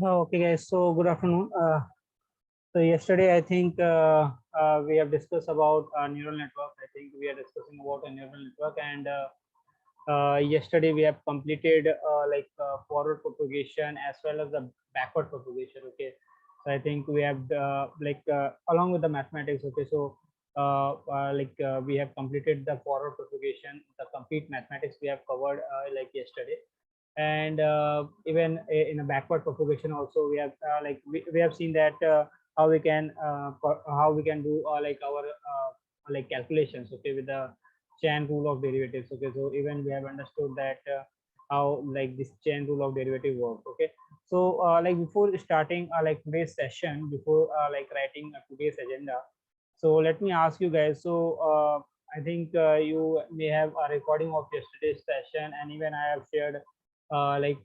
Okay, guys. So good afternoon. So yesterday, I think we have discussed about neural network. I think we are discussing about a neural network, and yesterday we have completed forward propagation as well as the backward propagation. Okay, so I think we have along with the mathematics. Okay, so we have completed the forward propagation, the complete mathematics we have covered yesterday, and even in a backward propagation also we have we have seen that how we can do our calculations, okay, with the chain rule of derivatives. Okay, so even we have understood that how this chain rule of derivative works. Okay, so before starting today's session, before writing today's agenda, so let me ask you guys. So I think you may have a recording of yesterday's session, and even I have shared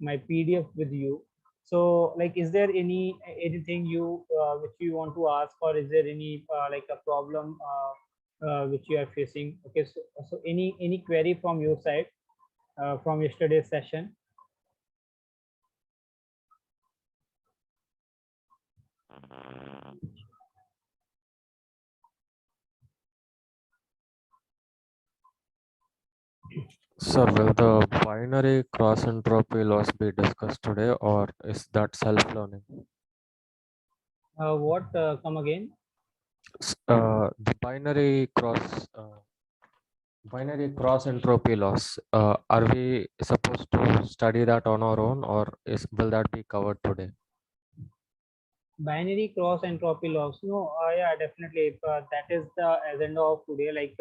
my PDF with you. So is there anything you which you want to ask, or is there any a problem which you are facing? Okay, so any query from your side from yesterday's session? So will the binary cross entropy loss be discussed today, or is that self-learning? What come again? The binary cross entropy loss. Are we supposed to study that on our own, or will that be covered today? Binary cross entropy loss? No, yeah, definitely. That is the agenda of today.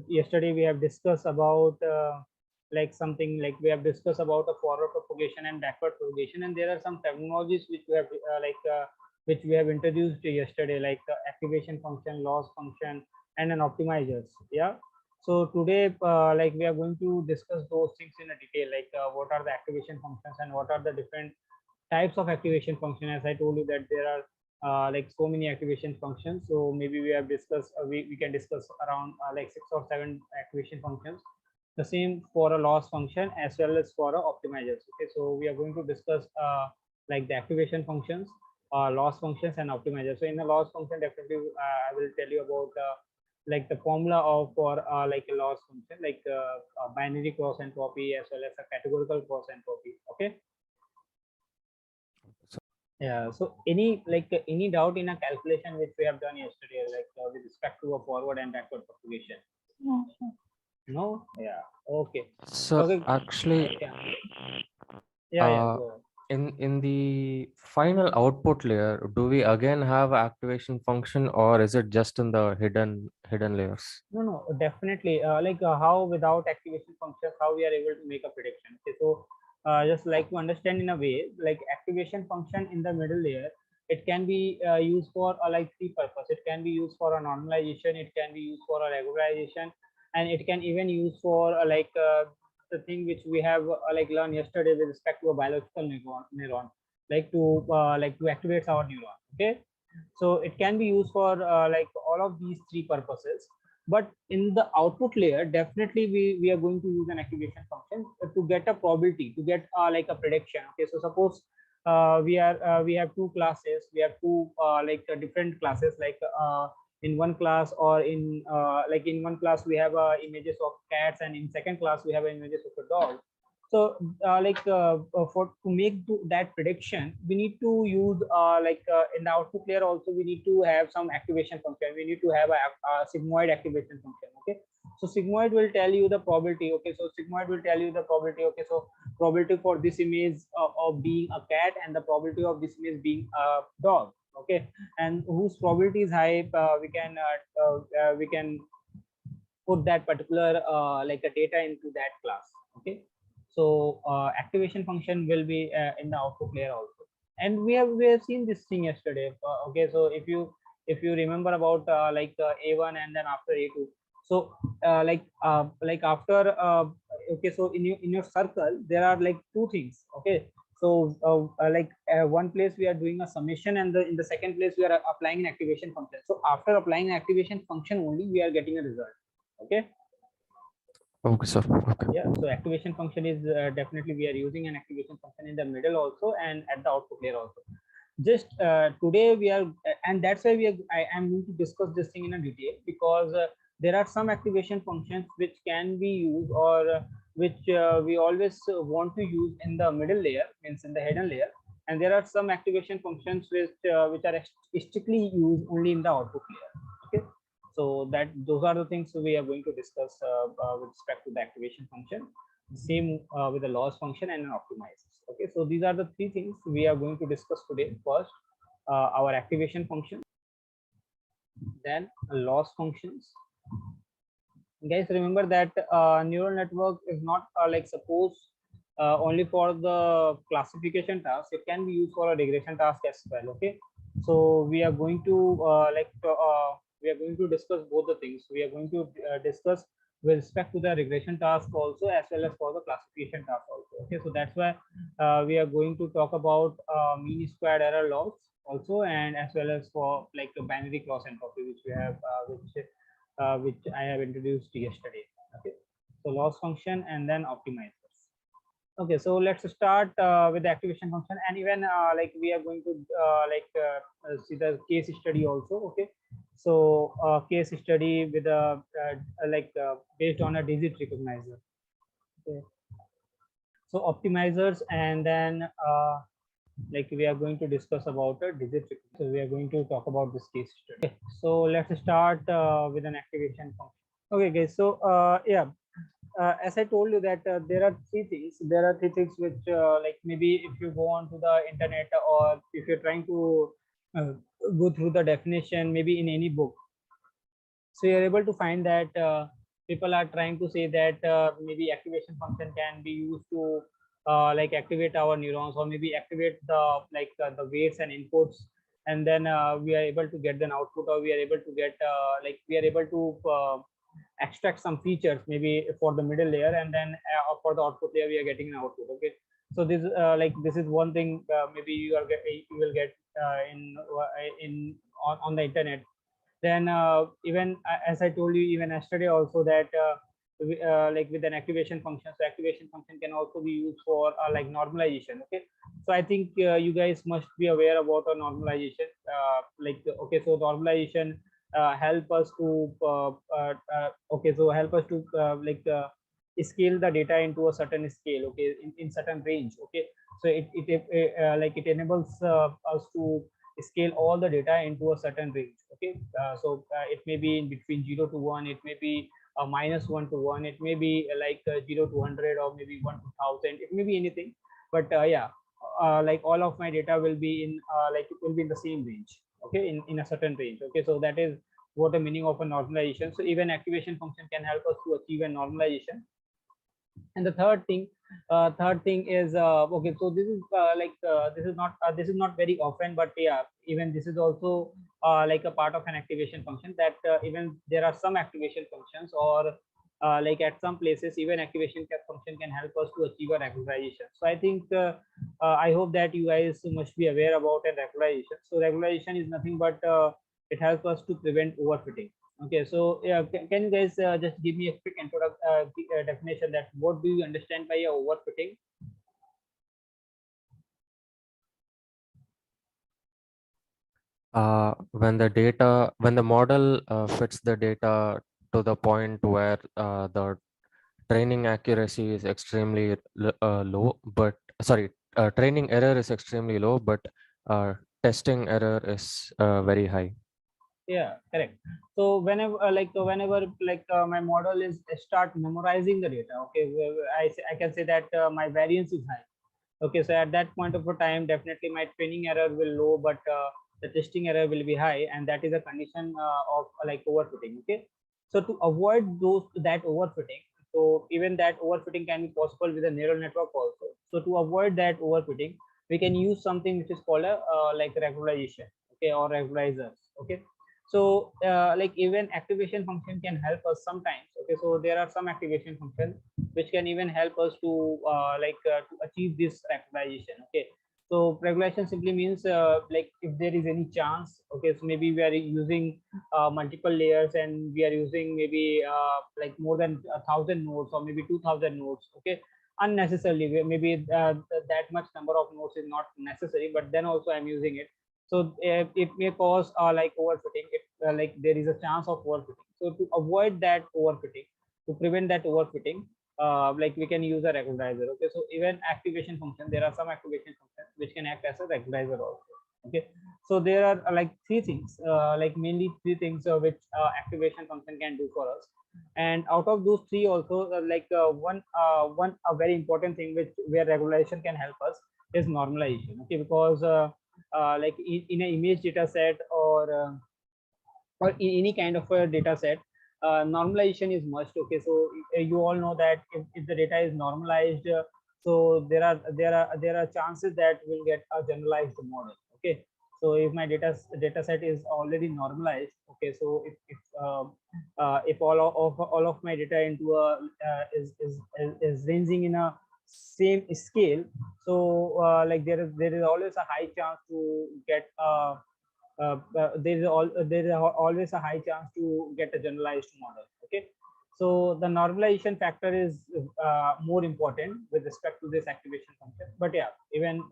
Yesterday we have discussed about something like we have discussed about a forward propagation and backward propagation, and there are some terminologies which we have which we have introduced yesterday, like activation function, loss function, and an optimizers. Yeah. So today, we are going to discuss those things in a detail, like what are the activation functions and what are the different types of activation function. As I told you that there are so many activation functions, so maybe we have discussed we can discuss around 6 or 7 activation functions, the same for a loss function as well as for a optimizers. Okay, so we are going to discuss the activation functions, loss functions, and optimizers. So in the loss function, definitely I will tell you about the formula of for a loss function, a binary cross entropy as well as a categorical cross entropy. Okay. Yeah. So any doubt in a calculation which we have done yesterday, with respect to a forward and backward propagation? Yeah, sure. No. Yeah. Okay. So Okay. actually, Yeah. in the final output layer, do we again have activation function, or is it just in the hidden layers? No. Definitely. How without activation functions, how we are able to make a prediction? Okay. So just like to understand in a way, like activation function in the middle layer, it can be used for three purpose. It can be used for a normalization. It can be used for a regularization, and it can even use for the thing which we have learned yesterday with respect to a biological neuron, to activate our neuron. Okay, so it can be used for all of these three purposes. But in the output layer, definitely we are going to use an activation function to get a probability, to get a prediction. Okay, so suppose we have two classes, we have two different classes, in one class, or in one class we have images of cats, and in second class we have images of a dog. So for to make that prediction, we need to use in the output layer also we need to have some activation function. We need to have a sigmoid activation function. Okay, so sigmoid will tell you the probability. Okay, so sigmoid will tell you the probability. Okay, so probability for this image of being a cat, and the probability of this image being a dog. Okay, and whose probability is high, we can put that particular a data into that class. Okay, so activation function will be in the output layer also, and we have seen this thing yesterday. Okay, so if you remember about A1 and then after A2, so after okay, so in your circle there are two things. Okay, so one place we are doing a summation, and in the second place we are applying an activation function. So after applying an activation function only we are getting a result. Okay, Okay, sir. Okay. Yeah, so activation function is definitely we are using an activation function in the middle also and at the output layer also. Just today we are and that's why I am going to discuss this thing in a detail, because there are some activation functions which can be used, or which we always want to use in the middle layer, means in the hidden layer, and there are some activation functions which are strictly used only in the output layer. Okay, so that those are the things we are going to discuss with respect to the activation function. Same with the loss function and an optimizers. Okay, so these are the three things we are going to discuss today. First, our activation function, then loss functions. Guys, remember that neural network is not like suppose only for the classification task. It can be used for a regression task as well. Okay, so we are going to we are going to discuss both the things. We are going to discuss with respect to the regression task also, as well as for the classification task also. Okay, so that's why we are going to talk about mean squared error loss also, and as well as for like the binary cross entropy, which we have which I have introduced yesterday. Okay, so loss function and then optimizers. Okay, so let's start with the activation function, and even like we are going to see the case study also. Okay, so case study with a based on a digit recognizer. Okay, so optimizers, and then like we are going to discuss about a digit recognizer. So we are going to talk about this case study. Okay, so let's start with an activation function. Okay, guys. So yeah, as I told you that there are three things. There are three things which like maybe if you go onto the internet, or if you're trying to uh, go through the definition, maybe in any book, so you're able to find that people are trying to say that maybe activation function can be used to like activate our neurons, or maybe activate the the weights and inputs, and then we are able to get an output, or we are able to get we are able to extract some features maybe for the middle layer, and then for the output layer we are getting an output. Okay, so this this is one thing maybe you will get in on the internet. Then even as I told you even yesterday also that like with an activation function, so activation function can also be used for like normalization. Okay, so I think you guys must be aware about a normalization. Okay, so normalization help us to okay, so help us to scale the data into a certain scale. Okay, in certain range. Okay, so it enables us to scale all the data into a certain range. Okay, so it may be in between 0 to 1, it may be -1 to 1, it may be 0 to 100, or maybe 1 to 1000, it may be anything. But yeah, like all of my data will be in it will be in the same range. Okay, in a certain range. Okay, so that is what the meaning of a normalization. So even activation function can help us to achieve a normalization. And the third thing is okay, so this is this is not very often, but yeah, even this is also like a part of an activation function, that even there are some activation functions, or like at some places even function can help us to achieve a regularization. So I think I hope that you guys must be aware about a regularization. So regularization is nothing but it helps us to prevent overfitting. Okay, so yeah, can you guys just give me a quick definition that what do you understand by a overfitting? When the model fits the data to the point where the training accuracy is extremely low, but sorry, training error is extremely low, but testing error is very high. Yeah, correct. So whenever my model is start memorizing the data. Okay, I can say that my variance is high. Okay, so at that point of a time, definitely my training error will low, but the testing error will be high, and that is a condition of like overfitting. Okay, so to avoid that overfitting, so even that overfitting can be possible with a neural network also. So to avoid that overfitting, we can use something which is called a like regularization. Okay, or regularizers. Okay, so like even activation function can help us sometimes. Okay, so there are some activation functions which can even help us to to achieve this regularization. Okay, so regulation simply means like if if there is any chance, okay, so maybe we are using multiple layers and we are using maybe like more than 1,000 nodes or maybe 2,000 nodes, okay, unnecessarily, maybe that much number of nodes is not necessary, but then also I'm using it. So it may cause like overfitting. It like there is a chance of overfitting. So to avoid that overfitting, to prevent that overfitting, like we can use a regularizer. Okay, so even activation function, there are some activation functions which can act as a regularizer also. Okay, so there are like three things, like mainly three things which activation function can do for us. And out of those three also, one a very important thing which where regularization can help us is normalization. Okay, because like in an image data set or in any kind of a data set, normalization is must. Okay, so you all know that if the data is normalized, so there are chances that we'll get a generalized model. Okay, so if my data set is already normalized, okay, so if all of my data into a is ranging in a same scale, so like there is always a high chance to get there is always a high chance to get a generalized model. Okay, so the normalization factor is more important with respect to this activation function. But yeah, even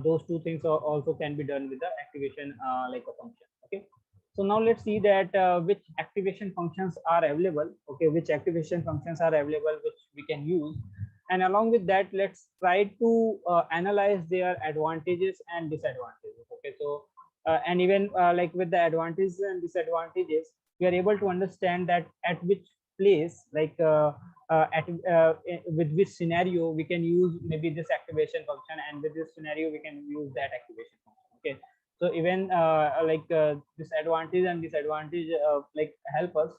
those two things also can be done with the activation like a function. Okay, so now let's see that which activation functions are available. Okay, which activation functions are available which we can use, and along with that, let's try to analyze their advantages and disadvantages. Okay, so and even like with the advantages and disadvantages, we are able to understand that at which place, like with which scenario we can use maybe this activation function, and with this scenario we can use that activation function. Okay, so even like this advantage and disadvantage like help us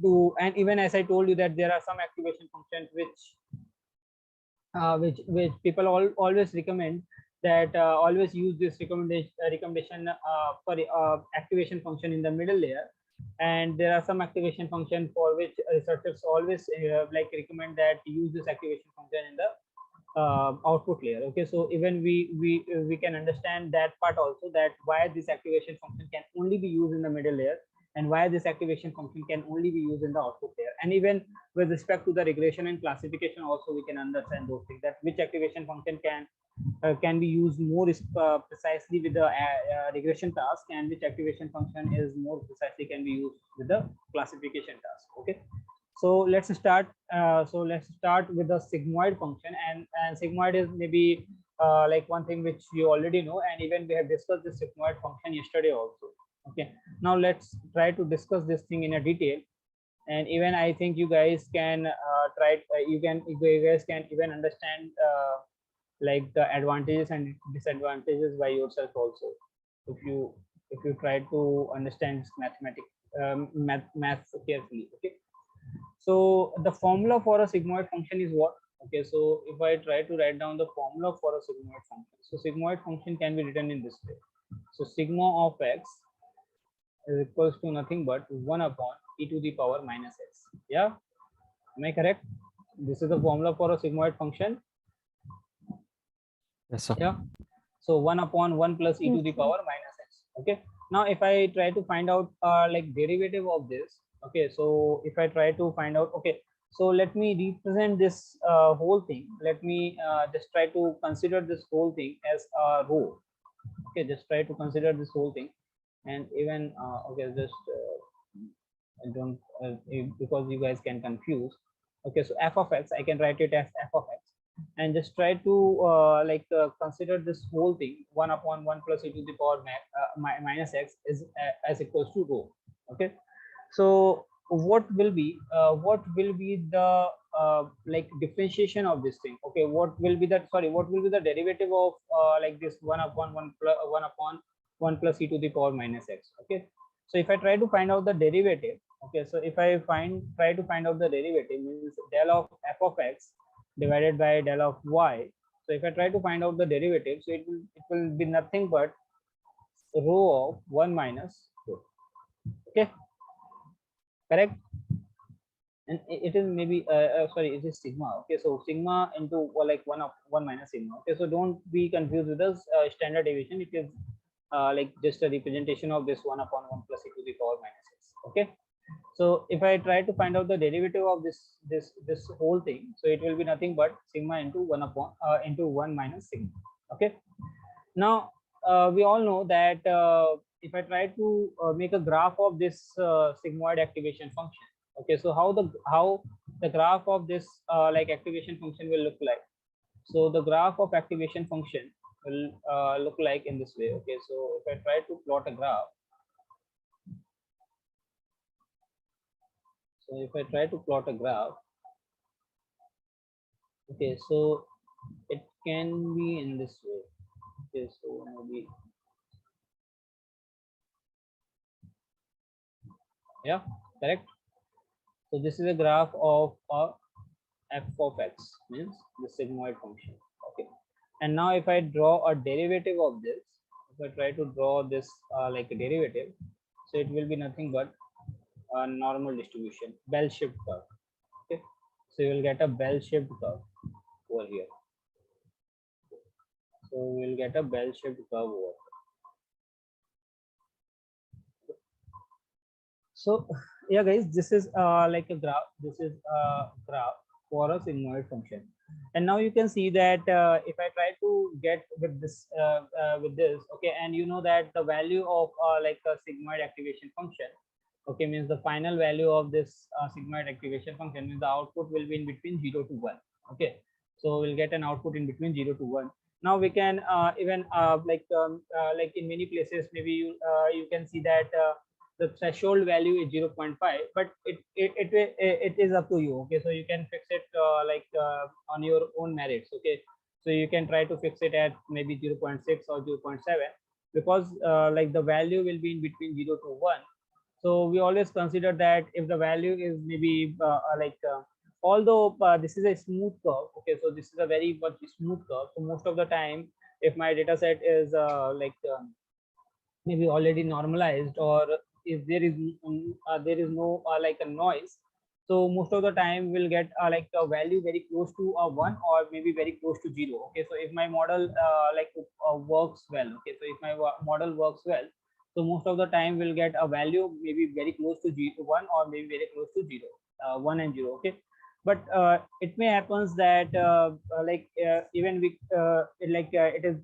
to, and even as I told you that there are some activation functions which people always recommend, that always use this recommendation for activation function in the middle layer. And there are some activation function for which researchers always like recommend that use this activation function in the output layer. Okay, so even we can understand that part also, that why this activation function can only be used in the middle layer, and why this activation function can only be used in the output layer. And even with respect to the regression and classification also, we can understand those things, that which activation function can be used more precisely with the regression task, and which activation function is more precisely can be used with the classification task. Okay, so let's start with the sigmoid function. And sigmoid is maybe like one thing which you already know, and even we have discussed the sigmoid function yesterday also. Okay, now let's try to discuss this thing in a detail. And even I think you guys can you guys can even understand like the advantages and disadvantages by yourself also, if you try to understand this math carefully. Okay, so the formula for a sigmoid function is what? Okay, so if I try to write down the formula for a sigmoid function, so sigmoid function can be written in this way. So sigma of x is equals to nothing but 1 upon e to the power minus x. Yeah, am I correct? This is the formula for a sigmoid function. Yes, sir. Yeah, so 1 upon 1 plus e to the power minus x. Okay, now if I try to find out like derivative of this. Okay, so if I try to find out, okay, so let me represent this whole thing. Let me just try to consider this whole thing as a row. Okay, just try to consider this whole thing. And even okay, just I don't because you guys can confuse. Okay, so f of x, I can write it as f of x, and just try to like consider this whole thing, 1 upon 1 plus e to the power minus x is as equals to rho. Okay, so what will be the like differentiation of this thing? Okay, what will be that, sorry, what will be the derivative of like this 1 upon 1 plus 1 upon 1 plus e to the power minus x? Okay, so if I try to find out the derivative, okay, so if I try to find out the derivative, means del of f of x divided by del of y. So if I try to find out the derivative, so it will be nothing but rho of 1 minus rho. Okay, correct? And it is maybe sorry, it is sigma. Okay, so sigma into like 1 minus sigma. Okay, so don't be confused with the standard deviation. It is like just a representation of this 1 upon 1 plus e to the power minus x. Okay, so if I try to find out the derivative of this whole thing, so it will be nothing but sigma into 1 upon into 1 minus sigma. Okay, now we all know that if I try to make a graph of this sigmoid activation function, okay, so how the graph of this like activation function will look like. So the graph of activation function will look like in this way. Okay, so if I try to plot a graph, so if I try to plot a graph, okay, so it can be in this way. Okay, so maybe, yeah, correct. So this is a graph of a f of x, means the sigmoid function. Okay, and now if I draw a derivative of this, if I try to draw this like a derivative, so it will be nothing but a normal distribution, bell shaped curve. Okay, so you will get a bell shaped curve over here. So we will get a bell shaped curve over. So yeah, guys, this is like a graph. This is a graph for a sigmoid function. And now you can see that if I try to get with this, okay, and you know that the value of like a sigmoid activation function, okay, means the final value of this sigmoid activation function means the output will be in between 0 to 1. Okay, so we'll get an output in between 0 to 1. Now we can even like in many places, maybe you can see that the threshold value is 0.5, but it is up to you. Okay, so you can fix it on your own merits. Okay, so you can try to fix it at maybe 0.6 or 0.7, because like the value will be in between 0 to 1. So we always consider that if the value is maybe although this is a smooth curve, okay, so this is a very much smooth curve, so most of the time if my data set is maybe already normalized, or if there is no like a noise, so most of the time we'll get like a value very close to a 1 or maybe very close to 0. Okay, so if my model works well, okay, so if my model works well, so most of the time we'll get a value maybe very close to 1 or maybe very close to 0, 1 and 0. Okay, but it may happens that even we it is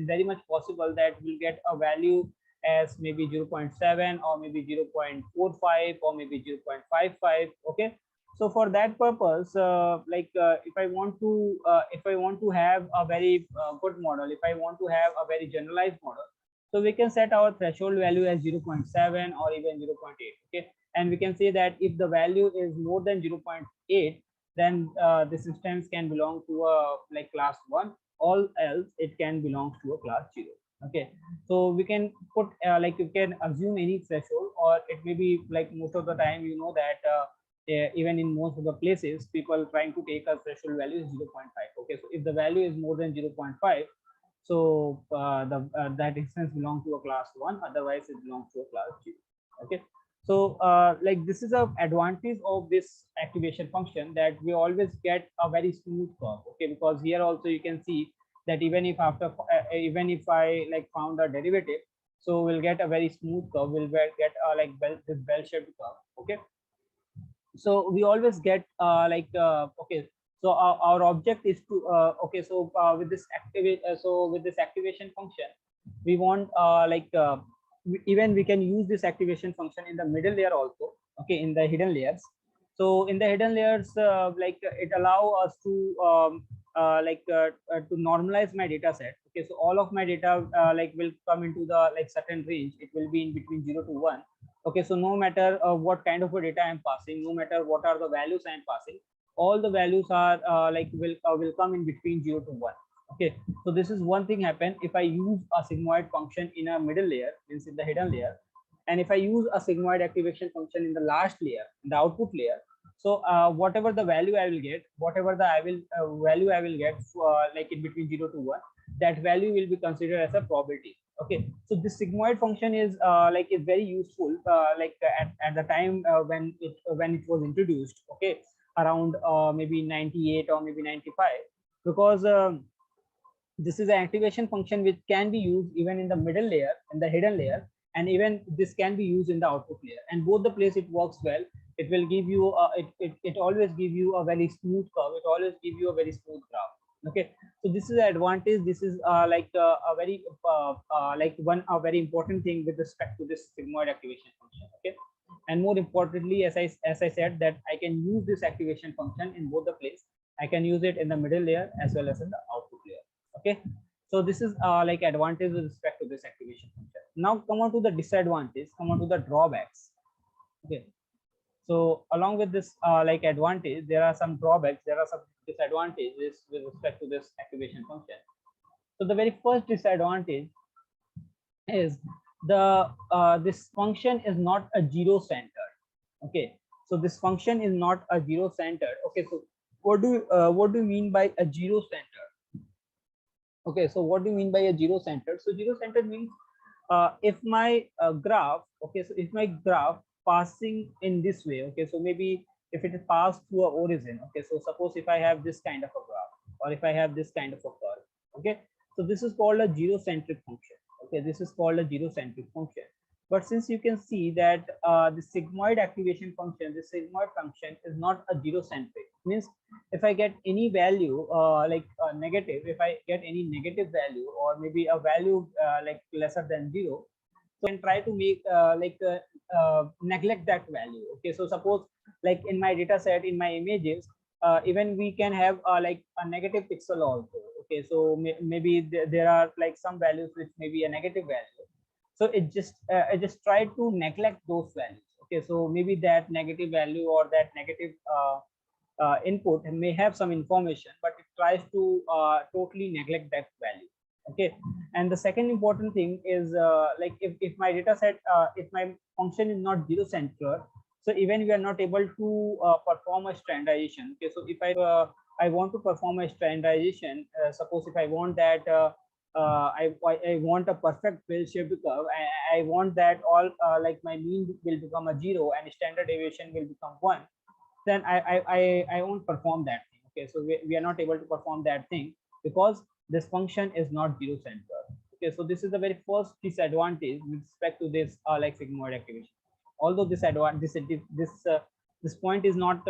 very much possible that we'll get a value as maybe 0.7 or maybe 0.45 or maybe 0.55. Okay, so for that purpose, if I want to have a very good model, if I want to have a very generalized model, so we can set our threshold value as 0.7 or even 0.8. Okay, and we can say that if the value is more than 0.8, then this instance can belong to a like class 1, all else it can belong to a class 0. Okay, so we can put like you can assume any threshold, or it may be like most of the time you know that even in most of the places people trying to take a threshold value is 0.5. Okay, so if the value is more than 0.5, so that instance belongs to a class 1, otherwise it belongs to a class 0. Okay, so like this is a advantage of this activation function, that we always get a very smooth curve. Okay, because here also you can see that even if after even if I like found a derivative, so we'll get a very smooth curve, we'll get this bell shaped curve. Okay, so we always get okay, so our object is to okay, so with this with this activation function, we want even we can use this activation function in the middle layer also. Okay, in the hidden layers. So in the hidden layers, it allow us to to normalize my data set. Okay, so all of my data will come into the like certain range, it will be in between 0 to 1. Okay, so no matter what kind of a data I'm passing, no matter what are the values I'm passing, all the values are will come in between 0 to 1. Okay, so this is one thing happen if I use a sigmoid function in a middle layer, means in the hidden layer, and if I use a sigmoid activation function in the last layer, in the output layer, so whatever the value I will get, whatever the value I will get like in between 0 to 1, that value will be considered as a probability. Okay, so this sigmoid function is is very useful at the time when it was introduced. Okay, around maybe 98 or maybe 95, because This is an activation function which can be used even in the middle layer, in the hidden layer, and even this can be used in the output layer, and both the place it works well. It will give you it always give you a very smooth curve, it always give you a very smooth graph. Okay, so this is the advantage. This is a very like one a very important thing with respect to this sigmoid activation function. Okay, and more importantly, as I said, that I can use this activation function in both the place. I can use it in the middle layer as well as in the output layer. Okay, so this is like advantage with respect to this activation function. Now come on to the disadvantage, come on to the drawbacks. Okay, so along with this like advantage, there are some drawbacks, there are some disadvantages with respect to this activation function. So the very first disadvantage is the this function is not a zero centered. Okay, so this function is not a zero centered. Okay, so what do you mean by a zero centered? Okay, so what do you mean by a zero centered? So zero centered means if my graph, okay, so if my graph passing in this way, okay, so maybe if it is passed through a origin, okay, so suppose if I have this kind of a graph, or if I have this kind of a curve, okay, so this is called a zero centric function. Okay, this is called a zero centric function. But since you can see that the sigmoid activation function, the sigmoid function is not a zero centric, means if I get any value negative, if I get any negative value, or maybe a value like lesser than zero, so I can try to make neglect that value. Okay, so suppose like in my data set, in my images, even we can have like a negative pixel also. Okay, so maybe there are like some values which may be a negative value. So it just I just try to neglect those values. Okay, so maybe that negative value or that negative input may have some information, but it tries to totally neglect that value. Okay, and the second important thing is like if my data set, if my function is not zero centered, so even we are not able to perform a standardization. Okay, so if I want to perform a standardization, suppose if I want that I want a perfect bell-shaped curve. I want that all like my mean will become a zero and standard deviation will become one. Then I won't perform that thing. Okay, so we are not able to perform that thing because this function is not zero centered. Okay, so this is the very first disadvantage with respect to this like sigmoid activation. Although this advantage, this point is not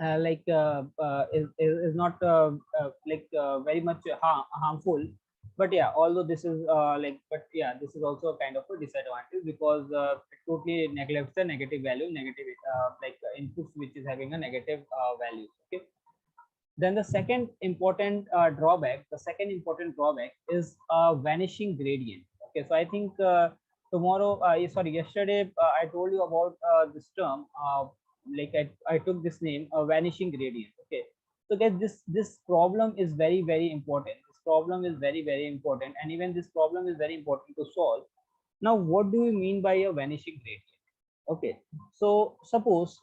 is not very much harmful, but yeah, although this is but yeah, this is also a kind of a disadvantage because it totally neglects the negative value, negative inputs which is having a negative value. Okay, then the second important drawback, the second important drawback is vanishing gradient. Okay, so I think tomorrow, sorry, yesterday I told you about this term. I took this name, vanishing gradient. Okay, so guys, this problem is very important. This problem is very important, and even this problem is very important to solve. Now, what do we mean by a vanishing gradient? Okay, so suppose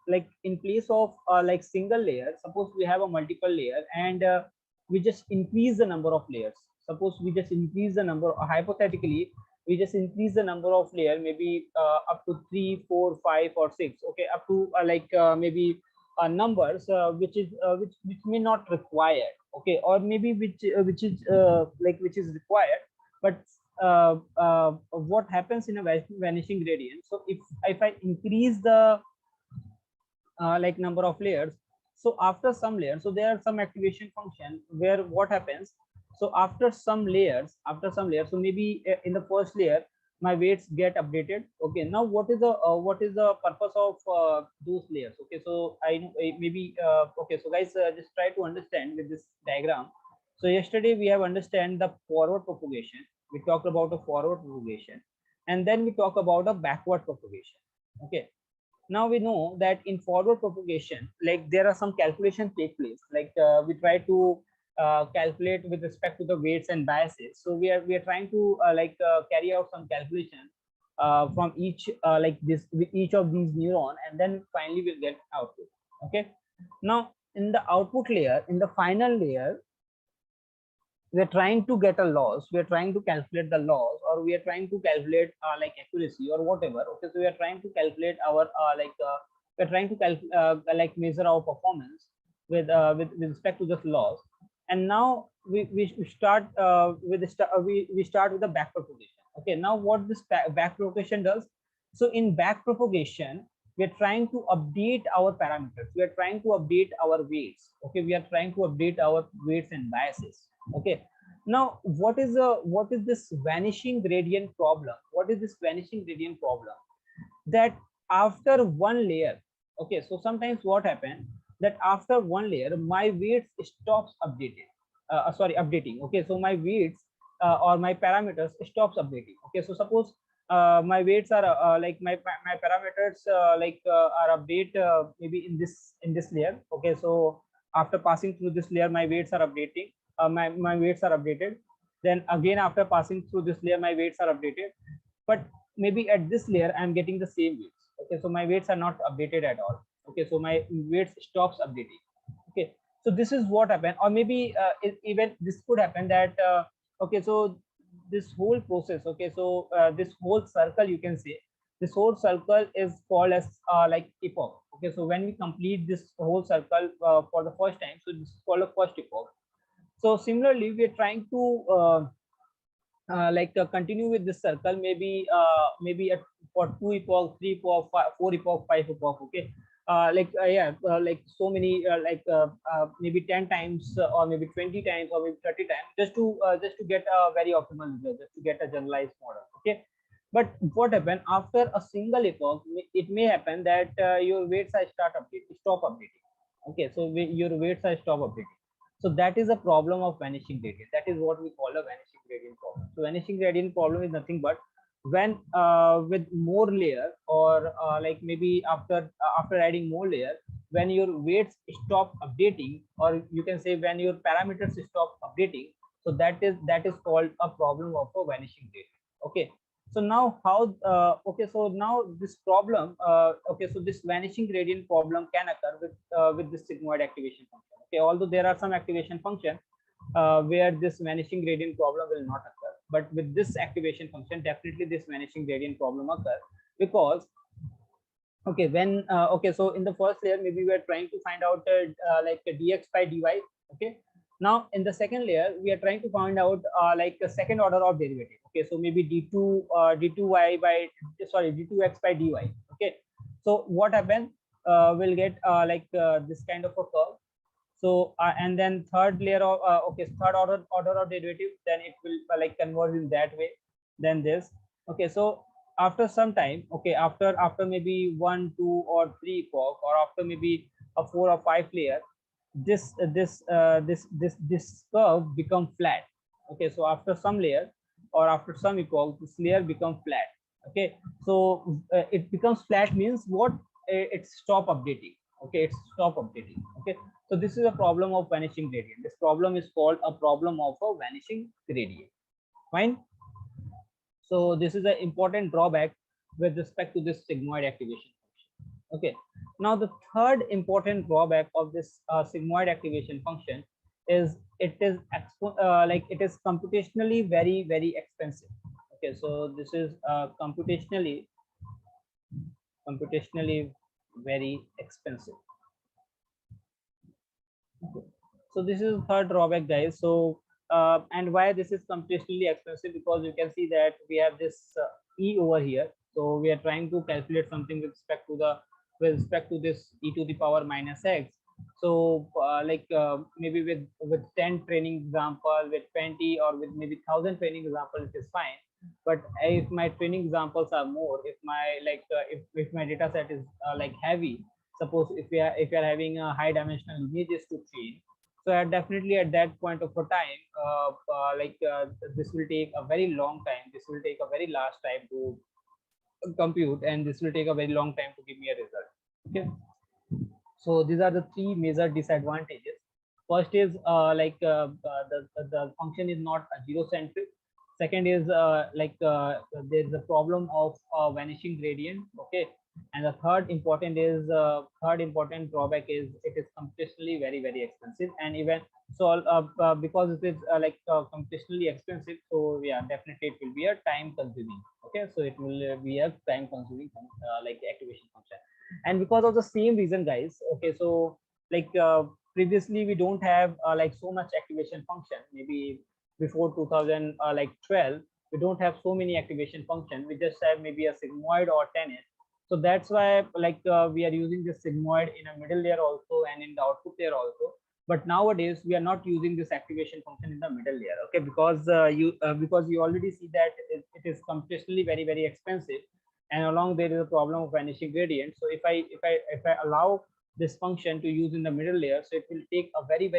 like in place of like single layer, suppose we have a multiple layer, and we just increase the number of layers. Suppose we just increase the number, hypothetically we just increase the number of layer, maybe up to 3, 4, 5, or 6. Okay, up to maybe numbers which may not required. Okay, or maybe which is which is required, but what happens in a vanishing gradient? So if I increase the like number of layers, so after some layers, so there are some activation function where what happens, so after some layers, so maybe in the first layer my weights get updated. Okay, now what is the purpose of those layers? Okay, so maybe okay, so guys, just try to understand with this diagram. So yesterday we have understand the forward propagation, we talked about a forward propagation, and then we talk about a backward propagation. Okay, now we know that in forward propagation, like there are some calculations take place, like we try to calculate with respect to the weights and biases. So we are trying to carry out some calculation from each like this with each of these neuron, and then finally we'll get output. Okay, now in the output layer, in the final layer, we are trying to get a loss, we are trying to calculate the loss, or we are trying to calculate like accuracy or whatever. Okay, so we are trying to calculate our we're trying to like measure our performance with respect to this loss. and now we start with we start with the back propagation. Okay, now what this back propagation does? So in back propagation, we are trying to update our parameters, we are trying to update our weights. Okay, we are trying to update our weights and biases. Okay, now what is this vanishing gradient problem? What is this vanishing gradient problem? That after one layer, okay, so sometimes what happens, that after one layer my weights stops updating, updating. Okay, so my weights or my parameters stops updating. Okay, so suppose my weights are like my parameters are update maybe in this layer. Okay, so after passing through this layer my weights are updating, my weights are updated. Then again after passing through this layer my weights are updated, but maybe at this layer I'm getting the same weights. Okay, so my weights are not updated at all. Okay, so my weights stops updating. Okay, so this is what happened. Or maybe even this could happen that okay, so this whole process, okay, so this whole circle, you can say this whole circle is called as like epoch. Okay, so when we complete this whole circle for the first time, so this is called a first epoch. So similarly we are trying to continue with this circle, maybe at for 2 epoch, 3 epoch, 4 epoch, 5 epoch. Okay, like so many maybe 10 times or maybe 20 times or maybe 30 times, just to get a very optimal result, just to get a generalized model. Okay, but what happen after a single epoch? It may happen that your weights are stop updating. Okay, so your weights are stop updating. So that is a problem of vanishing gradient. That is what we call a vanishing gradient problem. So vanishing gradient problem is nothing but when with more layer, or like maybe after adding more layer, when your weights stop updating, or you can say when your parameters stop updating. So that is called a problem of a vanishing gradient. Okay, so now how okay, so now this problem okay, so this vanishing gradient problem can occur with this sigmoid activation function. Okay, although there are some activation function where this vanishing gradient problem will not occur, but with this activation function definitely this vanishing gradient problem occur. Because okay, when okay, so in the first layer maybe we are trying to find out like a dx by dy. Okay, now in the second layer we are trying to find out like a second order of derivative. Okay, so maybe d2y by, sorry, d2x by dy. Okay, so what happened, we'll get this kind of a curve. So and then third layer of okay, third order of derivative, then it will like converge in that way. Then this. Okay, so after some time, okay, after maybe 1, 2, or 3 epoch, or after maybe a 4 or 5 layer, this curve become flat. Okay, so after some layer or after some epoch, this layer become flat. Okay, so it becomes flat means what? It stop updating. Okay, it's stop updating. Okay, so this is a problem of vanishing gradient. This problem is called a problem of a vanishing gradient. Fine. So this is an important drawback with respect to this sigmoid activation function. Okay. Now the third important drawback of this sigmoid activation function is it is computationally very expensive. Okay, so this is computationally very expensive. Okay. So this is third drawback, guys. So and why this is computationally expensive? Because you can see that we have this e over here. So we are trying to calculate something with respect to this e to the power minus x. So maybe with 10 training example, with 20, or with maybe 1,000 training example, it is fine. But if my training examples are more, if my if my data set is like heavy, suppose if we are having a high dimensional images to train, so definitely at that point of a time this will take a very long time, this will take a very large time to compute, and this will take a very long time to give me a result. Okay, so these are the three major disadvantages. First is the function is not a zero centric. Second is there's a problem of vanishing gradient. Okay, and the third important drawback is it is computationally very expensive. And even so because it is computationally expensive, so yeah, definitely it will be a time consuming. Okay, so it will be a time consuming like activation function. And because of the same reason, guys, okay, so like previously we don't have like so much activation function. Maybe before 2012 we don't have so many activation function. We just have maybe a sigmoid or 10s. So that's why like we are using this sigmoid in a middle layer also and in the output layer also. But nowadays we are not using this activation function in the middle layer, okay, because you already see that it is computationally very expensive, and along there is a problem of vanishing gradient. So if I allow this function to use in the middle layer, so it will take a very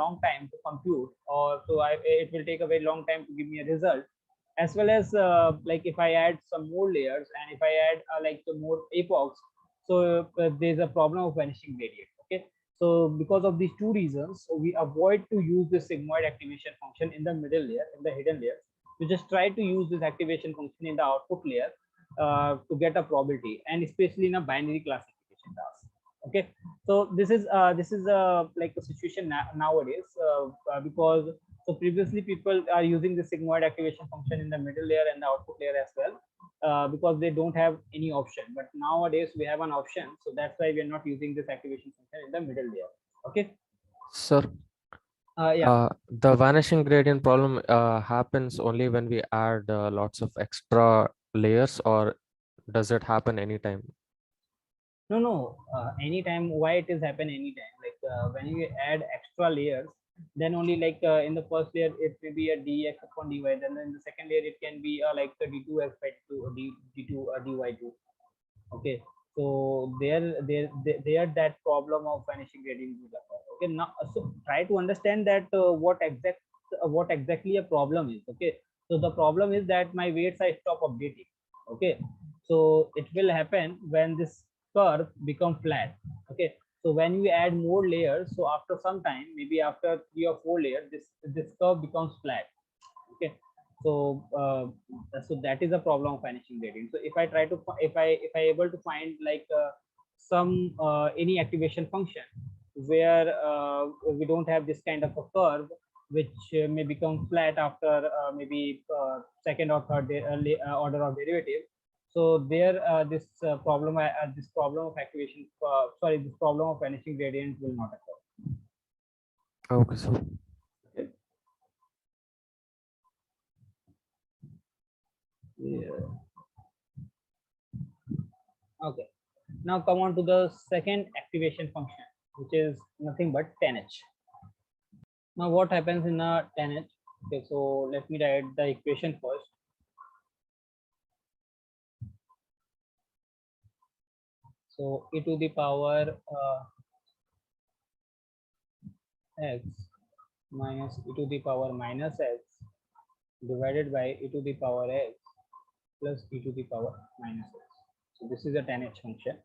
long time to compute, or it will take a very long time to give me a result. As well as like if I add some more layers and if I add like some more epochs, so there's a problem of vanishing gradient, okay. So because of these two reasons, so we avoid to use the sigmoid activation function in the middle layer, in the hidden layers. We just try to use this activation function in the output layer to get a probability, and especially in a binary classification task. Okay, so this is like a situation nowadays, because so previously people are using the sigmoid activation function in the middle layer and the output layer as well, because they don't have any option. But nowadays we have an option, so that's why we are not using this activation function in the middle layer. Okay. Sir, Yeah. the vanishing gradient problem happens only when we add lots of extra layers, or does it happen anytime? No, anytime. Why it is happen anytime? Like when you add extra layers, then only like in the first layer it may be a dx upon dy, and then in the second layer it can be like a d2x by 2 or d2 or dy2. Okay, so there that problem of vanishing gradient will occur. Okay, now so try to understand that what exactly a problem is. Okay, so the problem is that my weights I stop updating. Okay, so it will happen when this curve become flat. Okay, so when we add more layers, so after some time, maybe after 3 or 4 layers, this curve becomes flat. Okay, so so that is a problem of vanishing gradient. So if I try to if I able to find like some any activation function where we don't have this kind of a curve, which may become flat after maybe second or third order of derivative. So there this problem of activation sorry, this problem of vanishing gradient will not occur. Okay, so Okay. Yeah. Okay. Now come on to the second activation function, which is nothing but 10h. Now what happens in a 10h? Okay, so let me write the equation first. So e to the power x minus e to the power minus x divided by e to the power x plus e to the power minus x. So this is a 10h function.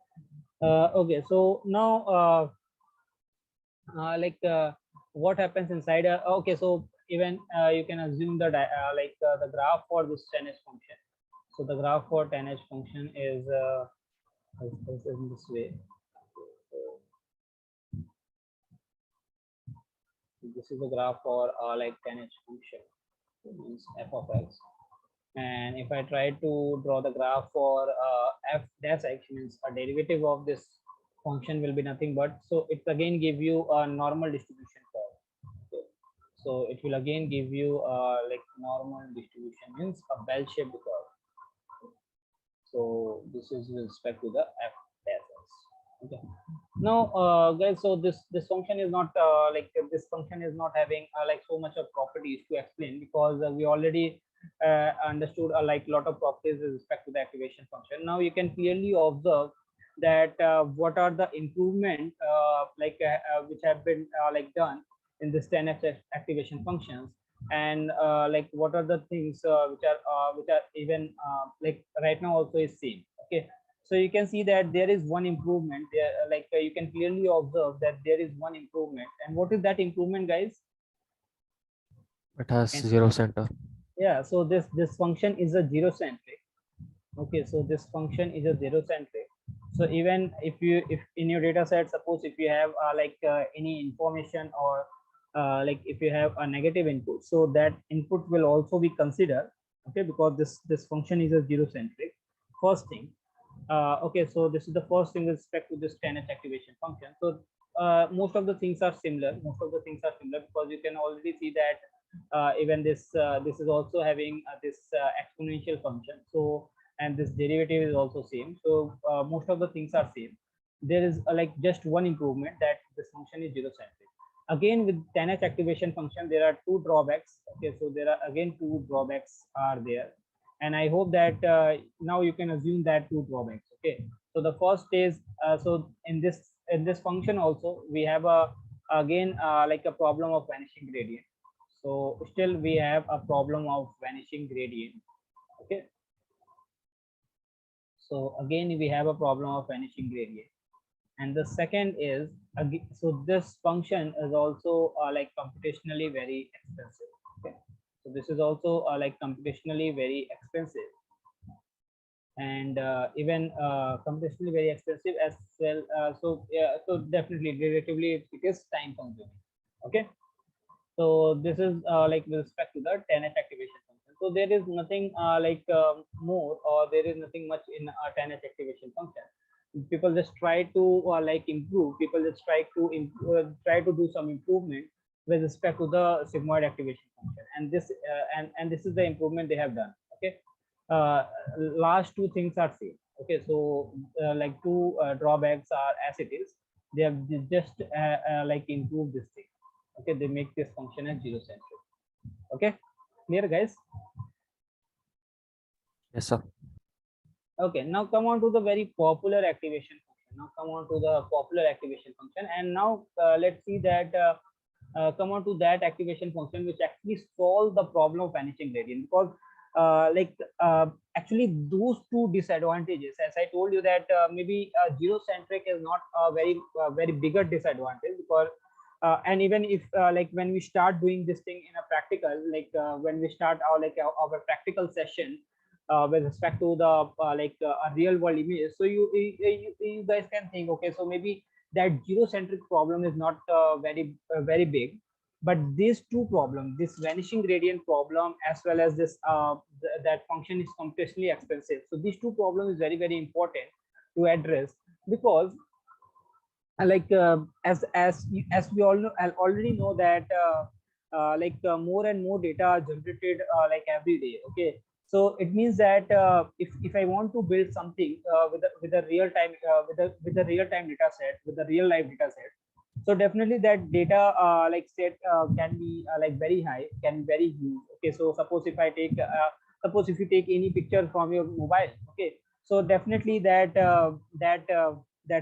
Okay, so now like what happens inside okay, so even you can assume that like the graph for this 10h function. So the graph for 10h function is in this way. So this is the graph for like 10h function, so means f of x. And if I try to draw the graph for f dash x, means a derivative of this function will be nothing but, so it again give you a normal distribution curve. Okay. So it will again give you like normal distribution, means a bell-shaped curve. So this is with respect to the f dash x. Okay. Now guys, so this function is not like this function is not having like so much of properties to explain, because we already understood like a lot of properties with respect to the activation function. Now you can clearly observe that what are the improvement which have been like done in this 10x activation functions, and like what are the things which are even like right now also is seen. Okay, so you can see that there is one improvement there, like you can clearly observe that there is one improvement. And what is that improvement, guys? it has And zero center. yeah, so this function is a zero centric. Okay, so this function is a zero centric. So even if in your data set, suppose if you have like any information, or like if you have a negative input, so that input will also be considered. Okay, because this function is a zero centric. First thing. Okay, so this is the first thing with respect to this 10h activation function. So most of the things are similar. Most of the things are similar because you can already see that even this is also having this exponential function. So and this derivative is also same. So most of the things are same. There is like just one improvement, that this function is zero centric. Again, with 10h activation function, there are two drawbacks. Okay, so there are again two drawbacks are there, and I hope that now you can assume that two drawbacks. Okay, so the first is so in this function also we have a again like a problem of vanishing gradient. So still we have a problem of vanishing gradient. Okay, so again we have a problem of vanishing gradient. And the second is so this function is also like computationally very expensive. Okay, so this is also like computationally very expensive, and even computationally very expensive as well. So yeah, so definitely relatively it is time consuming. Okay, so this is like with respect to the 10h activation function. So there is nothing more, or there is nothing much in 10h activation function. People just try to like improve. People just try to do some improvement with respect to the sigmoid activation function, and this and this is the improvement they have done. Okay, uh, last two things are same. Okay, so like two drawbacks are as it is. They have just like improved this thing. Okay, they make this function as zero centric. Okay, clear guys? Yes, sir. Okay, now come on to the very popular activation function. Now come on to the popular activation function, and now let's see that come on to that activation function which actually solve the problem of vanishing gradient. Because actually those two disadvantages, as I told you, that maybe zero centric is not a very bigger disadvantage, because and even if like when we start doing this thing in a practical, like when we start our practical session with respect to the a real world image, so you guys can think, okay, so maybe that zero centric problem is not very big, but these two problems, this vanishing gradient problem as well as this that function is computationally expensive. So these two problems is very important to address, because as we all know, already know that more and more data are generated like every day. Okay, so it means that if I want to build something with a real time with a real time data set, with a real life data set, so definitely that data like set can be like very high, can be very huge. Okay, so suppose if you take any picture from your mobile. Okay, so definitely that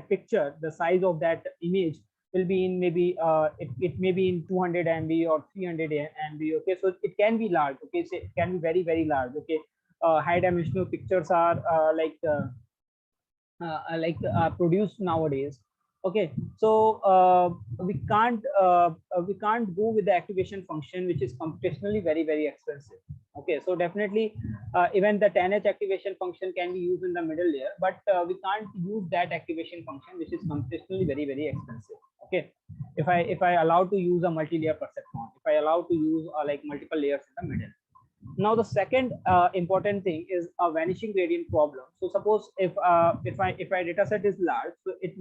picture, the size of that image will be in maybe it may be in 200 MB or 300 MB. Okay, so it can be large. Okay, so it can be very large. Okay, high dimensional pictures are produced nowadays. Okay, so we can't go with the activation function which is computationally very expensive. Okay, so definitely even the 10h activation function can be used in the middle layer, but we can't use that activation function which is computationally very expensive. Okay, if I allow to use a multi-layer perceptron, if I allow to use like multiple layers in the middle. Now the second important thing is a vanishing gradient problem. So suppose if my data set is large, so it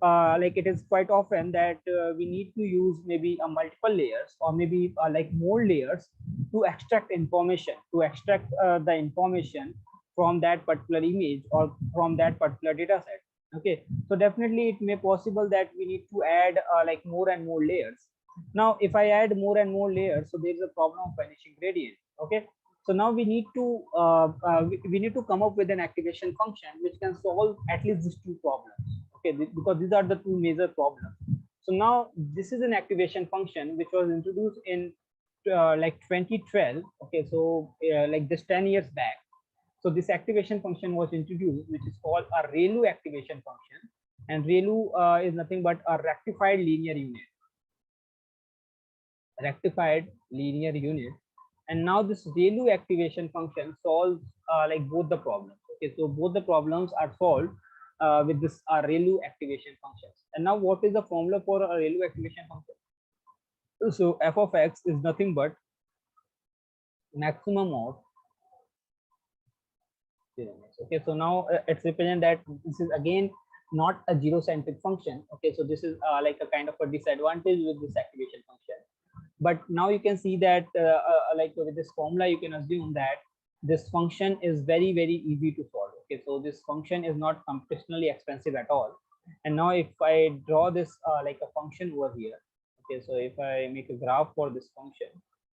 like it is quite often that we need to use maybe a multiple layers, or maybe like more layers to extract information, to extract the information from that particular image or from that particular data set. Okay, so definitely it may possible that we need to add like more and more layers. Now if I add more and more layers, so there is a problem of vanishing gradient. Okay, so now we need to we need to come up with an activation function which can solve at least these two problems. Okay, because these are the two major problems. So now this is an activation function which was introduced in like 2012. Okay, so like just 10 years back. So this activation function was introduced, which is called a ReLU activation function, and ReLU is nothing but a rectified linear unit. Rectified linear unit. And now this ReLU activation function solves like both the problems. Okay, so both the problems are solved with this ReLU activation functions. And now what is the formula for a ReLU activation function? So f of x is nothing but maximum of. Okay, so now it's represent that this is again not a zero centric function. Okay, so this is like a kind of a disadvantage with this activation function. But now you can see that like with this formula you can assume that this function is very easy to solve. Okay, so this function is not computationally expensive at all. And now if I draw this like a function over here, okay, so if I make a graph for this function,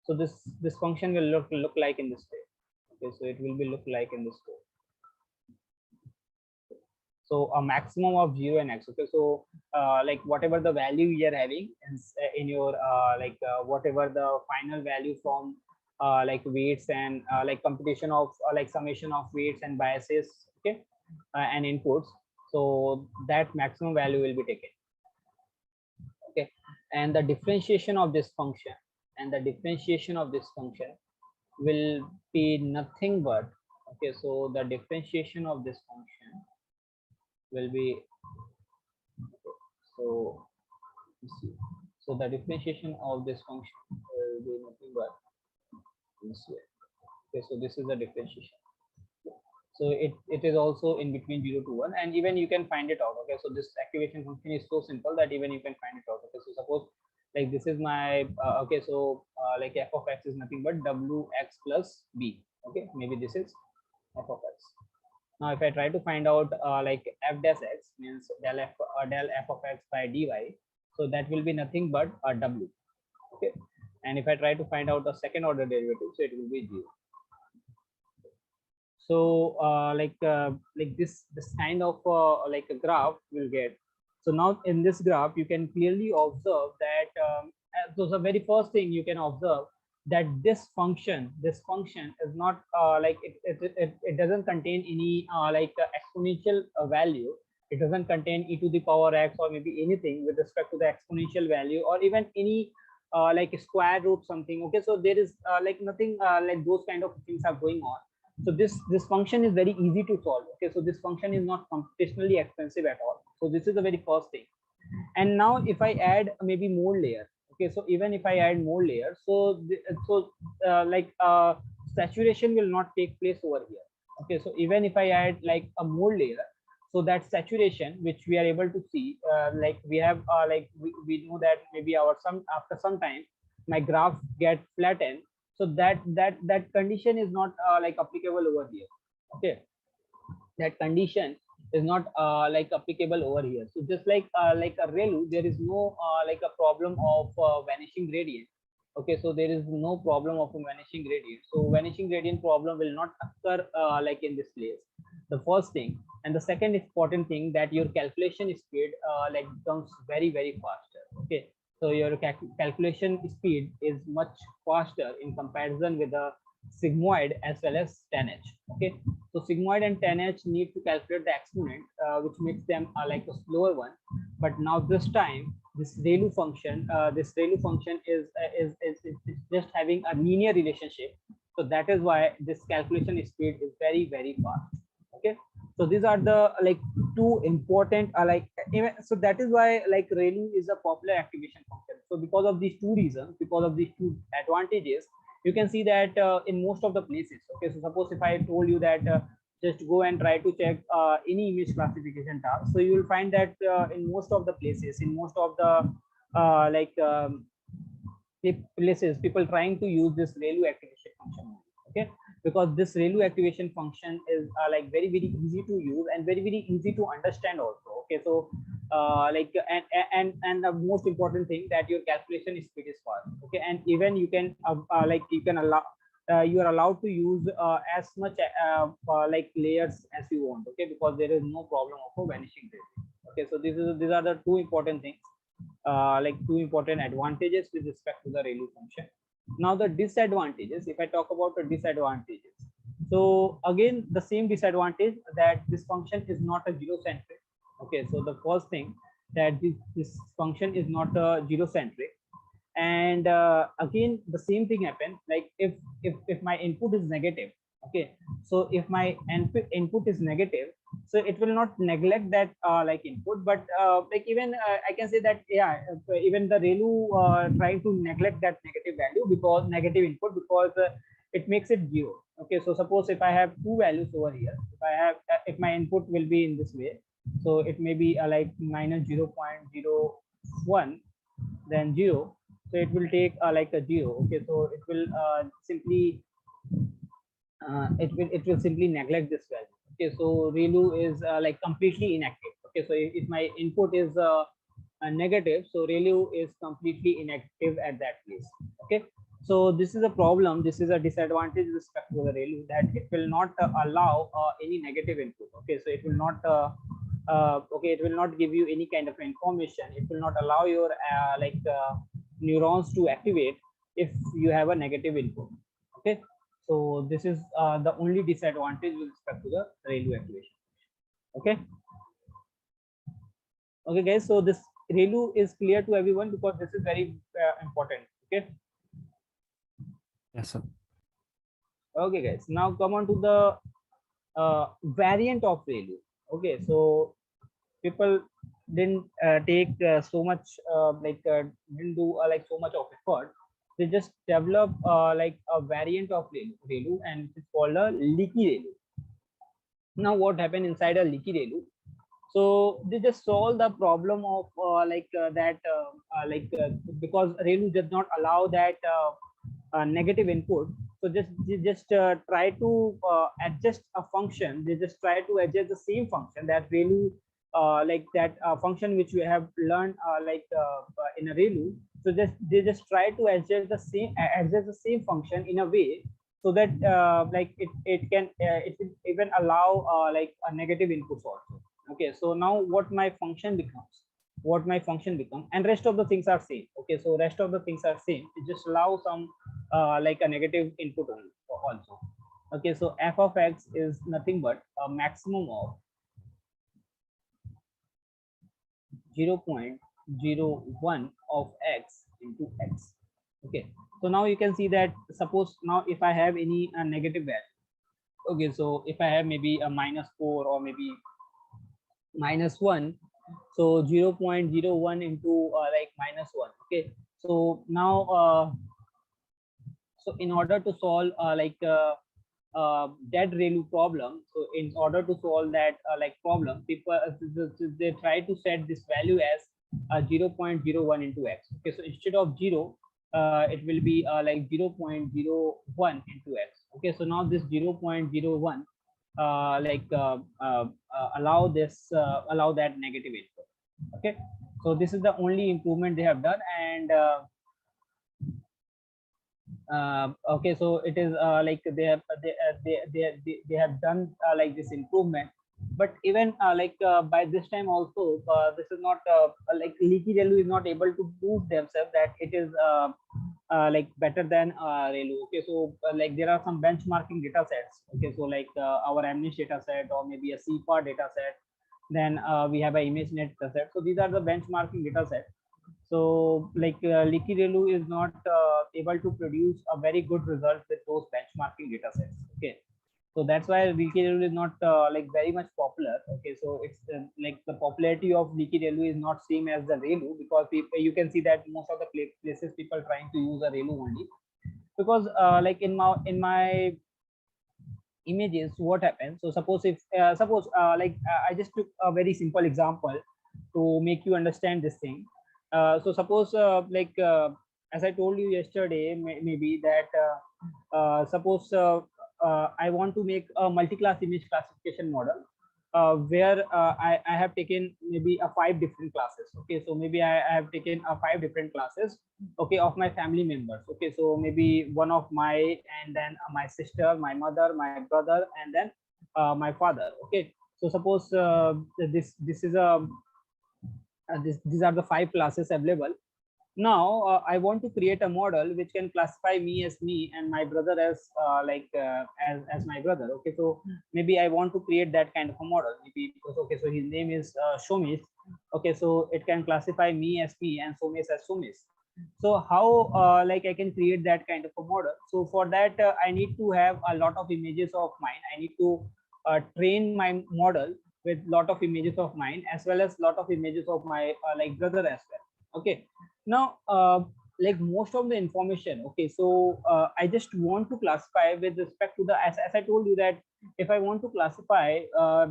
so this function will look like in this way. Okay, so it will be look like in this way. So a maximum of 0 and x. Okay, so like whatever the value you are having in your like whatever the final value from like weights and like computation of like summation of weights and biases, okay, and inputs, so that maximum value will be taken. Okay, and the differentiation of this function will be nothing but, okay, so the differentiation of this function will be, so so the differentiation of this function will be nothing but this way. Okay, so this is the differentiation. So it is also in between 0 to 1, and even you can find it out. Okay, so this activation function is so simple that even you can find it out. Okay, so suppose like this is my okay, so like f of x is nothing but wx plus b. Okay, maybe this is f of x. Now if I try to find out like f dash x means del f of x by dy, so that will be nothing but w. Okay, and if I try to find out the second order derivative, so it will be 0. So like this kind of like a graph will get. So now in this graph you can clearly observe that so the very first thing you can observe that this function is not like it doesn't contain any like exponential value. It doesn't contain e to the power x or maybe anything with respect to the exponential value, or even any like square root something. Okay, so there is like nothing like those kind of things are going on. So this function is very easy to solve. Okay, so this function is not computationally expensive at all. So this is the very first thing. And now if I add maybe more layer, okay, so even if I add more layers, so like saturation will not take place over here. Okay, so even if I add like a more layer, so that saturation which we are able to see, like we have like we know that maybe after some time my graph get flattened, so that condition is not like applicable over here. Okay, that condition is not like applicable over here. So just like a ReLU, there is no like a problem of vanishing gradient. Okay, so there is no problem of a vanishing gradient. So vanishing gradient problem will not occur like in this place. The first thing, and the second important thing, that your calculation speed like becomes very faster. Okay, so your calculation speed is much faster in comparison with the sigmoid as well as 10h. Okay, so sigmoid and 10h need to calculate the exponent, which makes them like a slower one. But now this time, this ReLU function is just having a linear relationship. So that is why this calculation speed is very fast. Okay, so these are the like two important like so that is why like ReLU is a popular activation function. So because of these two reasons, because of these two advantages, you can see that in most of the places. Okay, so suppose if I told you that just go and try to check any image classification task, so you will find that in most of the places, in most of the like places, people trying to use this ReLU activation function. Okay, because this ReLU activation function is like very easy to use and very easy to understand also. Okay, so like and the most important thing, that your calculation speed is fast. Okay, and even you can like you can allow you are allowed to use as much like layers as you want. Okay, because there is no problem of a vanishing gradient. Okay, so these are the two important things, like two important advantages with respect to the ReLU function. Now the disadvantages, if I talk about the disadvantages, so again the same disadvantage, that this function is not a zero centric. Okay, so the first thing, that this function is not a zero centric. And again the same thing happen, like if my input is negative. Okay, so if my input is negative, so it will not neglect that like input, but like even I can say that, yeah, even the ReLU trying to neglect that negative value, because negative input, because it makes it zero. Okay, so suppose if I have two values over here, if I have if my input will be in this way, So it may be like minus 0.01, then 0. So it will take like a 0. Okay, so it will simply it will simply neglect this value. Okay, so ReLU is like completely inactive. Okay, so if my input is a negative, so ReLU is completely inactive at that place. Okay, so this is a problem, this is a disadvantage with respect to the ReLU, that it will not allow any negative input. Okay, so it will not okay, it will not give you any kind of information, it will not allow your neurons to activate if you have a negative input. Okay, so this is the only disadvantage with respect to the ReLU activation. Okay, okay guys, so this ReLU is clear to everyone, because this is very important. Okay, Yes, sir. okay guys, now come on to the variant of ReLU. Okay, so people didn't take so much didn't do like so much of effort. They just develop like a variant of ReLU, and it's called a leaky ReLU. Now what happened inside a leaky ReLU? So they just solve the problem of because ReLU does not allow that negative input. So they just try to adjust a function. They just try to adjust the same function that ReLU function which we have learned in a ReLU. So they just try to adjust the same function in a way, so that it will even allow a negative input also. Okay, so now what my function becomes, and rest of the things are same. Okay, so rest of the things are same, it just allow some like a negative input also. Okay, so f of x is nothing but a maximum of 0.01 of x into x. Okay, so now you can see that, suppose now if I have any negative value. Okay, so if I have maybe a -4 or maybe -1, so 0.01 into like -1. Okay, so now so in order to solve that ReLU problem, so in order to solve that problem, people they try to set this value as 0.01 into x. Okay, so instead of 0, it will be like 0.01 into x. Okay, so now this 0.01 allow that negative input. Okay, so this is the only improvement they have done. And okay, so it is they have done like this improvement. But even by this time also, this is not like leaky ReLU is not able to prove themselves that it is like better than ReLU. Okay, so like there are some benchmarking data sets. Okay, so like our MNIST data set, or maybe a CFAR data set, then we have a ImageNet data set. So these are the benchmarking data sets. So like leaky ReLU is not able to produce a very good result with those benchmarking data sets. Okay, so that's why leaky ReLU is not like very much popular. Okay, so it's like the popularity of leaky ReLU is not same as the ReLU, because people, you can see that most of the places people trying to use a ReLU only, because like in my images, what happens. So suppose if I just took a very simple example to make you understand this thing. So suppose as I told you yesterday, maybe that suppose I want to make a multi-class image classification model, where I have taken maybe a 5 different classes. Okay, so maybe I have taken a 5 different classes, okay, of my family members. Okay, so maybe one of my, and then my sister, my mother, my brother, and then my father. Okay, so suppose this is a these are the 5 classes available. Now I want to create a model which can classify me as me, and my brother as as my brother. Okay, so maybe I want to create that kind of a model, maybe because, okay, so his name is Shomis. Okay, so it can classify me as me and Somesh as Somesh. So how like I can create that kind of a model? So for that I need to have a lot of images of mine. I need to train my model with lot of images of mine, as well as lot of images of my like brother as well. Okay, now like most of the information. Okay, so I just want to classify with respect to the, as I told you that if I want to classify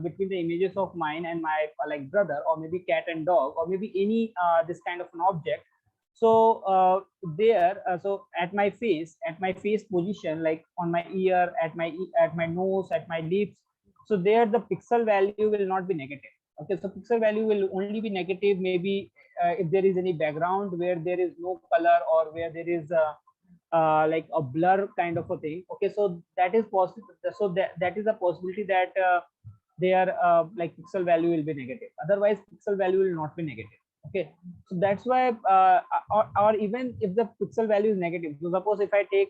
between the images of mine and my like brother, or maybe cat and dog, or maybe any this kind of an object. So there, so at my face position, like on my ear, at my nose, at my lips, so there the pixel value will not be negative. Okay, so pixel value will only be negative maybe if there is any background where there is no color, or where there is a like a blur kind of a thing. Okay, so that is possible. So that is a possibility that their like pixel value will be negative. Otherwise pixel value will not be negative. Okay, so that's why or even if the pixel value is negative, so suppose if I take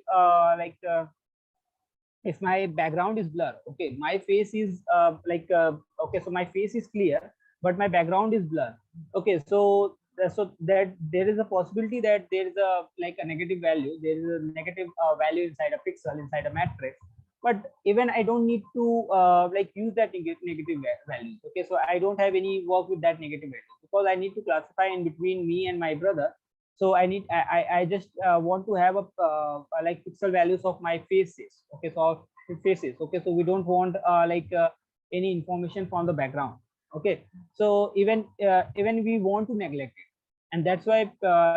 if my background is blur, okay, my face is okay, so my face is clear but my background is blur. Okay, so so that there is a possibility that there is a like a negative value, there is a negative value inside a pixel, inside a matrix. But even I don't need to like use that negative values. Okay, so I don't have any work with that negative value, because I need to classify in between me and my brother. So I just want to have a like pixel values of my faces. Okay, so faces. Okay, so we don't want any information from the background. Okay, so even we want to neglect it. And that's why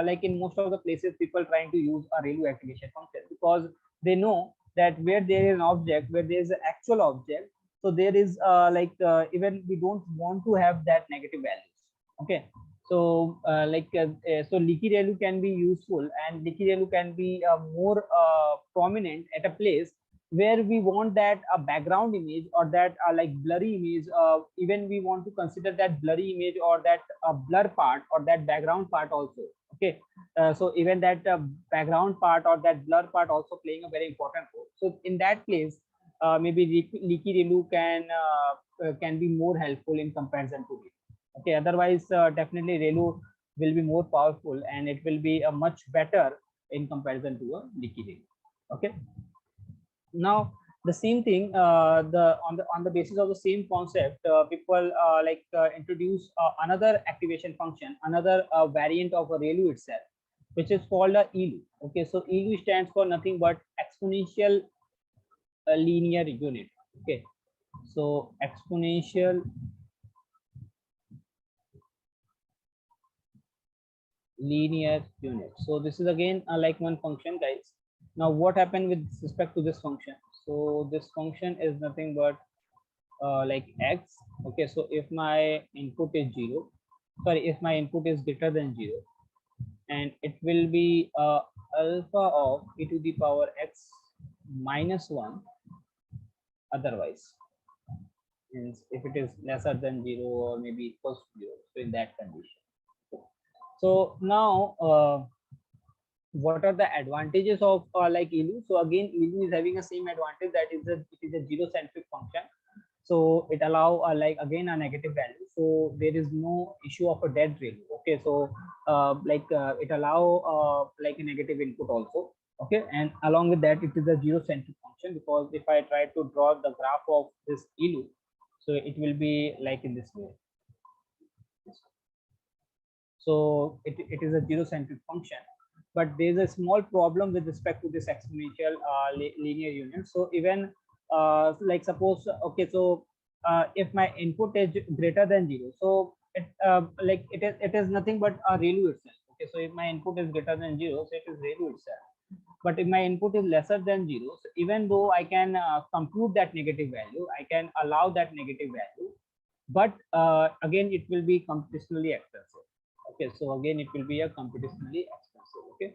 like in most of the places people trying to use a ReLU activation function, because they know that where there is an object, where there is an actual object, so there is even we don't want to have that negative values. Okay, so so leaky ReLU can be useful, and leaky ReLU can be more prominent at a place where we want that a background image, or that like blurry image. Even we want to consider that blurry image, or that blur part, or that background part also. Okay, so even that background part or that blur part also playing a very important role. So in that place maybe leaky ReLU can be more helpful in comparison to it. Okay, otherwise definitely ReLU will be more powerful, and it will be a much better in comparison to a leaky ReLU. Okay, now the same thing, on the basis of the same concept, people introduce another activation function, another variant of a ReLU itself, which is called a ELU. Okay, so ELU stands for nothing but exponential linear unit. Okay, so exponential linear unit. So this is again like one function, guys. Now what happened with respect to this function? So this function is nothing but like x. Okay, so if my input is 0, sorry, if my input is greater than 0, and it will be alpha of e to the power x minus 1. Otherwise, means if it is lesser than 0 or maybe equals to 0, so in that condition. So now what are the advantages of like ELU? So again, ELU is having a same advantage, that is it is a zero centric function. So it allow like again a negative value, so there is no issue of a dead ReLU. Okay, so it allow like a negative input also. Okay, and along with that, it is a zero centric function, because if I try to draw the graph of this ELU, so it will be like in this way. So it is a zero centric function, but there's a small problem with respect to this exponential linear unit. So even like suppose, okay, so if my input is greater than 0, so it is nothing but a ReLU itself. Okay, so if my input is greater than 0, so it is ReLU itself. But if my input is lesser than 0, so even though I can compute that negative value, I can allow that negative value, but again it will be computationally expensive. Okay, so again it will be a computationally expensive. Okay,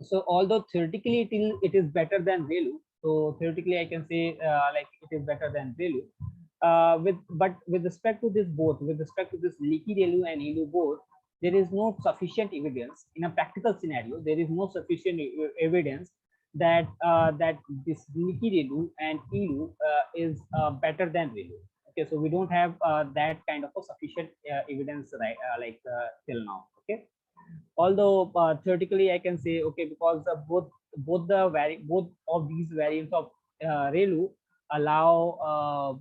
so although theoretically it is better than ReLU, so theoretically I can say like it is better than ReLU. But with respect to this both, with respect to this leaky ReLU and ELU both, there is no sufficient evidence in a practical scenario. There is no sufficient evidence that that this leaky ReLU and ELU is better than ReLU. Okay, so we don't have that kind of a sufficient evidence, right, till now. Okay, although theoretically I can say, okay, because both of these variants of ReLU allow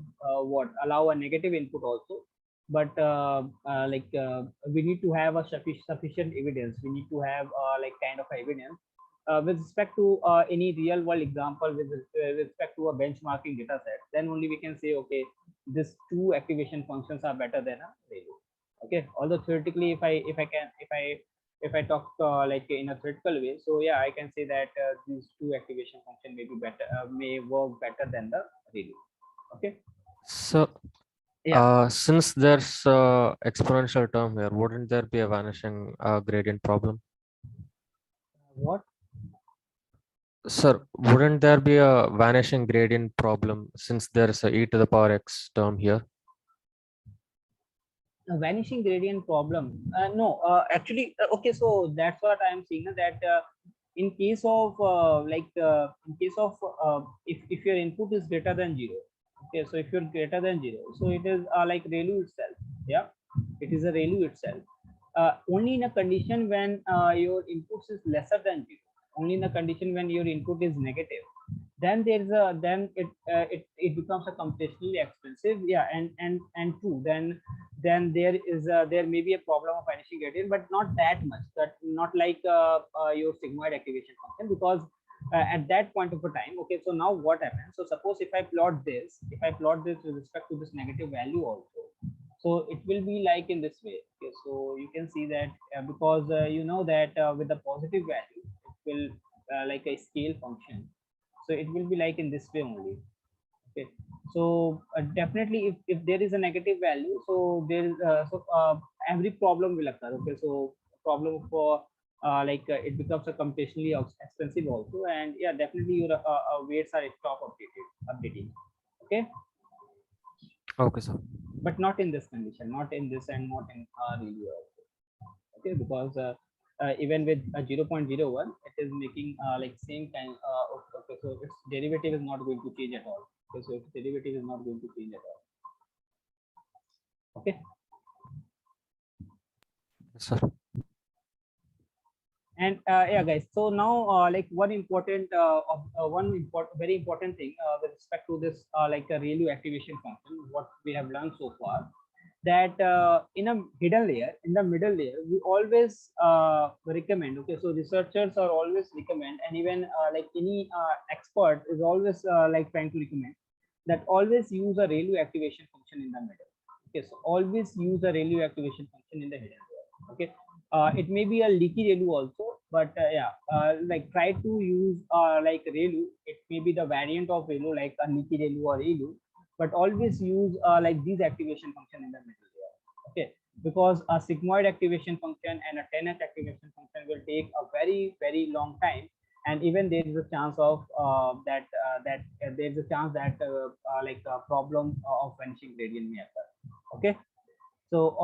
allow a negative input also. but we need to have a sufficient evidence. We need to have like kind of evidence with respect to any real world example, with respect to a benchmarking data set. Then only we can say, okay, these two activation functions are better than a value. Okay, although theoretically, if I talk like in a theoretical way, so yeah, I can say that these two activation function may be better, may work better than the value. Okay, So, yeah. since there's exponential term here, wouldn't there be a vanishing gradient problem? What? Sir, wouldn't there be a vanishing gradient problem since there's a e to the power x term here? A vanishing gradient problem? No, actually, okay, so that's what I am seeing, that in case of in case of if your input is greater than zero. Okay, so if you're greater than zero, so it is like ReLU itself. Yeah, it is a ReLU itself. Only in a condition when your inputs is lesser than zero, only in a condition when your input is negative, then there's a then it becomes a computationally expensive. Yeah, and two, then there may be a problem of vanishing gradient, but not that much, that not like your sigmoid activation function, because at that point of a time. Okay, so now what happens? So suppose if I plot this, with respect to this negative value also, so it will be like in this way. Okay, so you can see that because you know that with the positive value, it will like a scale function, so it will be like in this way only. Okay, so definitely if there is a negative value, so there is every problem will occur. Okay, so problem for it becomes a computationally expensive also, and yeah, definitely your weights are stop updating. Okay, Okay, sir. but not in this condition, not in this, and not in review also. Okay, because even with a 0.01, it is making like same kind okay, so its derivative is not going to change at all. Okay, so its derivative is not going to change at all. Okay, Yes, sir. and yeah guys, so now like very important thing with respect to this like a ReLU activation function, what we have learned so far, that in a hidden layer, in the middle layer, we always recommend. Okay, so researchers are always recommend, and even like any expert is always like trying to recommend that always use a ReLU activation function in the middle. Okay, so always use a ReLU activation function in the hidden layer. Okay, it may be a leaky ReLU also, but yeah, like try to use like ReLU. It may be the variant of ReLU, like a leaky ReLU or ReLU, but always use like these activation function in the middle layer. Okay, because a sigmoid activation function and a 10th activation function will take a very long time, and even there is a chance of there is a chance that like a problem of vanishing gradient may occur. Okay, so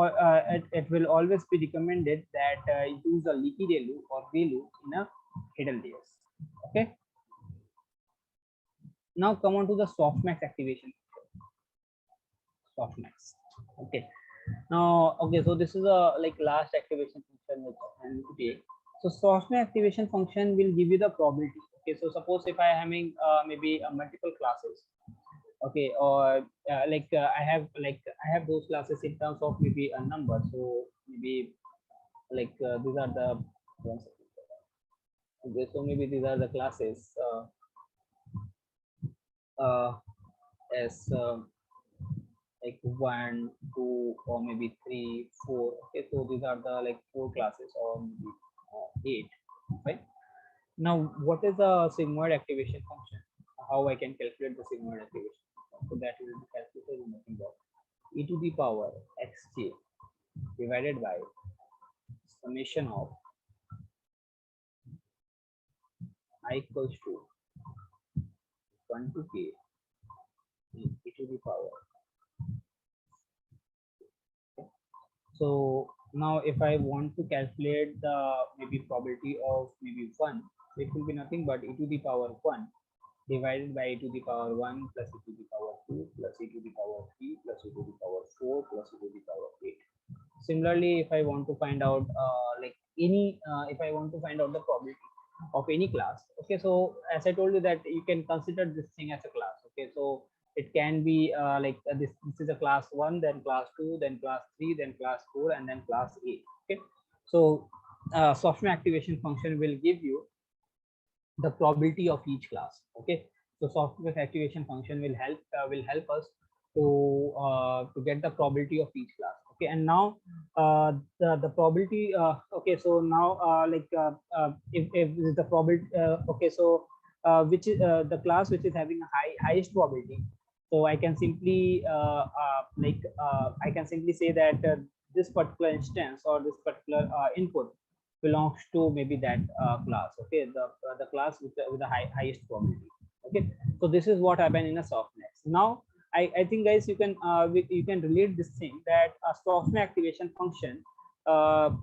it will always be recommended that use a leaky ReLU or ReLU in a hidden layers. Okay, now come on to the softmax activation. Softmax. Okay, now okay, so this is a like last activation function which I need to take. So softmax activation function will give you the probability. Okay, so suppose if I am having maybe multiple classes. Okay, or I have those classes in terms of maybe a number. So maybe like these are the one second. Okay, so maybe these are the classes uh, as like one, two, or maybe three, four. Okay, so these are the like four classes, or maybe eight. Right now, what is the sigmoid activation function? How I can calculate the sigmoid activation? So that will be calculated in nothing but e to the power xj divided by summation of I equals to 1 to k e to the power. So now if I want to calculate the maybe probability of maybe 1, it will be nothing but e to the power 1 divided by e to the power 1 plus e to the power 2 plus e to the power 3 plus e to the power 4 plus e to the power 8. Similarly, if I want to find out like any if I want to find out the probability of any class. Okay, so as I told you that you can consider this thing as a class. Okay, so It can be this is a class 1, then class 2, then class 3, then class 4, and then class 8. Okay, so software activation function will give you the probability of each class. Okay, so software activation function will help us to get the probability of each class. Okay, and now the probability okay, so now if the probability okay, so which is the class which is having a highest probability, so I can simply I can simply say that this particular instance or this particular input belongs to maybe that class. Okay, the class with the highest probability. Okay, so this is what happened in a softmax. Now I think guys, you can relate this thing that a software activation function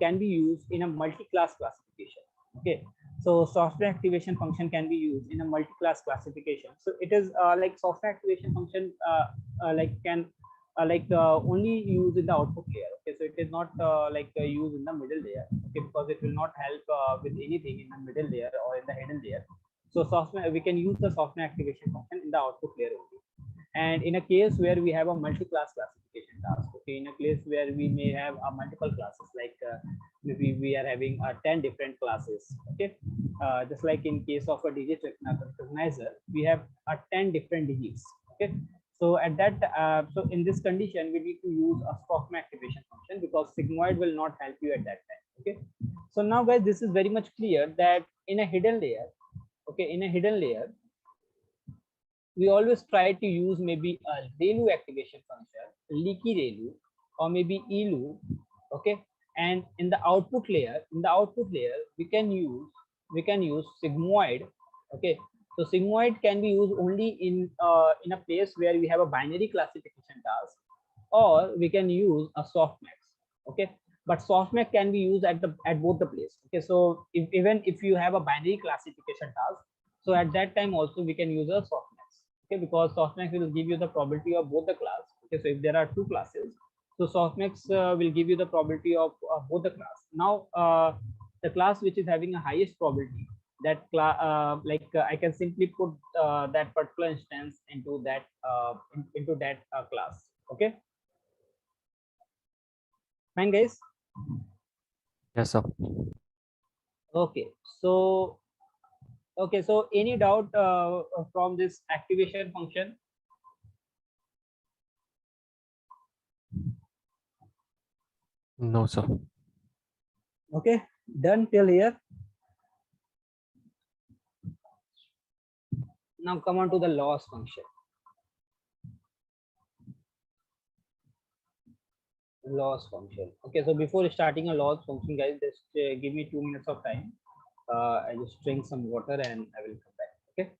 can be used in a multi-class classification. Okay, so software activation function can be used in a multi-class classification. So it is like software activation function can only use in the output layer. Okay, so it is not used in the middle layer. Okay, because it will not help with anything in the middle layer or in the hidden layer. So software, we can use the software activation function in the output layer only. And in a case where we have a multi-class classification task, okay, in a case where we may have multiple classes, like maybe we are having 10 different classes. Okay, just like in case of a digit recognizer, we have 10 different digits. Okay, so at that so in this condition we need to use a software activation function, because sigmoid will not help you at that time. Okay, so now guys, this is very much clear that in a hidden layer, okay, in a hidden layer we always try to use maybe a ReLU activation function, leaky ReLU, or maybe ELU. Okay, and in the output layer, we can use sigmoid. Okay, so sigmoid can be used only in a place where we have a binary classification task, or we can use a softmax. Okay, but softmax can be used at both the place. Okay, so even if you have a binary classification task, so at that time also we can use a softmax. Okay, because softmax will give you the probability of both the class. Okay, so if there are two classes, so softmax will give you the probability of both the class. Now the class which is having a highest probability, that class I can simply put that particular instance into that into that class. Okay, fine guys. Yes, sir. Okay, so okay, so any doubt from this activation function? No, sir. Okay, done till here. Now come on to the loss function. Loss function. Okay, so before starting a loss function, guys, just give me 2 minutes of time. I just drink some water and I will come back. Okay.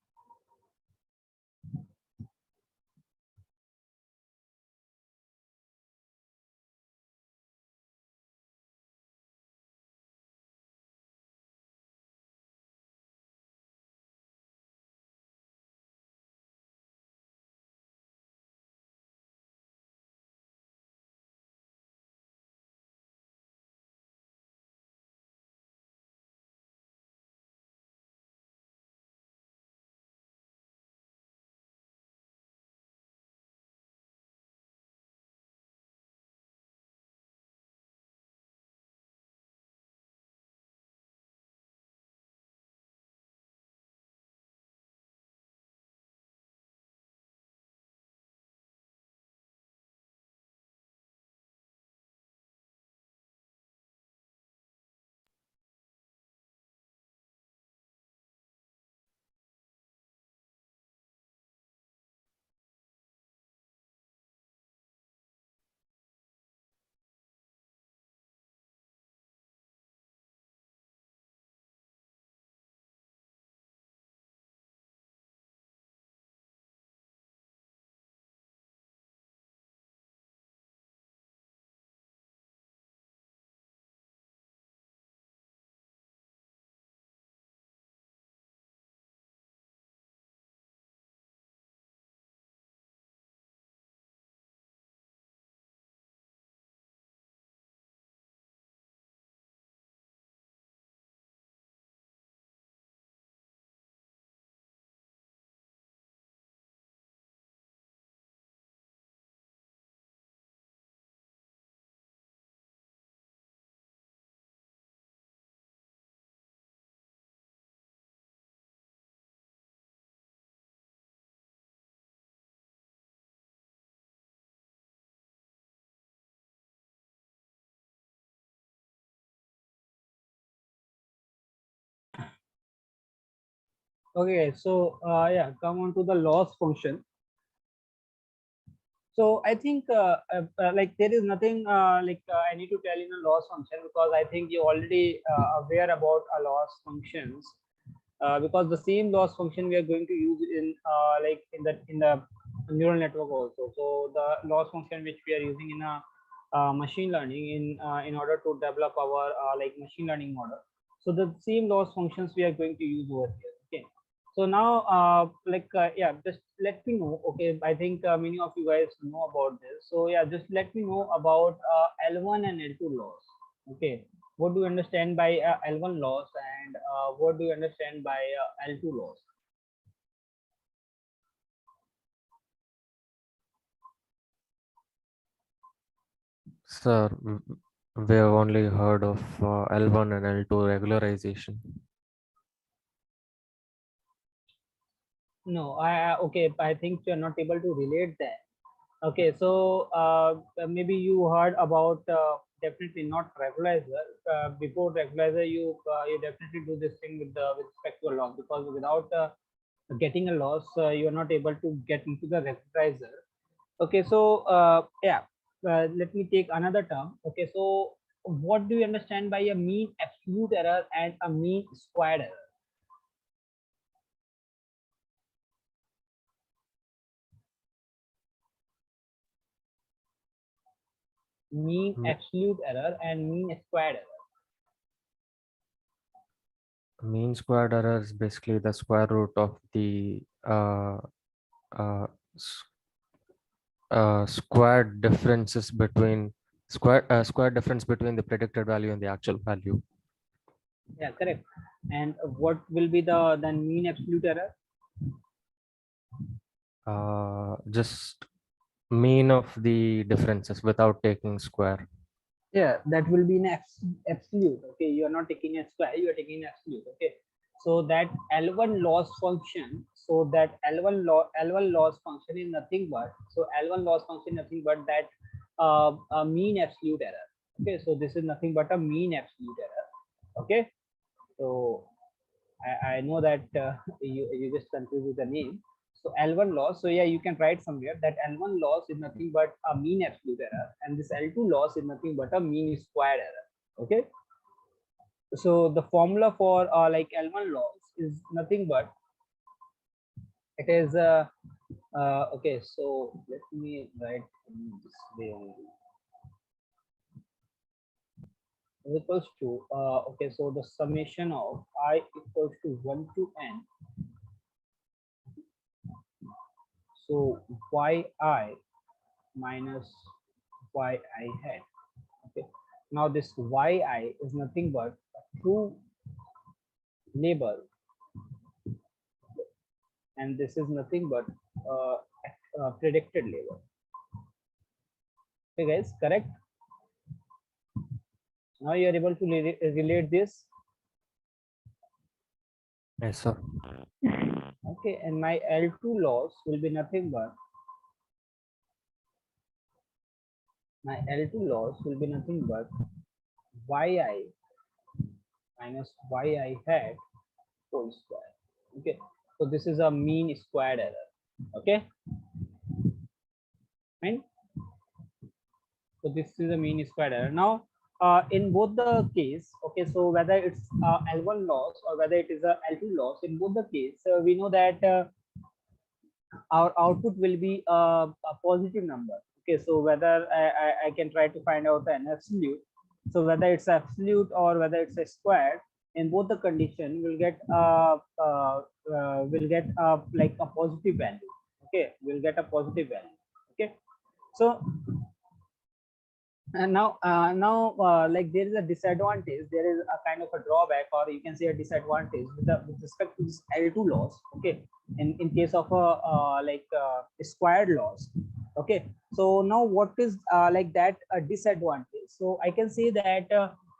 Okay, so yeah, come on to the loss function. So I think like there is nothing I need to tell in a loss function, because I think you already aware about a loss functions, because the same loss function we are going to use in in the neural network also. So the loss function which we are using in a machine learning in order to develop our machine learning model. So the same loss functions we are going to use over here. Okay. So now, yeah, just let me know. Okay, I think many of you guys know about this. So yeah, just let me know about L1 and L2 loss. Okay, what do you understand by L1 loss, and what do you understand by L2 loss? Sir, we have only heard of L1 and L2 regularization. No, okay, I think you're not able to relate that. Okay, so maybe you heard about definitely not regularizer. Before regularizer, you definitely do this thing with respect to a loss, because without getting a loss, you are not able to get into the regularizer. Okay, so yeah, let me take another term. Okay, so what do you understand by a mean absolute error and a mean squared error? Mean Me- absolute error and mean squared error. Mean squared error is basically the square root of the uh, s- squared differences between square difference between the predicted value and the actual value. Yeah, correct. And what will be the mean absolute error? Just mean of the differences without taking square. Yeah, that will be an absolute. Okay, you are not taking a square, you are taking an absolute. Okay, so that L1 loss function, so that L1 loss function is nothing but, so L1 loss function nothing but that a mean absolute error. Okay, so this is nothing but a mean absolute error. Okay, so I know that you just confused with the name. So L1 loss. So yeah, you can write somewhere that L1 loss is nothing but a mean absolute error, and this L2 loss is nothing but a mean squared error. Okay. So the formula for L1 loss is nothing but it is okay. So let me write in this way only. Is equals to okay. So the summation of I equals to 1 to n. So yi minus yi hat. Okay. Now this yi is nothing but a true label, and this is nothing but uh, a predicted label. Okay, guys, correct? Now you are able to relate this. Yes, sir. Okay, and my L2 loss will be nothing but yi minus yi hat whole square. Okay, so this is a mean squared error. Okay, fine. So this is a mean squared error. Now, in both the case, okay, so whether it's L1 loss or whether it is a L2 loss, in both the case, we know that our output will be a positive number. Okay, so whether I can try to find out an absolute. So whether it's absolute or whether it's a squared, in both the condition will get like a positive value. Okay, we'll get a positive value. Okay, so and now like there is a disadvantage, there is a kind of a drawback, or you can say a disadvantage with respect to this L2 loss. Okay, in case of a squared loss. Okay, so now what is like that a disadvantage? So I can say that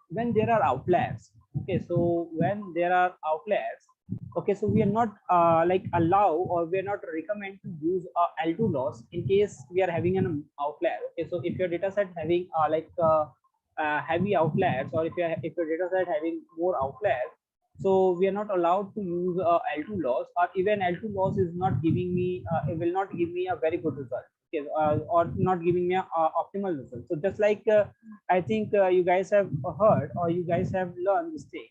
when there are outliers. Okay, so when there are outliers, okay, so we are not like allow, or we are not recommend to use L2 loss in case we are having an outlier. Okay, so if your data set having heavy outliers, or if your data set having more outliers, So we are not allowed to use L2 loss, or even L2 loss is not giving me, it will not give me a very good result. Okay, or not giving me a optimal result. So just like I think you guys have heard, or you guys have learned this thing,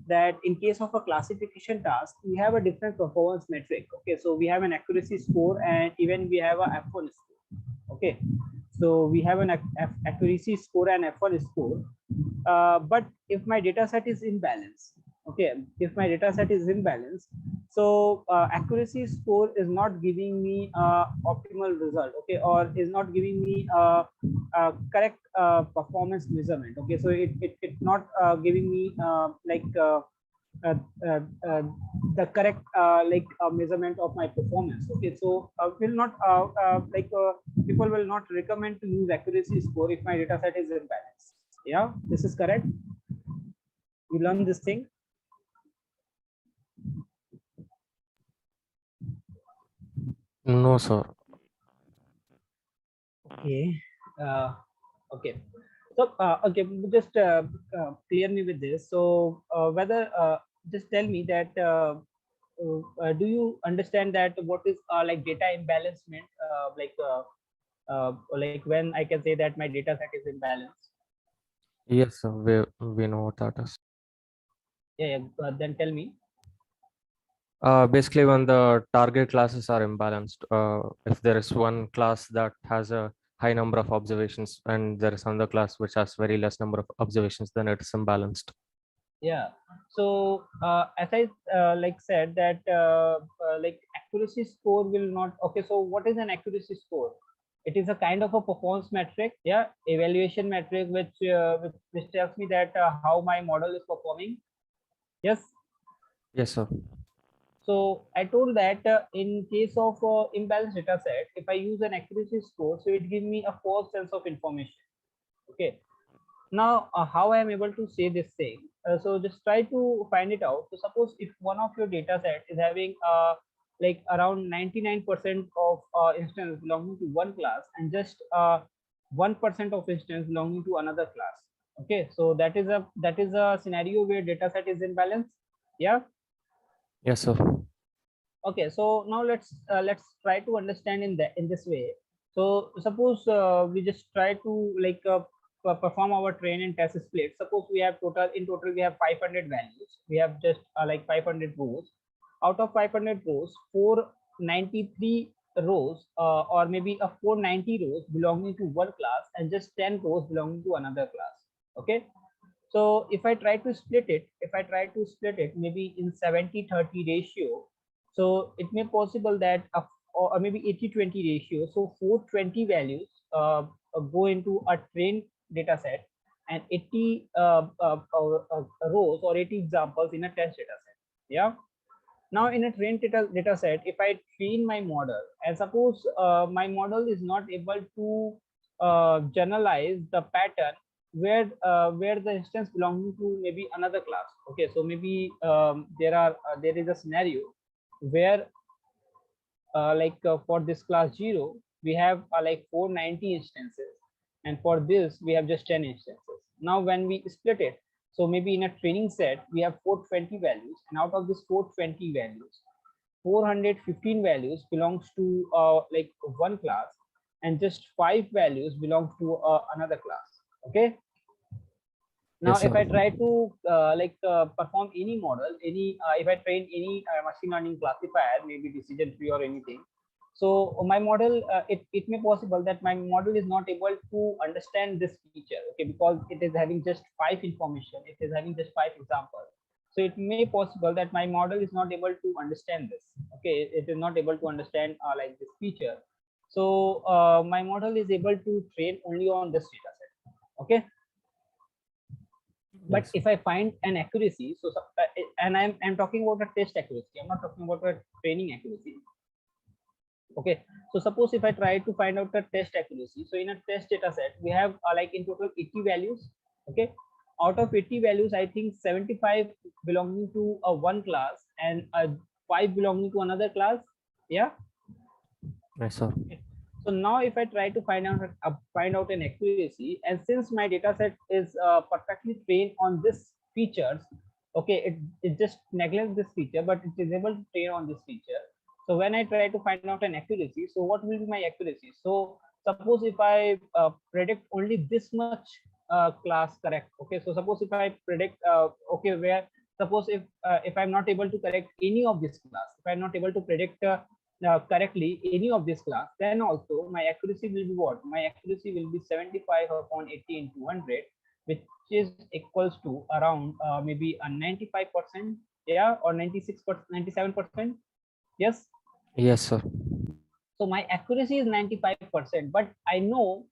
that in case of a classification task, we have a different performance metric. Okay, so we have an accuracy score, and even we have a F1 score. Okay, so we have an accuracy score and F1 score. But if my data set is imbalanced, okay, if my data set is imbalanced, so accuracy score is not giving me optimal result, okay, or is not giving me correct performance measurement. Okay, so it's not giving me uh, uh, uh, the correct measurement of my performance. Okay, so will not people will not recommend to use accuracy score if my data set is imbalanced. Yeah, this is correct. You learn this thing. No, sir. Okay. uh, okay, so okay, just clear me with this. So whether just tell me that do you understand that what is like data imbalancement, like when I can say that my data set is imbalanced? Yes, sir. We know what that is. Yeah, yeah, then tell me. Basically, when the target classes are imbalanced, if there is one class that has a high number of observations and there is another class which has very less number of observations, then it is imbalanced. Yeah, so as I like said that like accuracy score will not. Okay, so what is an accuracy score? It is a kind of a performance metric, yeah, evaluation metric, which tells me that how my model is performing. Yes. Yes, sir. So I told that in case of imbalanced data set, if I use an accuracy score, so it gives me a false sense of information. Okay, now how I am able to say this thing? So just try to find it out. So suppose if one of your data set is having like around 99% of instance belonging to one class, and just 1% of instance belonging to another class. Okay, so that is a scenario where data set is imbalanced. Yeah. Yes, sir. Okay, so now let's try to understand in this way. So suppose we just try to like perform our train and test split. Suppose we have total we have 500 values. We have just like 500 rows. Out of 500 rows, 493 rows or maybe a 490 rows belonging to one class, and just 10 rows belonging to another class. Okay, so if I try to split it maybe in 70-30 ratio, so it may possible that or maybe 80-20 ratio. So 420 values go into a trained data set, and 80 rows or 80 examples in a test data set. Yeah. Now in a trained data set, if I train my model, and suppose my model is not able to generalize the pattern where the instance belonging to maybe another class. Okay, so maybe there is a scenario where for this class 0 we have like 490 instances, and for this we have just 10 instances. Now when we split it, so maybe in a training set we have 420 values, and out of this 420 values, 415 values belongs to like one class, and just 5 values belongs to another class. Okay, now Yes, if sir. I try to perform any model, if I train any machine learning classifier, maybe decision tree or anything, so my model, it may possible that my model is not able to understand this feature. Okay, because it is having just 5 information, it is having just 5 examples. So it may possible that my model is not able to understand this. Okay, it is not able to understand like this feature. So my model is able to train only on this data set. Okay, but Yes. if I find an accuracy, and I'm talking about a test accuracy, I'm not talking about a training accuracy. Okay, so suppose if I try to find out the test accuracy, so in a test data set we have like in total 80 values. Okay, out of 80 values, I think 75 belonging to a one class, and 5 belonging to another class. Yeah. Yes, sir. Okay. So now if I try to find out an accuracy, and since my data set is perfectly trained on this features, Okay, it just neglects this feature, but it is able to train on this feature. So when I try to find out an accuracy, so what will be my accuracy? So suppose if I predict only this much class correct, okay, so suppose if I predict okay, where suppose if I'm not able to correct any of this class, if I'm not able to predict correctly any of this class, then also my accuracy will be what? My accuracy will be 75 upon 80 into 100, which is equals to around maybe a 95%, yeah, or 96%, 97%. Yes. Yes, sir. So my accuracy is 95%, but I know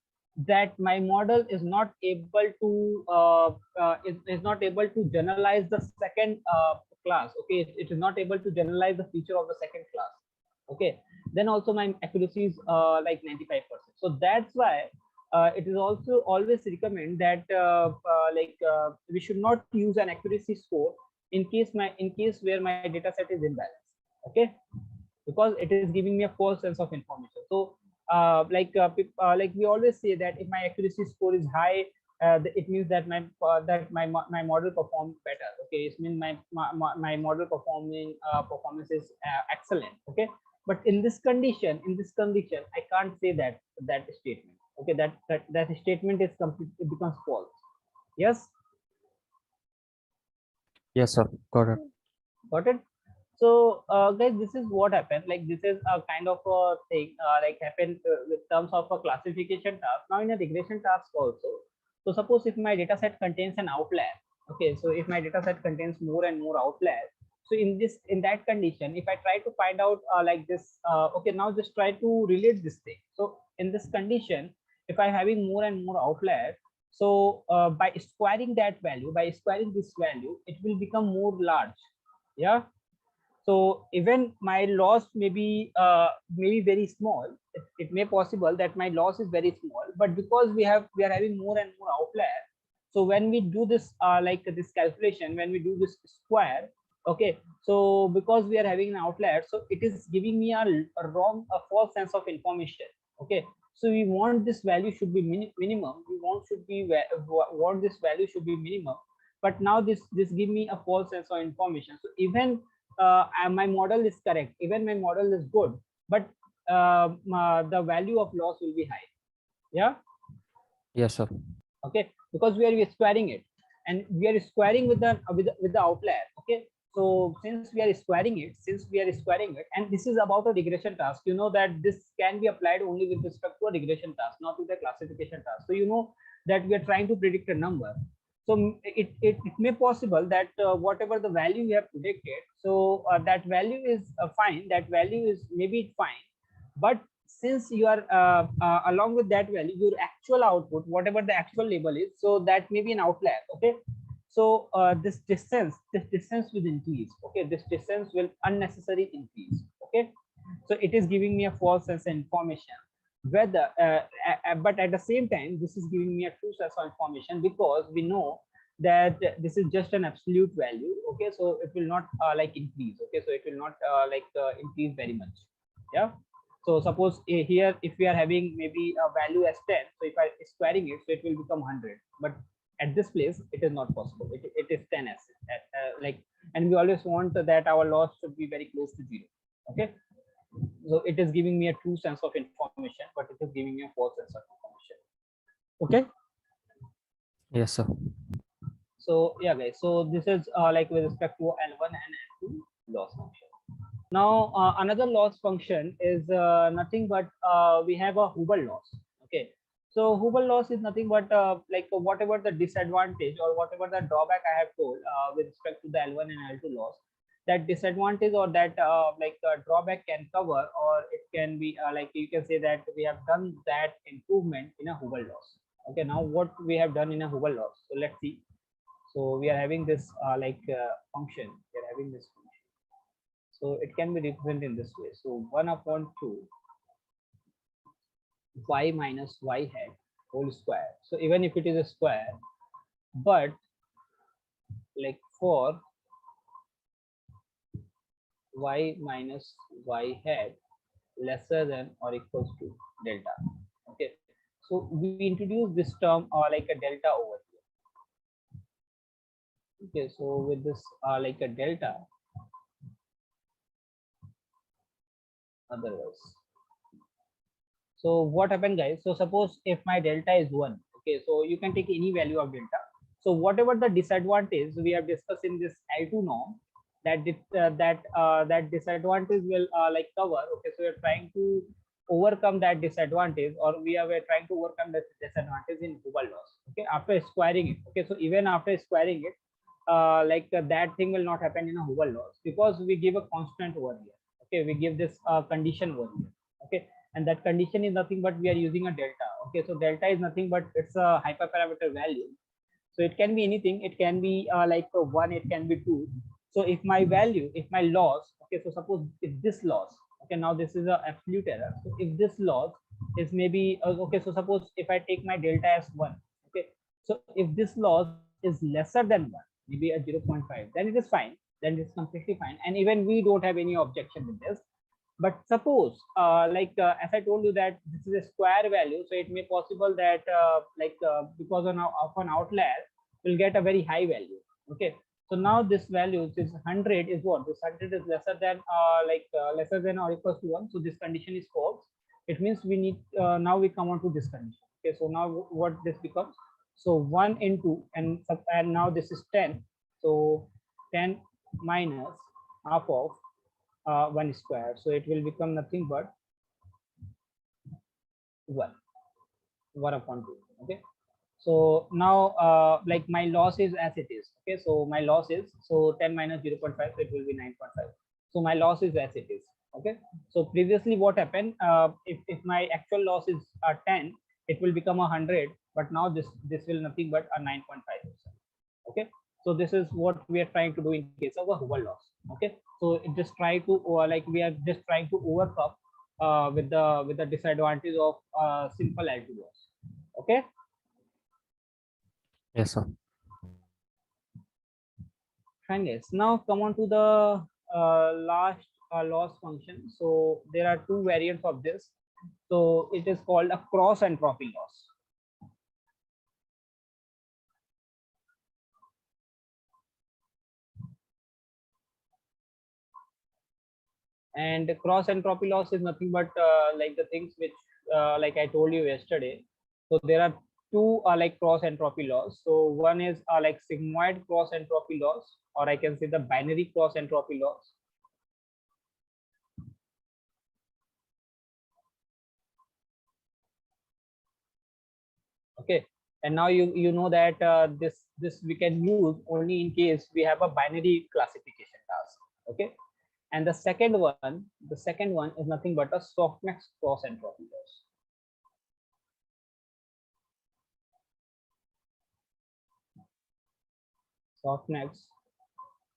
that my model is not able to is not able to generalize the second class. Okay, it is not able to generalize the feature of the second class. Okay, then also my accuracy is like 95%. So that's why it is also always recommend that we should not use an accuracy score in case where my data set is imbalanced. Okay, because it is giving me a false sense of information. So like we always say that if my accuracy score is high, it means that my model performs better. Okay, it means my model performance is excellent. Okay, but in this condition I can't say that statement. Okay, that statement is complete, it becomes false. Yes. Yes, sir. Got it. Got it. So guys, this is what happened. Like this is a kind of a thing like happened with terms of a classification task. Now in a regression task also, so suppose if my data set contains an outlier. Okay, so if my data set contains more and more outliers, so in that condition, if I try to find out like this, okay, now just try to relate this thing. So in this condition, if I'm having more and more outliers, so by squaring that value, by squaring this value, it will become more large. Yeah. So even my loss may be very small. It may possible that my loss is very small, but because we are having more and more outlier, so when we do this like this calculation, when we do this square, okay, so because we are having an outlier, so it is giving me a wrong, a false sense of information. Okay, so we want this value should be minimum, we want this value should be minimum, but now this give me a false sense of information. So even my model is correct, even my model is good, but the value of loss will be high. Yeah. Yes, sir. Okay, because we are squaring it, and we are squaring with with the outlier. Okay, so since we are squaring it, and this is about a regression task, you know that this can be applied only with respect to a regression task, not with a classification task. So you know that we are trying to predict a number. So it may possible that whatever the value you have predicted, so that value is fine, that value is maybe fine, but since you are along with that value, your actual output, whatever the actual label is, so that may be an outlier. Okay, so this distance will increase. Okay, this distance will unnecessarily increase. Okay, so it is giving me a false sense of information, whether but at the same time this is giving me a true sense of information, because we know that this is just an absolute value. Okay, so it will not like increase. Okay, so it will not increase very much. Yeah. So suppose here if we are having maybe a value as 10, so if I squaring it, so it will become 100, but at this place it is not possible. It is 10 as like, and we always want that our loss should be very close to 0. Okay, so it is giving me a true sense of information, but it is giving me a false sense of information. Okay. Yes, sir. So yeah guys, so this is like with respect to L1 and L2 loss function. Now another loss function is nothing but we have a Hubble loss. Okay, so Hubble loss is nothing but like whatever the disadvantage or whatever the drawback I have told with respect to the L1 and L2 loss, that disadvantage or that drawback can cover, or it can be like you can say that we have done that improvement in a Hubble loss. Okay, now what we have done in a Hubble loss, so let's see. So we are having this function, we are having this function. So it can be represented in this way. So 1 upon 2 y minus y hat whole square. So even if it is a square, but like for y minus y hat lesser than or equals to delta. Okay, so we introduce this term or like a delta over here. Okay, so with this like a delta, otherwise. So what happened, guys? So suppose if my delta is 1, okay, so you can take any value of delta. So whatever the disadvantage we have discussed in this L2 norm, that disadvantage will like cover. Okay, so we're trying to overcome that disadvantage, or we're trying to overcome that disadvantage in Hubble loss. Okay, after squaring it. Okay, so even after squaring it, that thing will not happen in a Hubble loss, because we give a constant over here. Okay, we give this condition over here. Okay, and that condition is nothing but we are using a delta. Okay, so delta is nothing but it's a hyperparameter value. So it can be anything. It can be like a 1, it can be 2. So if my value, if my loss, okay, so suppose if this loss, okay, now this is a absolute error. So if this loss is maybe okay, so suppose if I take my delta as 1, okay, so if this loss is lesser than 1, maybe a 0.5, then it is fine, then it's completely fine, and even we don't have any objection with this. But suppose as I told you that this is a square value, so it may possible that because of an outlier will get a very high value. Okay, so now this value, this 100 is what, this 100 is lesser than lesser than or equals to 1, so this condition is false. It means we need now we come on to this condition. Okay, so now what this becomes, so 1 into, and now this is 10, so 10 minus half of 1 square, so it will become nothing but 1, 1 upon 2. Okay, so now like my loss is as it is. Okay, so my loss is, so 10 minus 0.5, so it will be 9.5. So my loss is as it is. Okay, so previously what happened, if my actual loss is 10, it will become 100, but now this will nothing but a 9.5%. Okay, so this is what we are trying to do in case of a Hubble loss. Okay, so it just try to we are just trying to overcome with the disadvantage of simple L2 loss. Okay, Yes, sir. fine guys, now come on to the last loss function. So there are two variants of this. So it is called a cross entropy loss. And cross entropy loss is nothing but like the things which like I told you yesterday. So there are two like cross entropy loss. So one is like sigmoid cross entropy loss, or I can say the binary cross entropy loss. Okay, and now you know that this we can use only in case we have a binary classification task. Okay, and the second one is nothing but a softmax cross entropy loss. Softmax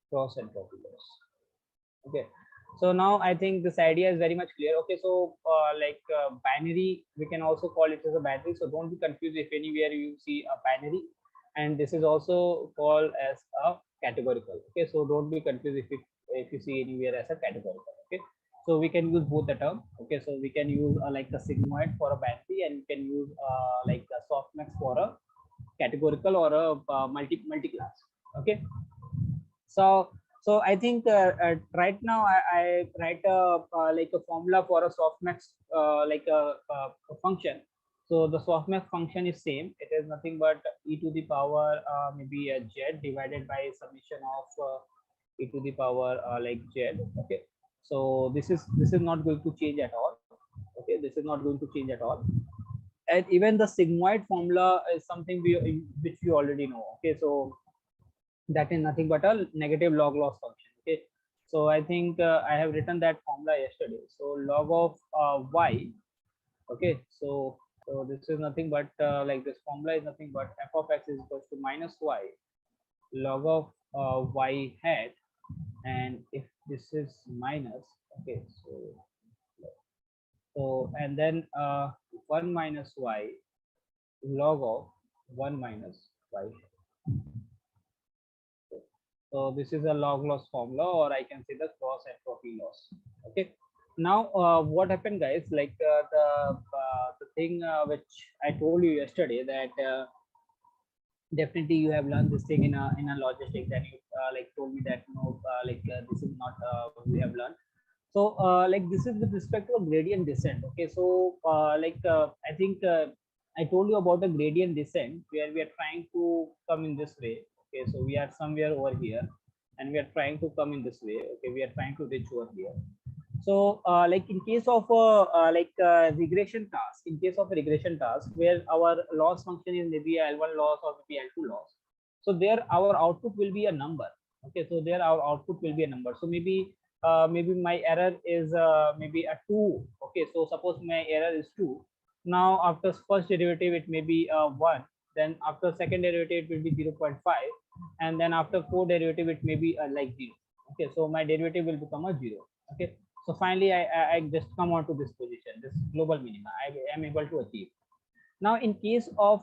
cross entropy loss. Okay, so now I think this idea is very much clear. Okay, so binary, we can also call it as a binary, so don't be confused if anywhere you see a binary, and this is also called as a categorical. Okay, so don't be confused if you see anywhere as a categorical. Okay, so we can use both the term. Okay, so we can use like a sigmoid for a binary, and we can use like a softmax for a categorical or a multi class. Okay, so I think right now I write like a formula for a softmax a function. So the softmax function is same. It is nothing but e to the power maybe a z divided by summation of e to the power like z. Okay, so this is not going to change at all. Okay, this is not going to change at all. And even the sigmoid formula is something which we already know. Okay, so that is nothing but a negative log loss function. Okay, so I think I have written that formula yesterday. So log of y. Okay, so this is nothing but like this formula is nothing but f of x is equals to minus y log of y hat, and if this is minus, okay, so and then 1 minus y log of 1 minus y. So this is a log loss formula, or I can say the cross entropy loss. Okay. Now, what happened, guys? Like the thing which I told you yesterday, that Definitely you have learned this thing in a logistics, and you like told me that this is not we have learned. So like this is with respect to a gradient descent. Okay, so I think I told you about the gradient descent where we are trying to come in this way. Okay, so we are somewhere over here and we are trying to come in this way. Okay, we are trying to reach over here. So, like in case of regression task, in case of a regression task where our loss function is maybe L1 loss or maybe L2 loss, so there our output will be a number. Okay, so there our output will be a number. So maybe my error is maybe a 2. Okay, so suppose my error is 2. Now after first derivative it may be 1. Then after second derivative it will be 0.5, and then after fourth derivative it may be like 0. Okay, so my derivative will become a 0. Okay, so finally I just come on to this position, this global minima I am able to achieve. Now in case of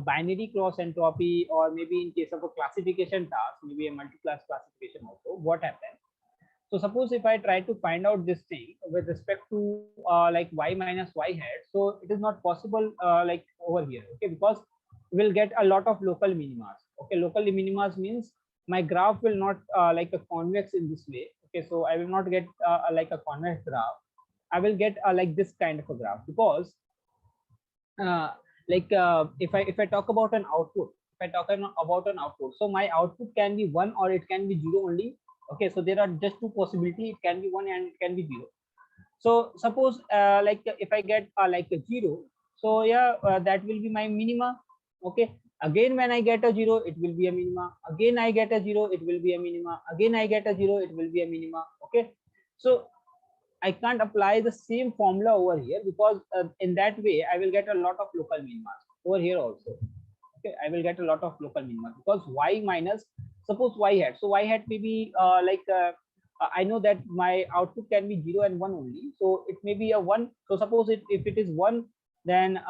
binary cross entropy, or maybe in case of a classification task, maybe a multi-class classification also, what happens? So suppose if I try to find out this thing with respect to like y minus y hat, so it is not possible like over here. Okay, because we'll get a lot of local minimas. Okay, local minimas means my graph will not like a convex in this way. Okay, so I will not get like a convex graph. I will get like this kind of a graph, because uh, if I talk about an output, if I talk about an output, so my output can be 1 or it can be 0 only. Okay, so there are just two possibilities, it can be 1 and it can be 0. So suppose if I get like a 0, so yeah, that will be my minima. Okay, again when I get a 0 it will be a minima, again I get a 0 it will be a minima, again I get a 0 it will be a minima. Okay, so I can't apply the same formula over here, because in that way I will get a lot of local minimas over here also. Okay, I will get a lot of local minima, because y minus, suppose y hat, so y hat may be I know that my output can be 0 and 1 only, so it may be a 1. So suppose if it is 1, then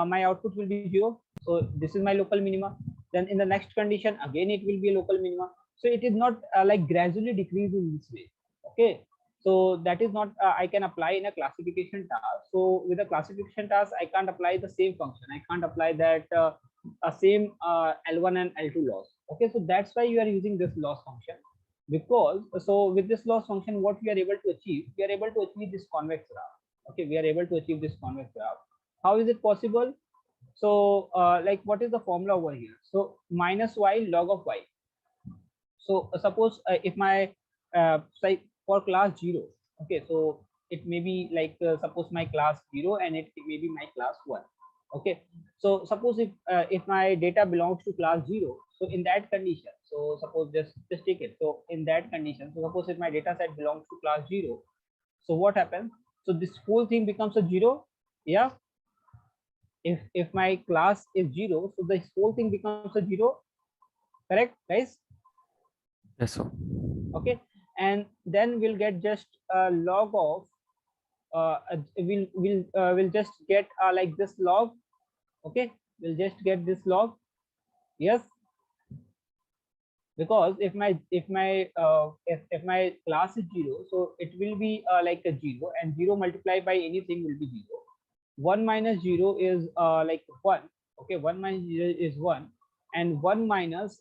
my output will be 0. So this is my local minima. Then in the next condition again it will be a local minima. So it is not like gradually decrease in this way. Okay, so that is not I can apply in a classification task. So with a classification task I can't apply the same function, I can't apply that same L1 and L2 loss. Okay, so that's why you are using this loss function, because so with this loss function what we are able to achieve, we are able to achieve this convex graph. Okay, we are able to achieve this convex graph. How is it possible? So like what is the formula over here? So minus y log of y. So suppose if my say for class 0. Okay, so it may be like suppose my class 0 and it may be my class 1. Okay, so suppose if my data belongs to class 0, so in that condition, so suppose just take it, so in that condition, so suppose if my data set belongs to class 0, so what happens? So this whole thing becomes a 0. Yeah, if my class is 0, so this whole thing becomes a 0. Correct, guys? Yes, sir. Okay, and then we'll get just a log of we'll just get like this log. Okay, we'll just get this log. Yes, because if my class is 0, so it will be like a 0, and 0 multiplied by anything will be 0. 1 minus 0 is like 1. Okay, 1 minus 0 is 1, and 1 minus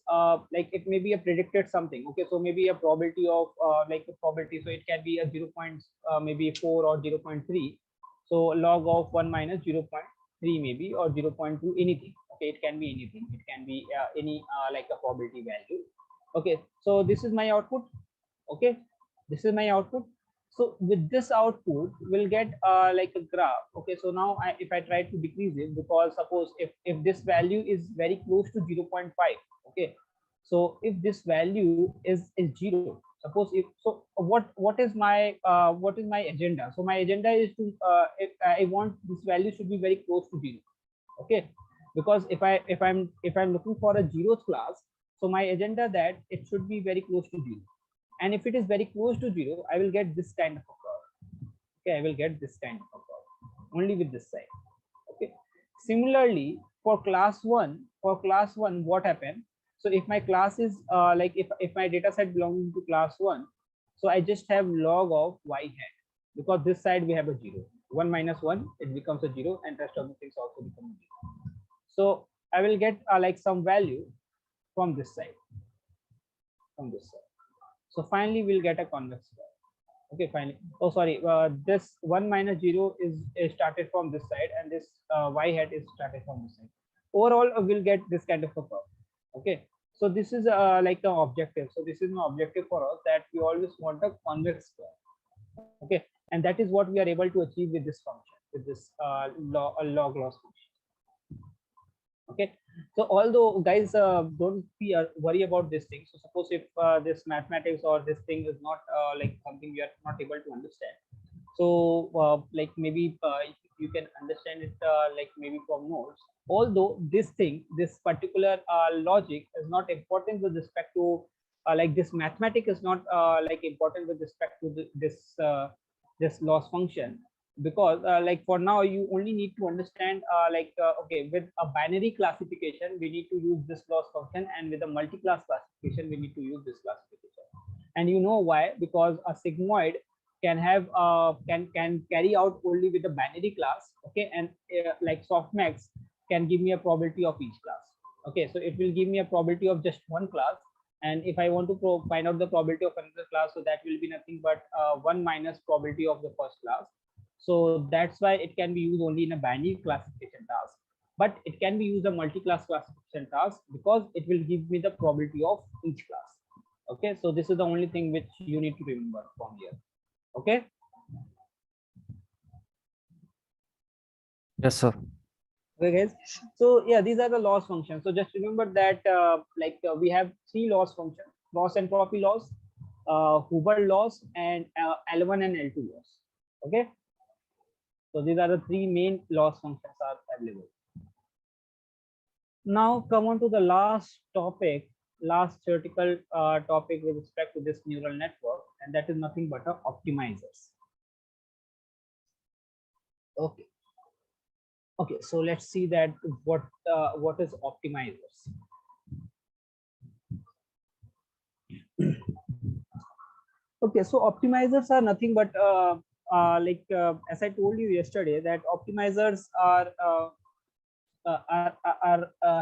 like it may be a predicted something. Okay, so maybe a probability of like a probability, so it can be a 0. Maybe 4 or 0.3. So log of 1 minus 0.3 maybe, or 0.2, anything. Okay, it can be anything, it can be any like a probability value. Okay, so this is my output. Okay, this is my output. So with this output we'll get like a graph. Okay, so now if I try to decrease it, because suppose if this value is very close to 0.5. Okay, so if this value is 0, suppose if so, what is my agenda? So my agenda is to if I want this value should be very close to 0. Okay, because if I'm looking for a zeroth class, so my agenda that it should be very close to 0. And if it is very close to 0, I will get this kind of a curve. Okay, I will get this kind of a curve only with this side. Okay, similarly for class 1, what happened? So if my class is like if my data set belongs to class 1, so I just have log of y hat, because this side we have a 0. 1 minus 1 it becomes a 0, and rest of the things also become 0. So I will get like some value from this side, from this side. So finally we'll get a convex curve. Okay, finally. Oh, sorry. This 1 minus 0 is started from this side, and this y hat is started from this side. Overall, we'll get this kind of a curve. Okay. So this is like an objective. So this is an objective for us, that we always want a convex curve. Okay, and that is what we are able to achieve with this function, with this log loss function. Okay, so although guys, don't worry about this thing. So suppose if this mathematics or this thing is not like something you are not able to understand, so like maybe you can understand it like maybe from notes. Although this thing, this particular logic is not important with respect to like this mathematic is not like important with respect to this loss function, because like for now you only need to understand like okay, with a binary classification we need to use this loss function, and with a multi-class classification we need to use this classification. And you know why? Because a sigmoid can have can carry out only with the binary class. Okay, and like softmax can give me a probability of each class. Okay, so it will give me a probability of just one class, and if I want to find out the probability of another class, so that will be nothing but 1 minus probability of the first class. So that's why it can be used only in a binary classification task, but it can be used a multi-class classification task because it will give me the probability of each class. Okay, so this is the only thing which you need to remember from here. Okay. Yes, sir. Okay, guys. So yeah, these are the loss functions. So just remember that like we have three loss functions: loss entropy loss, Hubbard loss, and L1 and L2 loss. Okay. So these are the three main loss functions are available. Now come on to the last topic, last theoretical topic with respect to this neural network, and that is nothing but optimizers. Okay. Okay, so let's see that what is optimizers. Okay, so optimizers are nothing but like as I told you yesterday, that optimizers are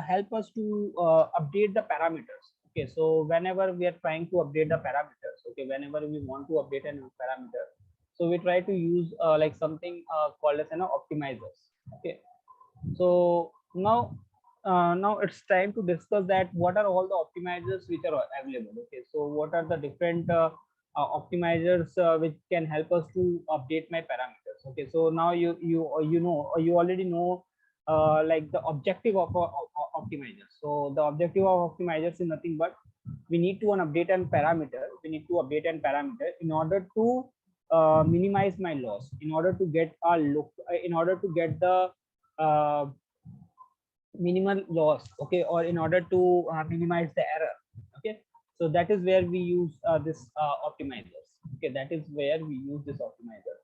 help us to update the parameters. Okay, so whenever we are trying to update the parameters, okay, whenever we want to update a parameter, so we try to use like something called as optimizers. Okay, so now it's time to discuss that what are all the optimizers which are available. Okay, so what are the different optimizers which can help us to update my parameters. Okay, so now you know, or you already know like the objective of optimizers. So the objective of optimizers is nothing but we need to update an parameter. We need to update an parameter in order to minimize my loss, in order to get a look, in order to get the uh, minimal loss. Okay, or in order to minimize the error. Okay, so that is where we use this optimizers. Okay, that is where we use this optimizer.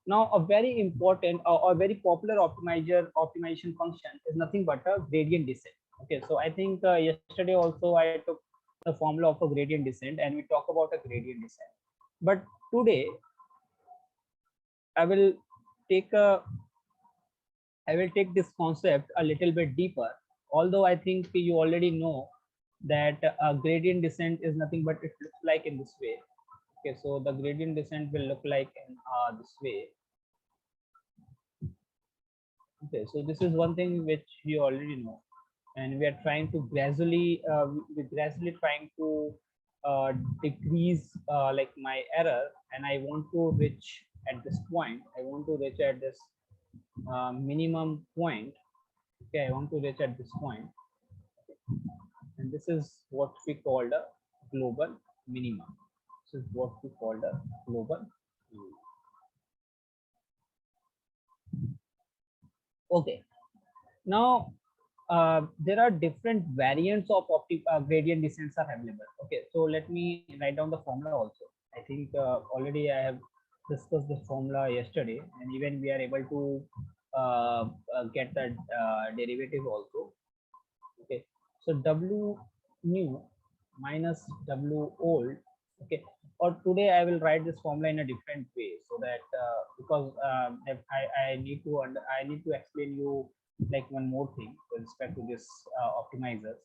Now a very important or very popular optimization function is nothing but a gradient descent. Okay, so I think yesterday also I took the formula of a gradient descent, and we talk about a gradient descent. But today I will take a I will take this concept a little bit deeper, although I think you already know that gradient descent is nothing but it looks like in this way. Okay, so the gradient descent will look like in this way. Okay, so this is one thing which you already know, and we are trying to gradually, we're gradually trying to decrease like my error, and I want to reach at this point. I want to reach at this minimum point. Okay, I want to reach at this point, and this is what we called a global minimum. This is what we called a global minimum. Okay, now there are different variants of gradient descents are available. Okay, so let me write down the formula also. I think already I have discussed this formula yesterday, and even we are able to get the derivative also. Okay, so w new minus w old. Okay, or today I will write this formula in a different way, so that because I need to explain you like one more thing with respect to this optimizers.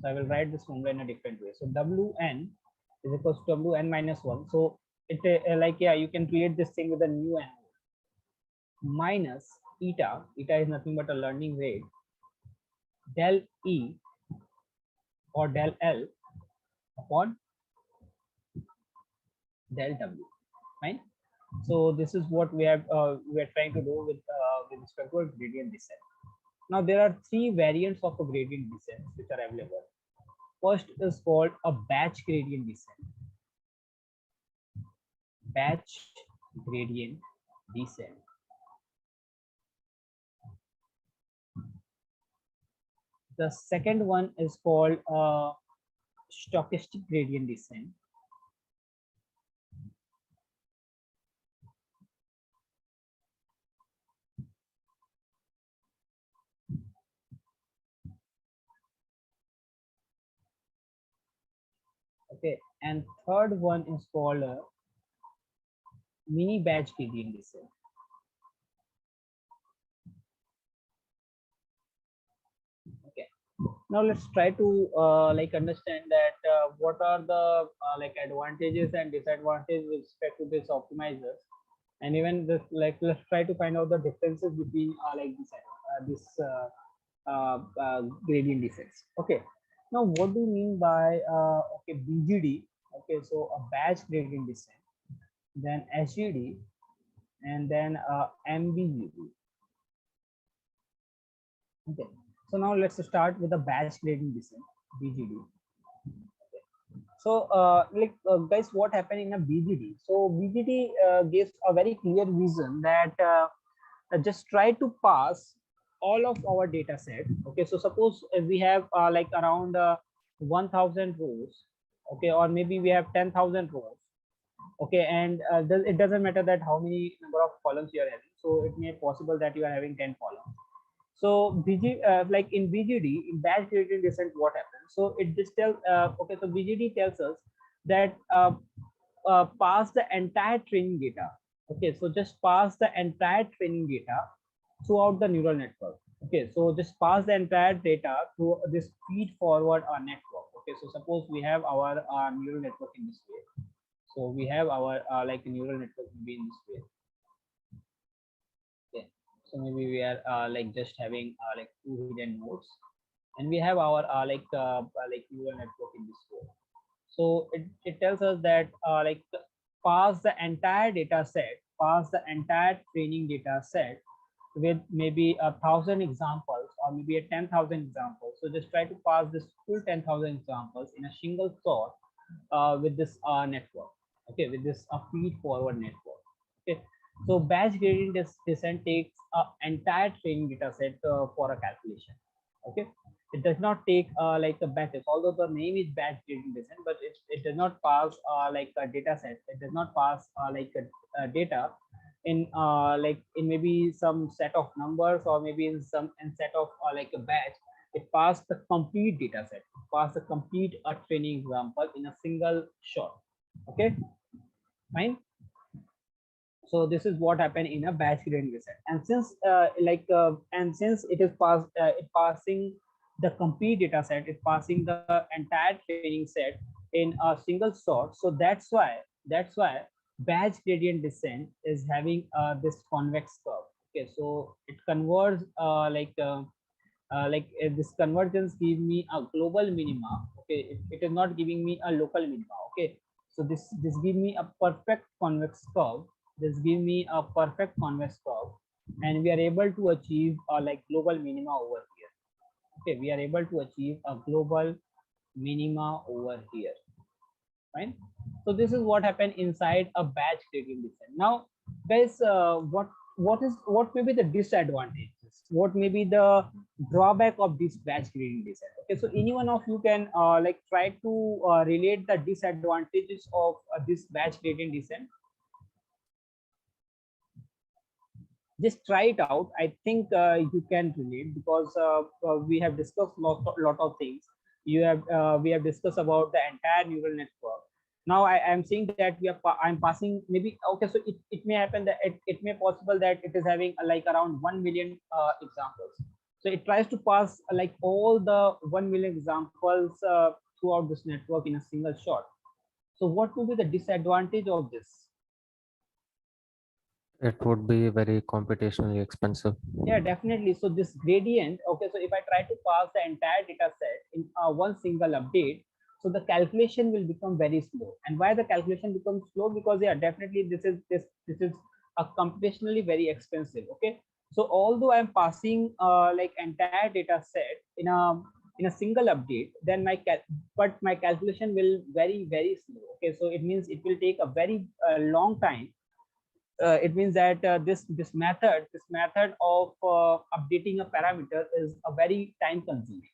So I will write this formula in a different way. So Wn is equals to Wn minus 1. So it like, yeah, you can create this thing with a new n minus eta. Eta is nothing but a learning rate, del E or del L upon del W, right? So this is what we are trying to do with respect to a gradient descent. Now there are three variants of a gradient descent which are available. First is called a batch gradient descent. Batch gradient descent. The second one is called stochastic gradient descent. Okay, and third one is called mini batch gradient descent. Okay, now let's try to like understand that what are the like advantages and disadvantages with respect to this optimizers, and even this, like, let's try to find out the differences between like this gradient descents. Okay, now what do you mean by okay, BGD? Okay, so a batch gradient descent, then HGD, and then MBGD. Okay, so now let's start with the batch gradient descent, BGD. So like guys, what happened in a BGD? So BGD gives a very clear vision that just try to pass all of our data set. Okay, so suppose we have like around 1000 rows, okay, or maybe we have 10,000 rows. Okay, and it doesn't matter that how many number of columns you are having. So it may be possible that you are having 10 columns. So like in BGD, in batch gradient descent, what happens? So it just tells okay, so BGD tells us that pass the entire training data. Okay, so just pass the entire training data throughout the neural network. Okay, so just pass the entire data through this feed forward network. Okay, so suppose we have our neural network in this way. So we have our like neural network will be in this way. Okay, so maybe we are like just having like two hidden nodes, and we have our like neural network in this way. So it tells us that like pass the entire data set, pass the entire training data set with maybe 1,000 examples or maybe a 10,000 examples. So just try to pass this full 10,000 examples in a single shot with this network. Okay, with this feed forward network. Okay, so batch gradient descent takes entire training data set for a calculation. Okay, it does not take like a batches, although the name is batch gradient descent, but it does not pass like a data set. It does not pass like a data in like in maybe some set of numbers or maybe in set of like a batch. It passed the complete data set, pass the complete training example in a single shot. Okay, fine. So this is what happened in a batch gradient descent. And since and since it is it passing the complete data set, it's passing the entire training set in a single shot. So that's why batch gradient descent is having this convex curve. Okay, so it converts this convergence give me a global minima. Okay, it is not giving me a local minima. Okay, so this give me a perfect convex curve. This give me a perfect convex curve, and we are able to achieve like global minima over here. Okay, we are able to achieve a global minima over here. Fine. So this is what happened inside a batch gradient descent. Now guys, what may be the disadvantages, what may be the drawback of this batch gradient descent? Okay, so any one of you can like try to relate the disadvantages of this batch gradient descent. Just try it out. I think you can relate, because we have discussed lot of things. We have discussed about the entire neural network. Now I am saying that I'm passing maybe. Okay, so it may happen that it may possible that it is having like around 1 million examples. So it tries to pass like all the 1 million examples throughout this network in a single shot. So what would be the disadvantage of this? It would be very computationally expensive. Yeah, definitely. So this gradient, okay, so if I try to pass the entire data set in one single update, so the calculation will become very slow. And why the calculation becomes slow? Because yeah, definitely this is a computationally very expensive. Okay, so although I'm passing like entire data set in a single update, then but my calculation will very slow. Okay, so it means it will take a very long time. It means that this method of updating a parameter is a very time consuming.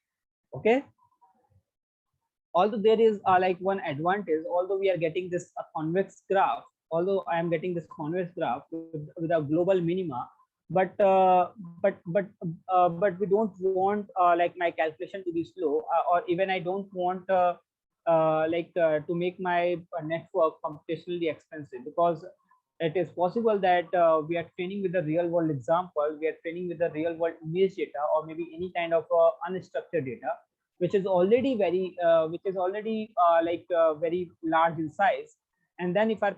Okay, although there is like one advantage, although we are getting this convex graph, although I am getting this convex graph with a global minima, but but we don't want like my calculation to be slow, or even I don't want to make my network computationally expensive, because it is possible that we are training with the real world example, we are training with the real world image data, or maybe any kind of unstructured data, which is already very large in size. And then if I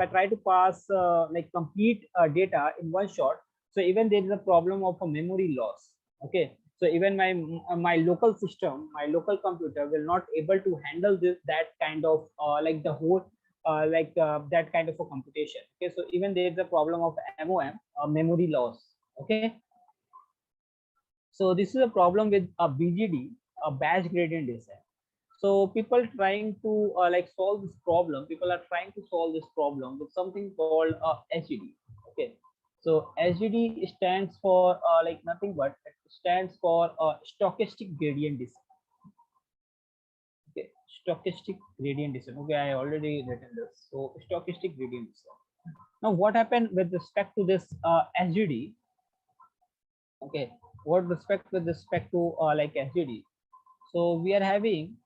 try to pass like complete data in one shot, so even there is a problem of a memory loss. Okay, so even my local system, my local computer will not able to handle that kind of like the whole that kind of a computation. Okay, so even there is a problem of MOM, memory loss. Okay, so this is a problem with a BGD, a batch gradient descent. So people trying to like solve this problem. People are trying to solve this problem with something called HGD. Okay, so HGD stands for like nothing but it stands for stochastic gradient descent. Okay, stochastic gradient descent. Okay, I already written this. So stochastic gradient descent. Now, what happened with respect to this HGD? Okay, what respect to like HGD? So we are having,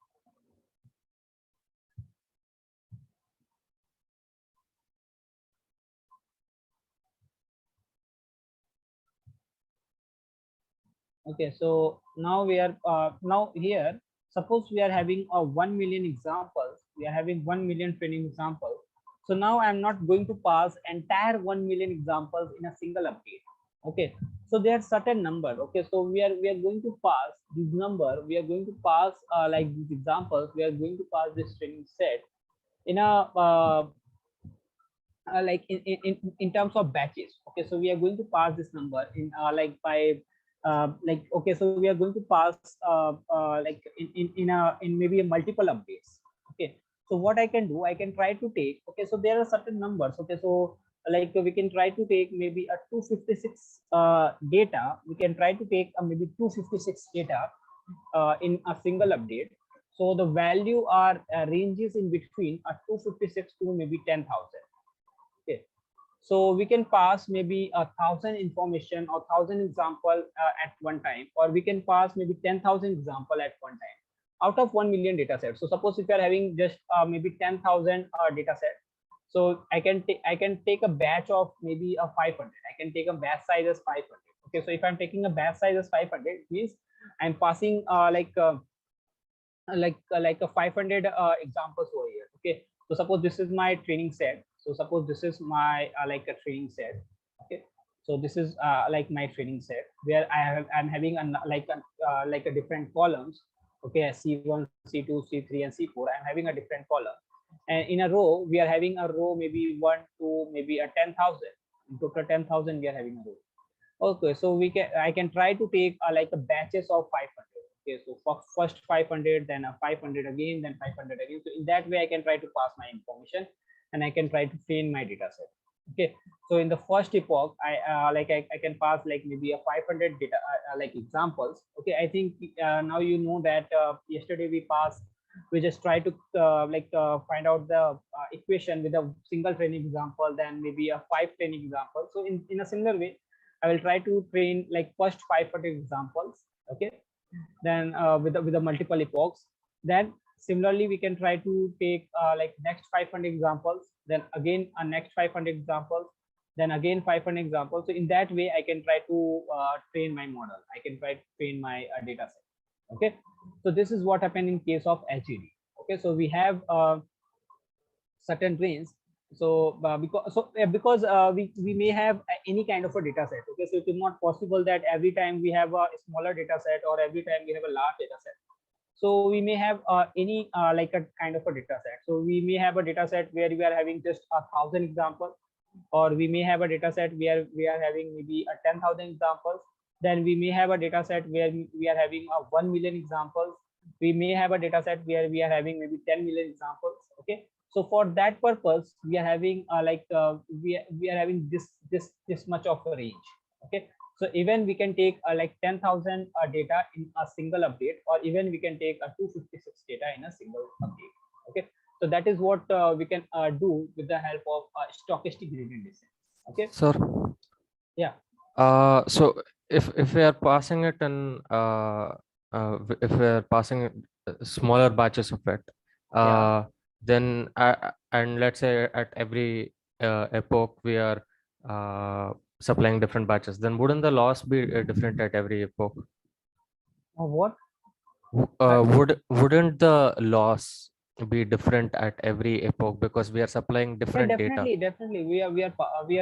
okay, so now we are now here, suppose we are having a 1 million examples, we are having 1 million training examples. So now I'm not going to pass entire 1 million examples in a single update. Okay, so there are certain number. Okay, so we are going to pass this number, we are going to pass like these examples, we are going to pass this training set in a like in terms of batches. Okay, so we are going to pass this number in like by like, okay, so we are going to pass like in maybe a multiple updates. Okay, so what I can do, I can try to take, okay, so there are certain numbers. Okay, so like we can try to take maybe a 256 data, we can try to take maybe 256 data in a single update. So the value are ranges in between a 256 to maybe 10,000. Okay, so we can pass maybe 1,000 information or 1,000 example at one time, or we can pass maybe 10,000 example at one time out of 1 million data sets. So suppose if you are having just maybe 10,000 data set, so I can take a batch of maybe a 500. I can take a batch size as 500. Okay, so if I'm taking a batch size as 500, it means I'm passing like a 500 examples over here. Okay, so suppose this is my training set, so suppose this is my like a training set. Okay, so this is like my training set where I'm having like a different columns. Okay, C1, C2, C3 and C4, I'm having a different column, and in a row we are having a row maybe 1 to maybe a 10,000. In total 10,000 we are having a row. Okay, so I can try to take like a batches of 500. Okay, so for first 500, then a 500 again, then 500 again. So in that way, I can try to pass my information, and I can try to train my data set. Okay, so in the first epoch, I can pass like maybe a 500 data like examples. Okay, I think now you know that yesterday we just try to find out the equation with a single training example, then maybe a 5 training example. So in a similar way, I will try to train like first 500 examples. Okay, then with the multiple epochs. Then similarly, we can try to take like next 500 examples. Then again a next 500 examples. then again 500 examples. So in that way I can try to train my model, I can try to train my data set. Okay, so this is what happened in case of HGD. Okay, so we have certain range. So because we may have any kind of a data set. Okay, so it is not possible that every time we have a smaller data set or every time we have a large data set. So we may have any like a kind of a data set. So we may have a data set where we are having just 1,000 examples, or we may have a data set where we are having maybe a 10,000 examples. Then we may have a data set where we are having a 1 million examples. We may have a data set where we are having maybe 10 million examples. Okay, so for that purpose we are having we are having this much of a range. Okay, so even we can take like 10,000 data in a single update, or even we can take a 256 data in a single update. Okay, so that is what we can do with the help of stochastic gradient descent. Okay, Sir, yeah, so if we are passing it in if we are passing smaller batches of it, yeah. then and let's say at every epoch we are supplying different batches, then wouldn't the loss be different at every epoch? What? Uh, Wouldn't the loss be different at every epoch because we are supplying Yeah, different data? definitely. We are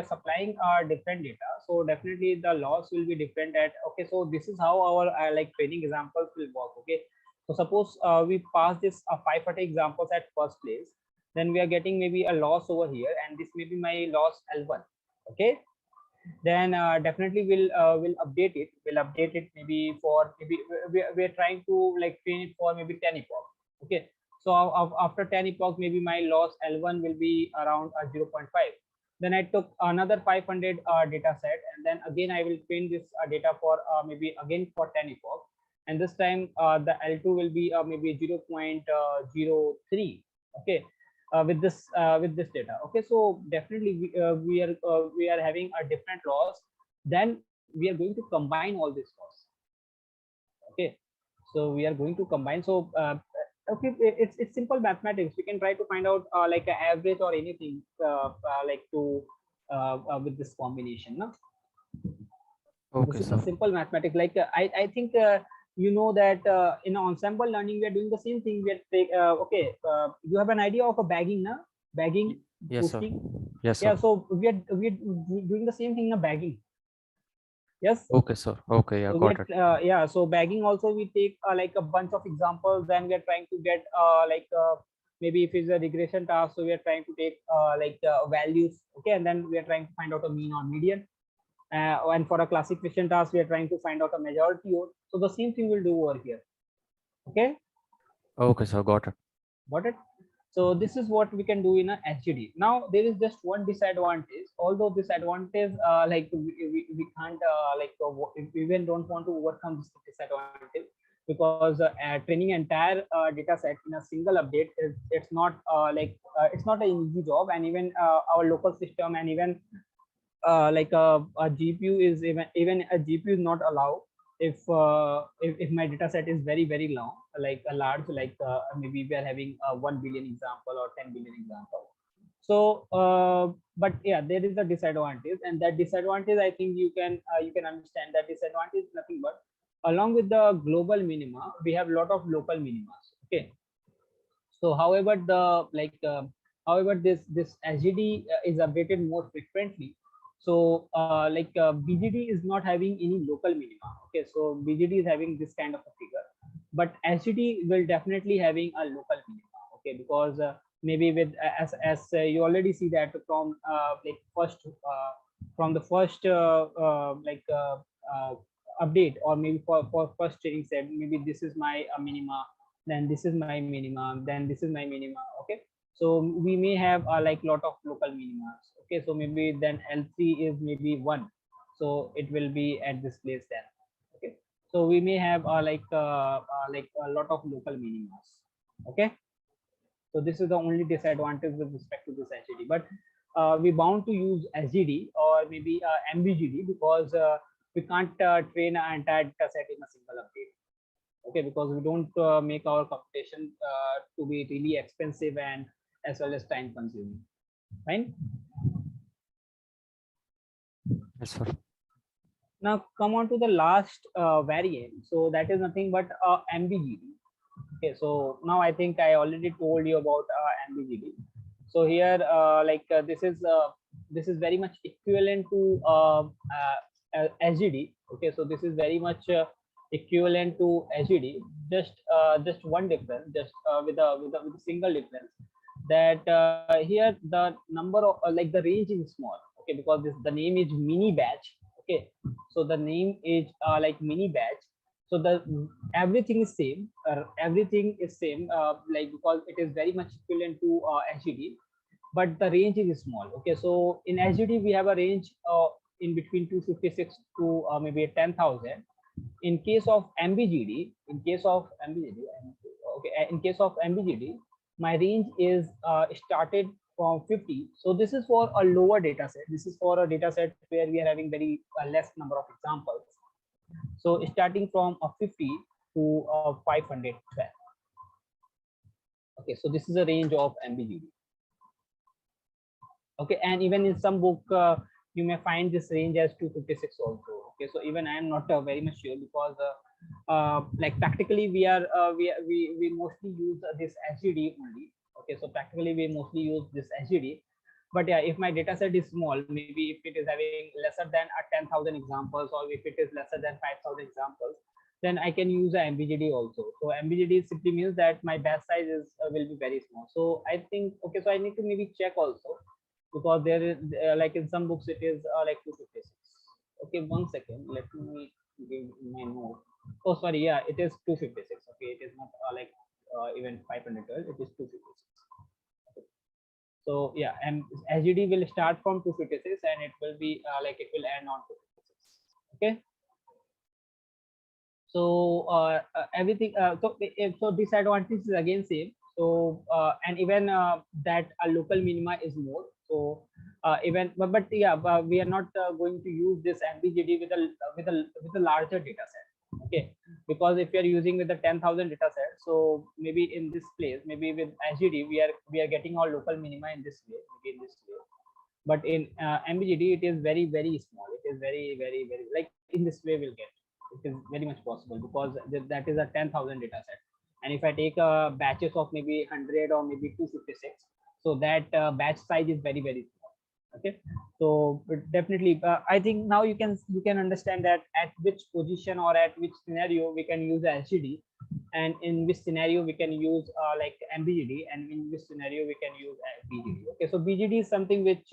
supplying our different data, so definitely the loss will be different at. Okay, so this is how our like training examples will work. Okay, so suppose we pass this 540 examples at first place, then we are getting maybe a loss over here, and this may be my loss L1. Okay, then definitely we'll update it. We'll update it maybe for maybe we're trying to like train it for maybe 10 epoch. Okay, so after 10 epoch maybe my loss L1 will be around 0.5. Then I took another 500 data set, and then again I will train this data for maybe again for 10 epoch, and this time the L2 will be maybe 0.03. Okay, with this data. Okay, so definitely we are having a different loss. Then we are going to combine all this loss. Okay, so we are going to combine. So okay, it's simple mathematics. We can try to find out like an average or anything like to with this combination. No? This Okay, is a sir. simple mathematics. Like I think you know that in ensemble learning we are doing the same thing. We are okay. You have an idea of a bagging, na? Bagging, Yes, sir. boosting. Yes, sir. Yeah. So we are doing the same thing in a bagging. Yes. Okay, sir. Okay, yeah, So we got are it. yeah. So bagging also we take like a bunch of examples. Then we are trying to get like maybe if it's a regression task, so we are trying to take like values. Okay, and then we are trying to find out a mean or median. And for a classification task, we are trying to find out a majority. So the same thing we'll do over here. Okay, Okay, sir, got it. got it. So this is what we can do in a HGD. Now there is just one disadvantage. Although this advantage, like we can't we even don't want to overcome this disadvantage, because training entire data set in a single update is it's not an easy job, and even our local system and even like a GPU is even a GPU is not allowed if my data set is very long, like a large, like maybe we are having a 1 billion example or 10 billion example. So but yeah, there is a disadvantage, and that disadvantage I think you can understand. That disadvantage is nothing but along with the global minima we have a lot of local minima. Okay, so however the like however this SGD is updated more frequently. So BGD is not having any local minima. Okay, so BGD is having this kind of a figure, but SGD will definitely having a local minima. Okay, because maybe with as you already see that from like first from the first update, or maybe for first training set, maybe this is my minima, then this is my minima, then this is my minima. Okay, so we may have like lot of local minimas. Okay, so maybe then L3 is maybe 1, so it will be at this place then. Okay, so we may have like a lot of local minimas. Okay, so this is the only disadvantage with respect to this HGD, but we bound to use SGD or maybe MBGD, because we can't train an entire data set in a single update. Okay, because we don't make our computation to be really expensive and as well as time consuming. Fine. Yes, sir. Now come on to the last variant. So that is nothing but MBGD. Okay, so now I think I already told you about MBGD. So here, this is very much equivalent to SGD. Okay, so this is very much equivalent to SGD. Just one difference, just with a single difference, that here the number of like the range is small. Okay, because the name is mini batch. Okay, so the name is like mini batch. So the everything is same, everything is same, like because it is very much equivalent to SGD, but the range is small. Okay, so in SGD we have a range in between 256 to maybe 10,000. In case of MBGD, okay, in case of MBGD, my range is started from 50. So this is for a lower data set. This is for a data set where we are having very less number of examples. So starting from a 50 to 512. Okay, so this is a range of MBGD. Okay, and even in some book you may find this range as 256 also. Okay, so even I am not very much sure, because like practically we mostly use this SGD only. Okay, so practically we mostly use this SGD. But yeah, if my data set is small, maybe if it is having lesser than 10,000 examples, or if it is lesser than 5,000 examples, then I can use a MBGD also. So MBGD simply means that my batch size is will be very small. So I think, okay, so I need to maybe check also, because there is like in some books it is like 256. Okay, 1 second, let me give my note. Oh sorry, yeah, it is 256. Okay, it is not even 512, it is 256. So yeah, and SGD will start from 256 and it will be like it will end on 256. Okay, so everything so disadvantage is again same. So and even that a local minima is more. So even but yeah, we are not going to use this MBGD with a larger data set. Okay, because if you are using with the 10,000 data set, so maybe in this place, maybe with SGD we are getting our local minima in this way, maybe in this way. But in MBGD it is very small. It is very like in this way we'll get. It is very much possible, because that is a 10,000 data set. And if I take batches of maybe 100 or maybe 256, so that batch size is very small. Okay, so definitely I think now you can understand that at which position or at which scenario we can use SGD, and in which scenario we can use like MBGD, and in which scenario we can use BGD. Okay, so BGD is something which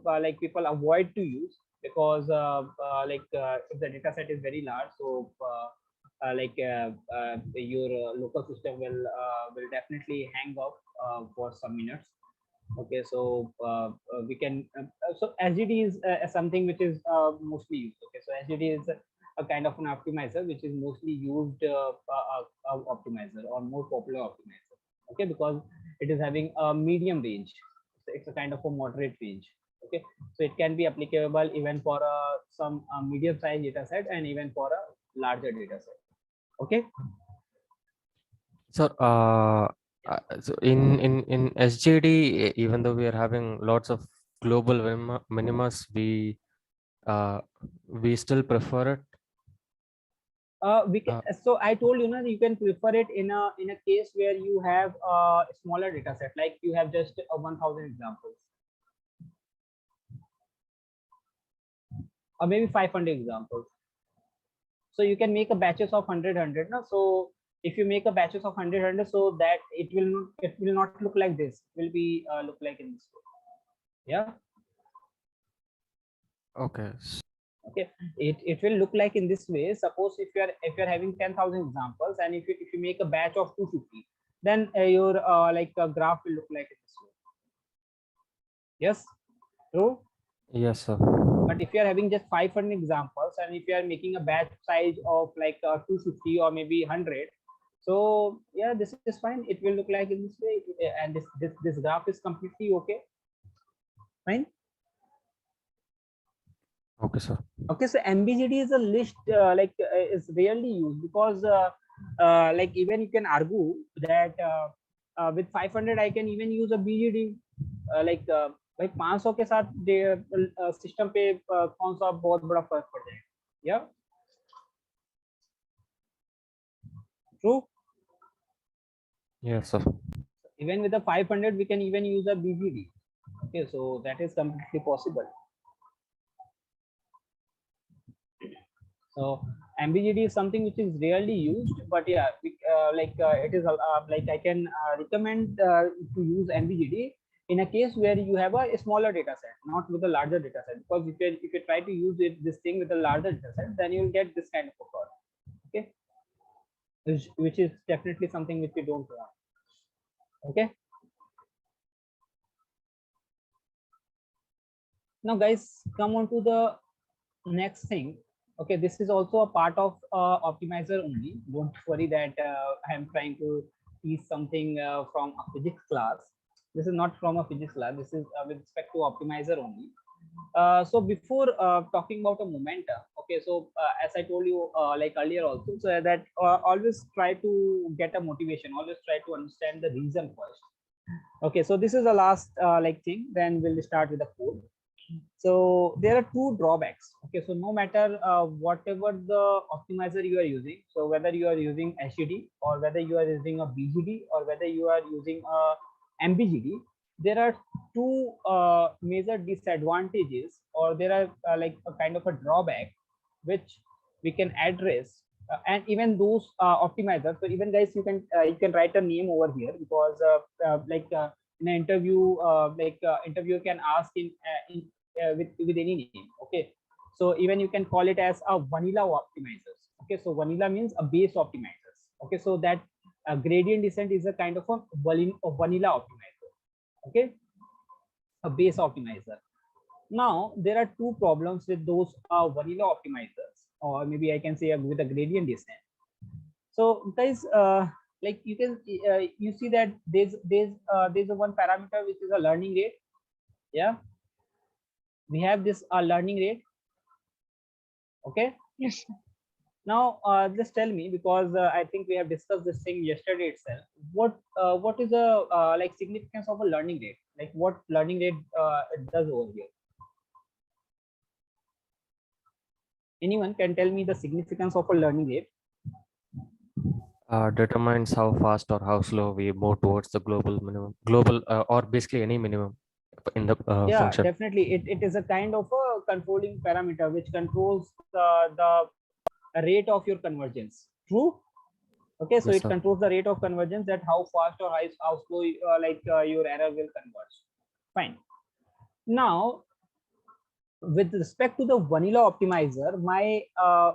like people avoid to use, because if the data set is very large, so your local system will definitely hang up for some minutes. Okay, so we can so SGD is something which is mostly used. Okay, so SGD is a kind of an optimizer which is mostly used optimizer, or more popular optimizer. Okay, because it is having a medium range. So it's a kind of a moderate range. Okay, so it can be applicable even for some medium size data set, and even for a larger data set. Okay. Sir, so in SGD, even though we are having lots of global minimas, uh, we still prefer it. We can, Uh, so I told you, you can prefer it in a case where you have a smaller data set, like you have just 1,000 examples, or maybe 500 examples. So you can make a batches of 100 no? So if you make a batches of 100 so that it will not look like this. It will be look like in this way. Yeah. okay. Okay, it will look like in this way. Suppose if you're having 10,000 examples, and if you make a batch of 250, then your graph will look like this way. Yes, true. Yes, sir. But if you are having just 500 examples, and if you are making a batch size of like 250 or maybe 100, so yeah, this is fine. It will look like in this way, and this graph is completely okay. Fine. Okay, sir. Okay, so MBGD is a list is rarely used, because like even you can argue that with 500 I can even use a BGD, भाई 500 के साथ system पे कौन सा बहुत बड़ा फर्क पड़ जाएगा, या true. Yes, sir. Even with the 500 we can even use a BGD. Okay, so that is completely possible. So MBGD is something which is rarely used, but yeah, it is like I can recommend to use MBGD in a case where you have a smaller data set, not with a larger data set. Because if you try to use this thing with a larger data set, then you will get this kind of a curve. Okay, which is definitely something which we don't want. Okay. Now, guys, come on to the next thing. Okay, this is also a part of optimizer only. Don't worry that I'm trying to teach something from a physics class. This is not from a physics class. This is with respect to optimizer only. So before talking about a momentum, okay, so as I told you like earlier also, so that always try to get a motivation, always try to understand the reason first. Okay, so this is the last like thing, then we'll start with the code. So there are two drawbacks. Okay, so no matter whatever the optimizer you are using, so whether you are using HED or whether you are using a BGD or whether you are using a MBGD, there are two major disadvantages, or there are like a kind of a drawback which we can address. And even those optimizers, so even guys, you can write a name over here, because in an interview, interviewer can ask with any name. Okay, so even you can call it as a vanilla optimizers. Okay, so vanilla means a base optimizers. Okay, so that gradient descent is a kind of a vanilla optimizer. Okay, a base optimizer. Now there are two problems with those vanilla optimizers, or maybe I can say with a gradient descent. So guys, like you can you see that there's a one parameter which is a learning rate. Yeah, we have this learning rate. Okay. Yes. Now just tell me, because I think we have discussed this thing yesterday itself. What is the like significance of a learning rate? Like what learning rate it does over here? Anyone can tell me the significance of a learning rate? Determines how fast or how slow we move towards the global minimum, or basically any minimum in the Yeah, function. definitely. It is a kind of a controlling parameter which controls the rate of your convergence. True. Okay, so Yes, it sir. controls the rate of convergence, that how fast or how slow your error will converge. Fine. Now, with respect to the vanilla optimizer, my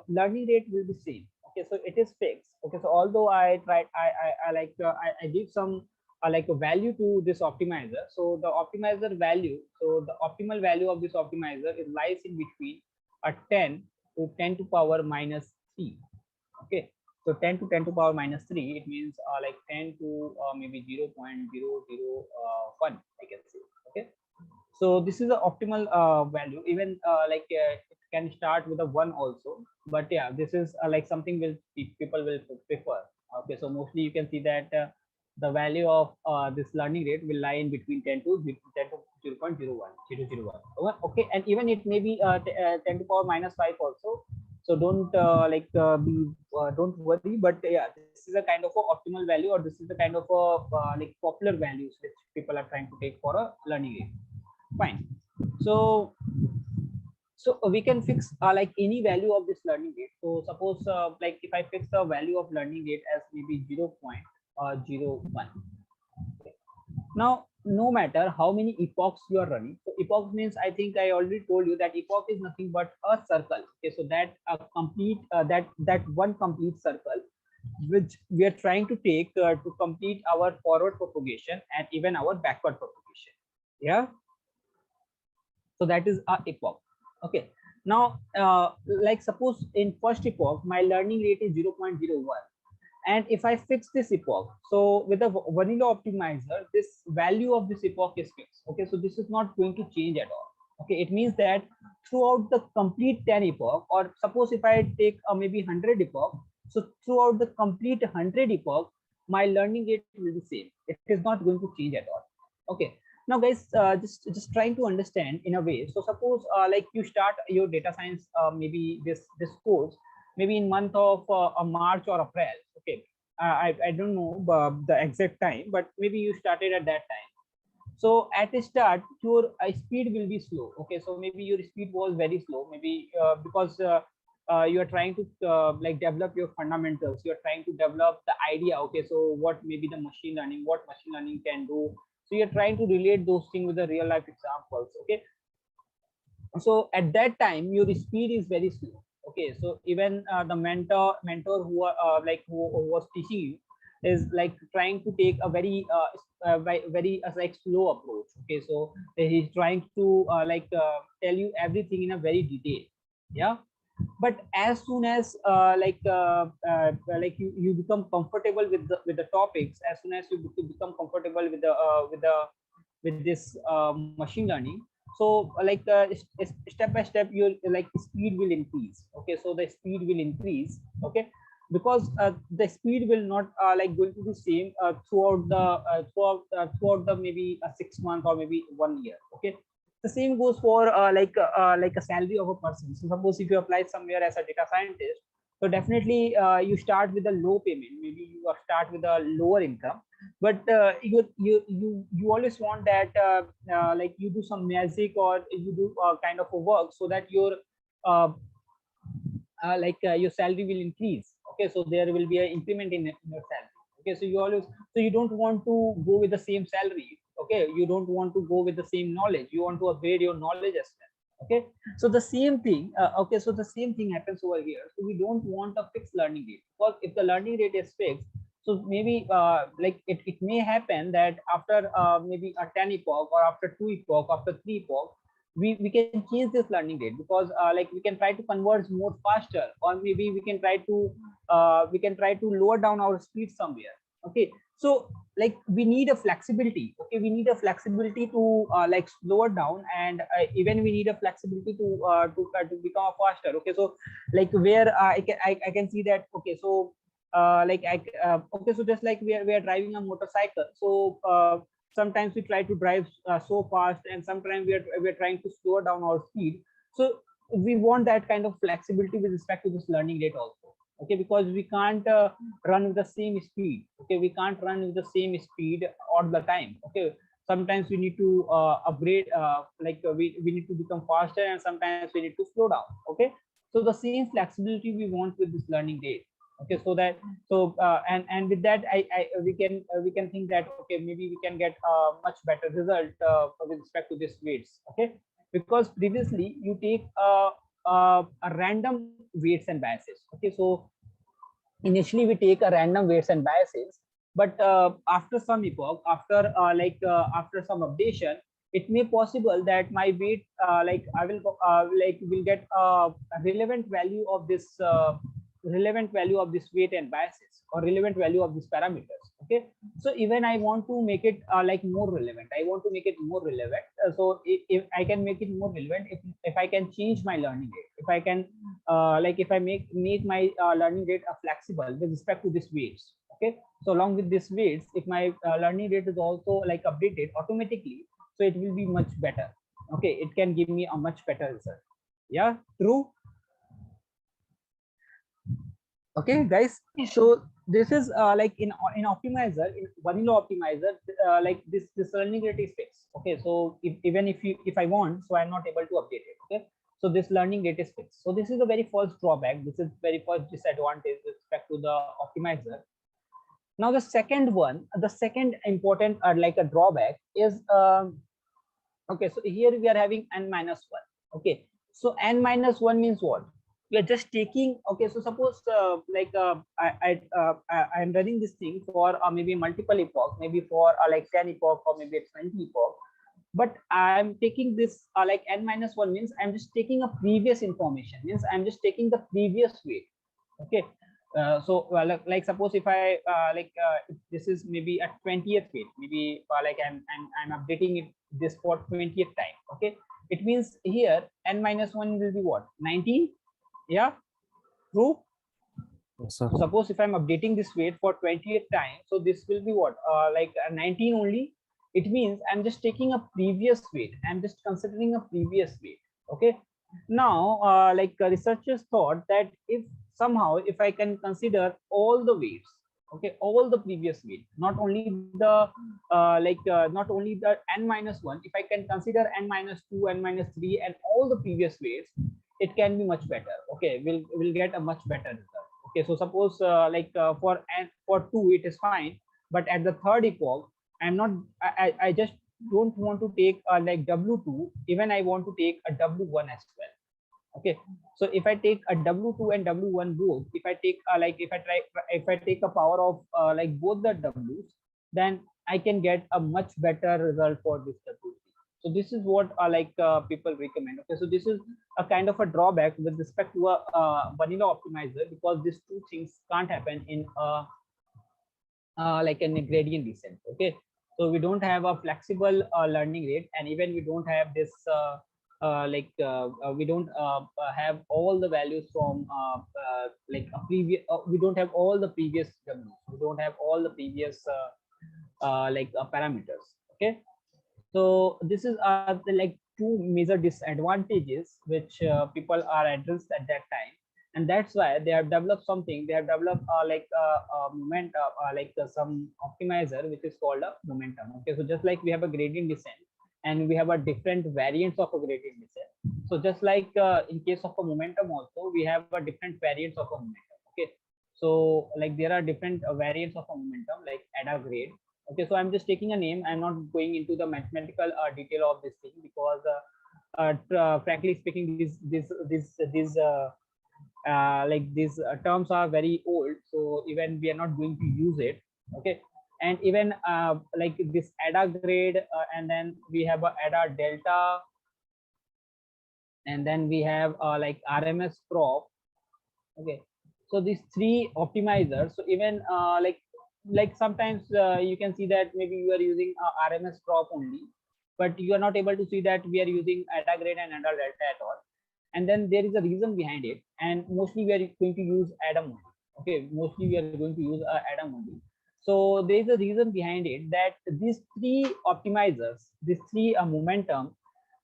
learning rate will be same. Okay, so it is fixed. Okay, so although I tried, I give some like a value to this optimizer. So the optimizer value, so the optimal value of this optimizer is lies in between a 10 to 10 to power minus 3. Okay, so 10 to 10 to power minus 3, it means like 10 to maybe 0.001, I can say. Okay, so this is the optimal value. Even it can start with a 1 also, but yeah, this is like something will people will prefer. Okay, so mostly you can see that the value of this learning rate will lie in between 10 to 0.01, 0.001. Okay, and even it may be 10 to power minus 5 also. So don't don't worry, but yeah, this is a kind of a optimal value, or this is the kind of a like popular values which people are trying to take for a learning rate. Fine. So we can fix like any value of this learning rate. So suppose like if I fix the value of learning rate as maybe 0.01. Okay. Now, no matter how many epochs you are running, so epochs means, I think I already told you that epoch is nothing but a circle. Okay, so that complete that one complete circle which we are trying to take to complete our forward propagation and even our backward propagation. Yeah, so that is a epoch. Okay, now like suppose in first epoch my learning rate is 0.01, and if I fix this epoch, so with a vanilla optimizer, this value of this epoch is fixed. Okay, so this is not going to change at all. Okay, it means that throughout the complete 10 epoch, or suppose if I take maybe 100 epoch, so throughout the complete 100 epoch, my learning rate will be same. It is not going to change at all. Okay, Now guys, just trying to understand in a way. So suppose like you start your data science, maybe this course maybe in month of March or April. Okay, I don't know the exact time, but maybe you started at that time. So at the start your speed will be slow. Okay, so maybe your speed was very slow, maybe because you are trying to like develop your fundamentals, you are trying to develop the idea. Okay, so what maybe the machine learning, what machine learning can do. So you're trying to relate those things with the real life examples. Okay, so at that time your speed is very slow. Okay, so even the mentor who are who was teaching you is like trying to take a very very like slow approach. Okay, so he's trying to tell you everything in a very detail. Yeah, but as soon as you become comfortable with the topics, as soon as you become comfortable with this machine learning, so step by step your like speed will increase. Okay, so the speed will increase. Okay, because the speed will not like going to be same throughout the maybe 6 months or maybe 1 year. Okay, the same goes for like a salary of a person. So suppose if you apply somewhere as a data scientist, so definitely you start with a low payment, maybe you start with a lower income, but you always want that like you do some magic or you do kind of a work so that uh, your salary will increase. Okay, so there will be an increment in your salary. Okay, so you always, so you don't want to go with the same salary. Okay, you don't want to go with the same knowledge, you want to upgrade your knowledge as well. Okay, so the same thing okay, so the same thing happens over here. So we don't want a fixed learning rate, because if the learning rate is fixed, so maybe it may happen that after maybe a 10 epoch or after 2 epoch, after 3 epoch, we can change this learning rate, because like we can try to converge more faster, or maybe we can try to lower down our speed somewhere. Okay, so like we need a flexibility. Okay, we need a flexibility to like slow it down, and even we need a flexibility to become faster. Okay, so like where I can see that. Okay, so okay, so just like we are driving a motorcycle, so sometimes we try to drive so fast, and sometimes we're trying to slow down our speed. So we want that kind of flexibility with respect to this learning rate also. Okay, because we can't run with the same speed. Okay, we can't run with the same speed all the time. Okay, sometimes we need to upgrade we need to become faster, and sometimes we need to slow down. Okay, so the same flexibility we want with this learning rate. Okay, so that, so and with that we can think that okay, maybe we can get a much better result with respect to this weights. Okay, because previously you take a random weights and biases. Okay, so initially we take a random weights and biases, but after some epoch, after some updation, it may possible that my weight I will will get a relevant value of this weight and biases, or relevant value of these parameters. Okay, so even I want to make it like more relevant, I want to make it more relevant. So if I can make it more relevant, if I can change my learning rate, if I can if I make my learning rate flexible with respect to these weights. Okay, so along with these weights, if my learning rate is also like updated automatically, so it will be much better. Okay, it can give me a much better result. Yeah, true. Okay guys, so this is like in optimizer, in vanilla optimizer, this learning rate is fixed. Okay, so even if I want, so I'm not able to update it. Okay, so this learning rate is fixed. So this is the very first drawback, this is very first disadvantage with respect to the optimizer. Now the second one, the second important like a drawback is okay, so here we are having n minus 1. Okay, so n minus 1 means what? We are just taking, okay, so suppose I'm running this thing for maybe multiple epoch, maybe for like 10 epoch or maybe 20 epoch, but I'm taking this like n minus 1 means I'm just taking a previous information, means I'm just taking the previous weight. Okay, so like suppose if I if this is maybe at 20th weight, maybe I'm updating it this for 20th time. Okay, it means here n minus 1 will be what, 19. Yeah, true. Yes, sir. So suppose if I'm updating this weight for 20th time, so this will be what 19 only. it means I'm just taking a previous weight. I'm just considering a previous weight. Okay. Now, researchers thought that if somehow if I can consider all the weights, okay, all the previous weight, not only the not only the n minus 1, if I can consider n minus 2, n minus 3, and all the previous weights, it can be much better. Okay, we'll get a much better result. Okay, so suppose for n, for 2 it is fine, but at the third epoch I'm not, I just don't want to take like w2, even I want to take a w1 as well. Okay, so if I take a w2 and w1 both, if I take if I take a power of both the w's, then I can get a much better result for this w3. So this is what people recommend. Okay, so this is a kind of a drawback with respect to a vanilla optimizer, because these two things can't happen in a in a gradient descent. Okay, so we don't have a flexible learning rate, and even we don't have this we don't have all the values from like a previous we don't have all the previous w's, we don't have all the previous parameters. Okay, so this is the two major disadvantages which people are addressed at that time, and that's why they have developed something. They have developed a moment some optimizer which is called a momentum. Okay, so just like we have a gradient descent and we have a different variants of a gradient descent, so just like in case of a momentum also we have a different variants of a momentum. Okay, so like there are different variants of a momentum like ADA grade. Okay, so I'm just taking a name. I'm not going into the mathematical detail of this thing, because frankly speaking, these terms are very old, so even we are not going to use it. Okay, and even like this ADA grade, and then we have a ADA delta, and then we have RMS crop. Okay, so these three optimizers. So even sometimes you can see that maybe you are using RMS crop only, but you are not able to see that we are using ADA grade and ADA delta at all. And then there is a reason behind it, and mostly we are going to use ADAM only. Okay, mostly we are going to use ADAM only. So there is a reason behind it, that these three optimizers, these three momentum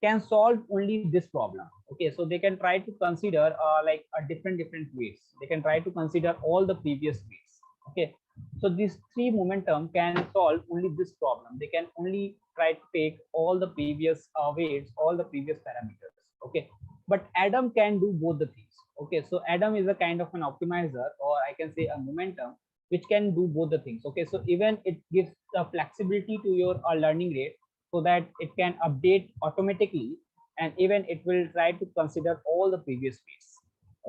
can solve only this problem. Okay, so they can try to consider a different weights. They can try to consider all the previous weights. Okay, so these three momentum can solve only this problem. They can only try to take all the previous weights, all the previous parameters. Okay, but Adam can do both the things. Okay, so Adam is a kind of an optimizer, or I can say a momentum, which can do both the things. Okay, so even it gives the flexibility to your learning rate, so that it can update automatically, and even it will try to consider all the previous weights.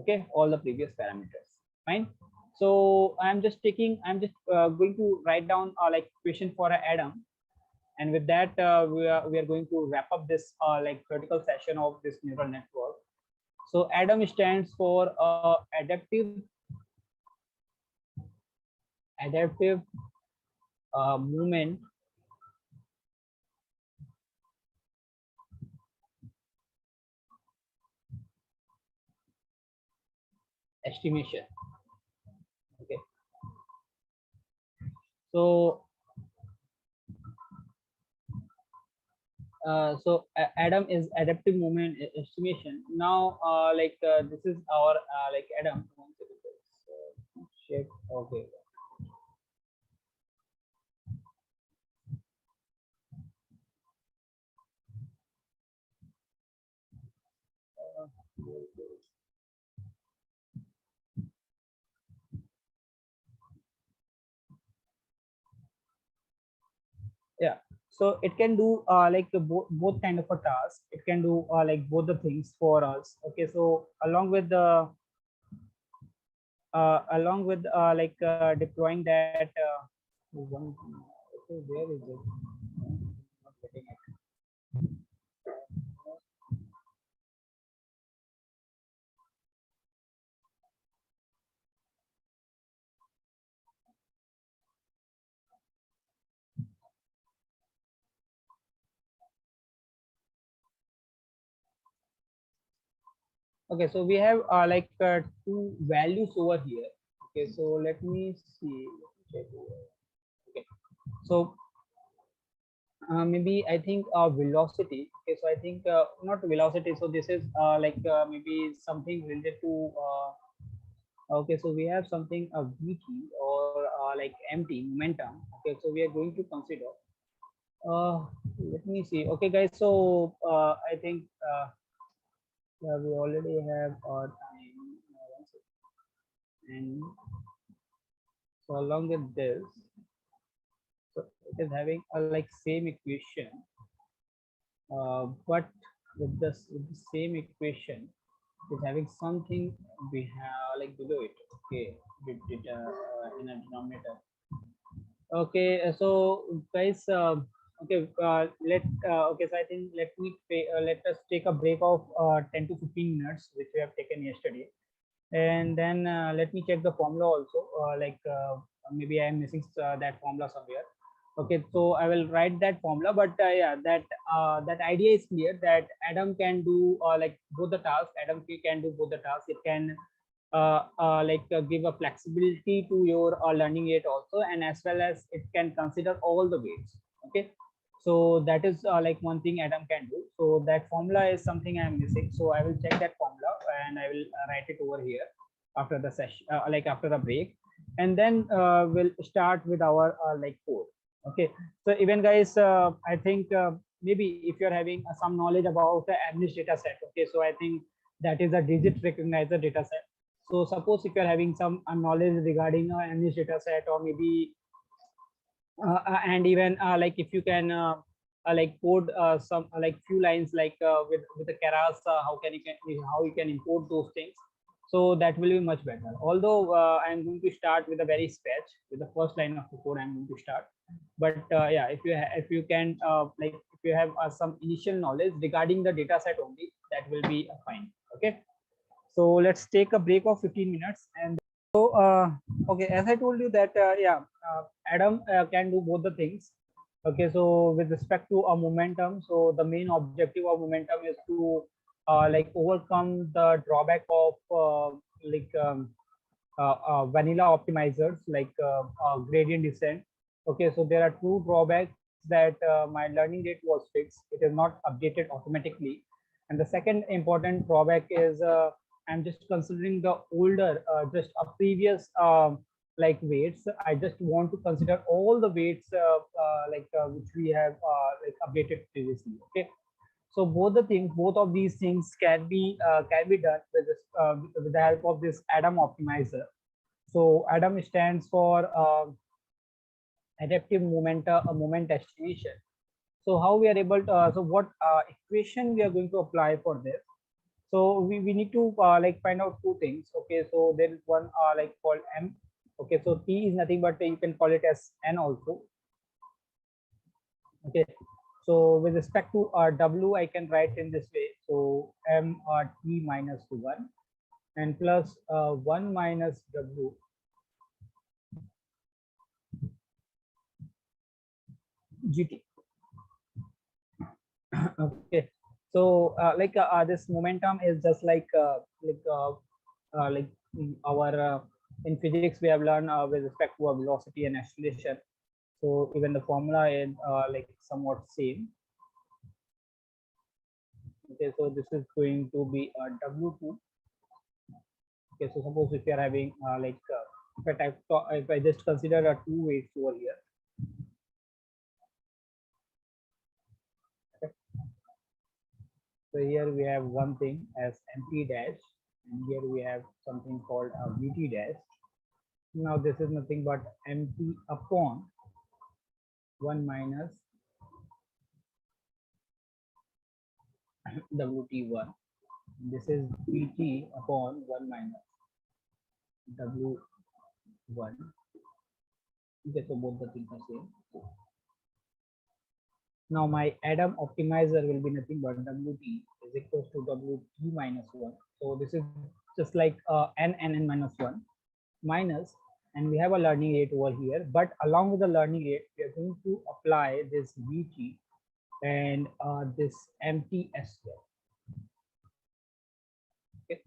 Okay, all the previous parameters. Fine. So I'm just going to write down question for Adam, and with that we are going to wrap up this theoretical session of this neural network. So Adam stands for adaptive movement estimation. Okay, so Adam is adaptive movement estimation. Now this is our Adam. One second, check. Okay, yeah, so it can do both kind of a task. It can do both the things for us. Okay, so along with deploying that one, okay, where is it? Not getting it. Okay, so we have two values over here. Okay, so let me see. Let me check over. Okay, so maybe I think velocity. Okay, so I think not velocity. So this is like maybe something related to. Okay, so we have something a VT or like MT momentum. Okay, so we are going to consider. Uh, Let me see. Okay, guys. So I think yeah, we already have our time. One second. And so along with this, so it is having a like same equation, but with the same equation is having something we have like below it. Okay, in a denominator. Okay, so guys, okay, okay. So I think let us take a break of 10 to 15 minutes, which we have taken yesterday, and then let me check the formula also. Maybe I am missing that formula somewhere. Okay, so I will write that formula, but yeah, that idea is clear that Adam can do like both the tasks. Adam can do both the tasks. It can give a flexibility to your learning rate also, and as well as it can consider all the weights. Okay, so that is like one thing Adam can do. So that formula is something I'm missing, so I will check that formula and I will write it over here after the session, like after the break, and then we'll start with our like code. Okay, so even guys, I think maybe if you're having some knowledge about the MNIST data set. Okay, so I think that is a digit recognizer data set. So suppose if you're having some knowledge regarding MNIST data set, or maybe and even like if you can like code some like few lines like with the Keras, how you can import those things, so that will be much better. Although I am going to start with a very sketch with the first line of the code I'm going to start, but yeah, if you can like if you have some initial knowledge regarding the data set only, that will be fine. Okay, so let's take a break of 15 minutes. And so, okay, as I told you that, yeah, Adam can do both the things. Okay, so with respect to a momentum, so the main objective of momentum is to like overcome the drawback of vanilla optimizers like gradient descent. Okay, so there are two drawbacks that my learning rate was fixed. It is not updated automatically. And the second important drawback is I'm just considering the older, just a previous like weights. I just want to consider all the weights which we have like updated previously. Okay, so both of these things can be done with with the help of this Adam optimizer. So Adam stands for adaptive moment estimation. So how we are able to, so what equation we are going to apply for this? So we need to like find out two things. Okay, so there is one like called M. Okay, so T is nothing but you can call it as N also. Okay, so with respect to W, I can write in this way. So M T minus 1 and plus 1 minus W GT. Okay, so this momentum is just like our in physics we have learned with respect to velocity and acceleration. So even the formula is like somewhat same. Okay, so this is going to be W2. Okay, so suppose if you are having if I just consider two weights over here. Okay. So here we have one thing as MP dash, and here we have something called a VT dash. Now this is nothing but MP upon 1 minus WT1. This is VT upon 1 minus W1. Okay, so both the things are same. Now my Adam optimizer will be nothing but WT is equals to WT minus 1. So this is just like n minus 1 minus, and we have a learning rate over here, but along with the learning rate we are going to apply this VT and this MT as well. Okay,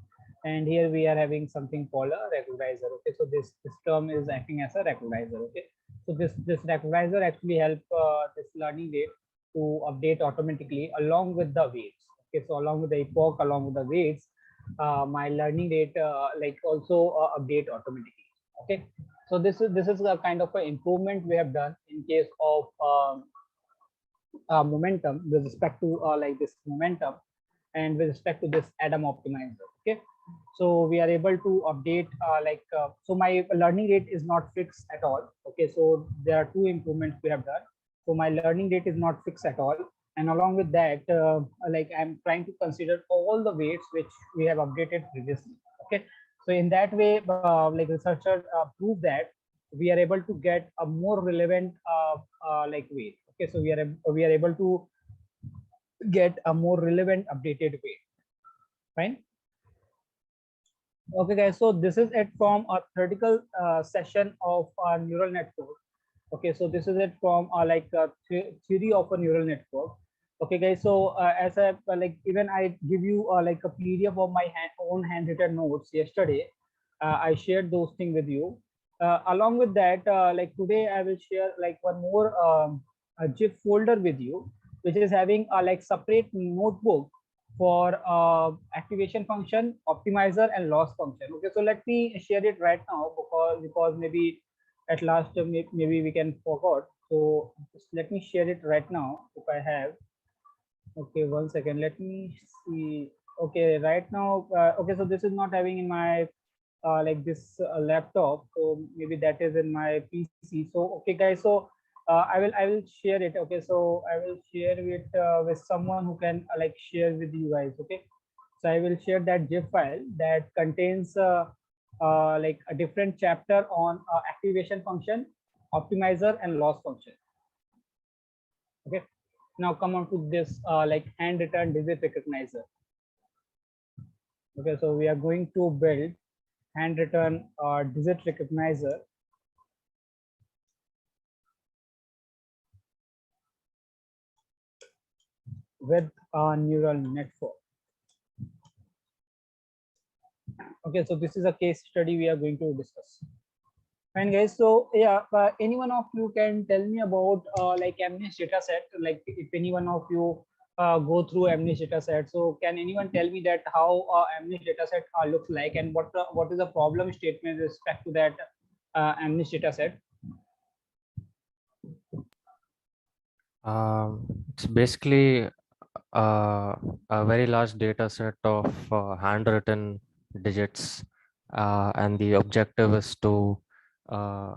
and here we are having something called a regularizer. Okay, so this term is acting as a regularizer. Okay, so this regularizer actually help this learning rate to update automatically along with the weights. Okay, so along with the epoch, along with the weights, my learning rate like also update automatically. Okay, so this is a kind of an improvement we have done in case of momentum with respect to like this momentum, and with respect to this Adam optimizer. Okay, so we are able to update so my learning rate is not fixed at all. Okay, so there are two improvements we have done. So my learning rate is not fixed at all, and along with that like I'm trying to consider all the weights which we have updated previously. Okay, so in that way like researchers prove that we are able to get a more relevant like weight. Okay, so we are able to get a more relevant updated weight. Fine. Okay, guys. So this is it from a theoretical session of our neural network. Okay, so this is it from theory of a neural network. Okay, guys. So as I like, even I give you like a PDF of my own handwritten notes yesterday. I shared those things with you. Along with that, like today, I will share like one more a GIF folder with you, which is having a like separate notebook for activation function, optimizer, and loss function. Okay, so let me share it right now, because maybe at last maybe we can forget. So just let me share it right now if I have. Okay, 1 second. Let me see. Okay, right now. Okay, so this is not having in my like this laptop. So maybe that is in my PC. So okay, guys. So I will share it. Okay, so I will share it with someone who can like share with you guys. Okay, so I will share that GIF file that contains like a different chapter on activation function, optimizer, and loss function. Okay, now come on to this like handwritten digit recognizer. Okay, so we are going to build handwritten digit recognizer with a neural network. Okay, so this is a case study we are going to discuss. Fine, guys. So yeah, any one of you can tell me about like MNIST dataset. Like if any one of you go through MNIST dataset, so can anyone tell me that how MNIST dataset looks like, and what is the problem statement with respect to that MNIST dataset? It's basically a very large data set of handwritten digits, and the objective is to uh,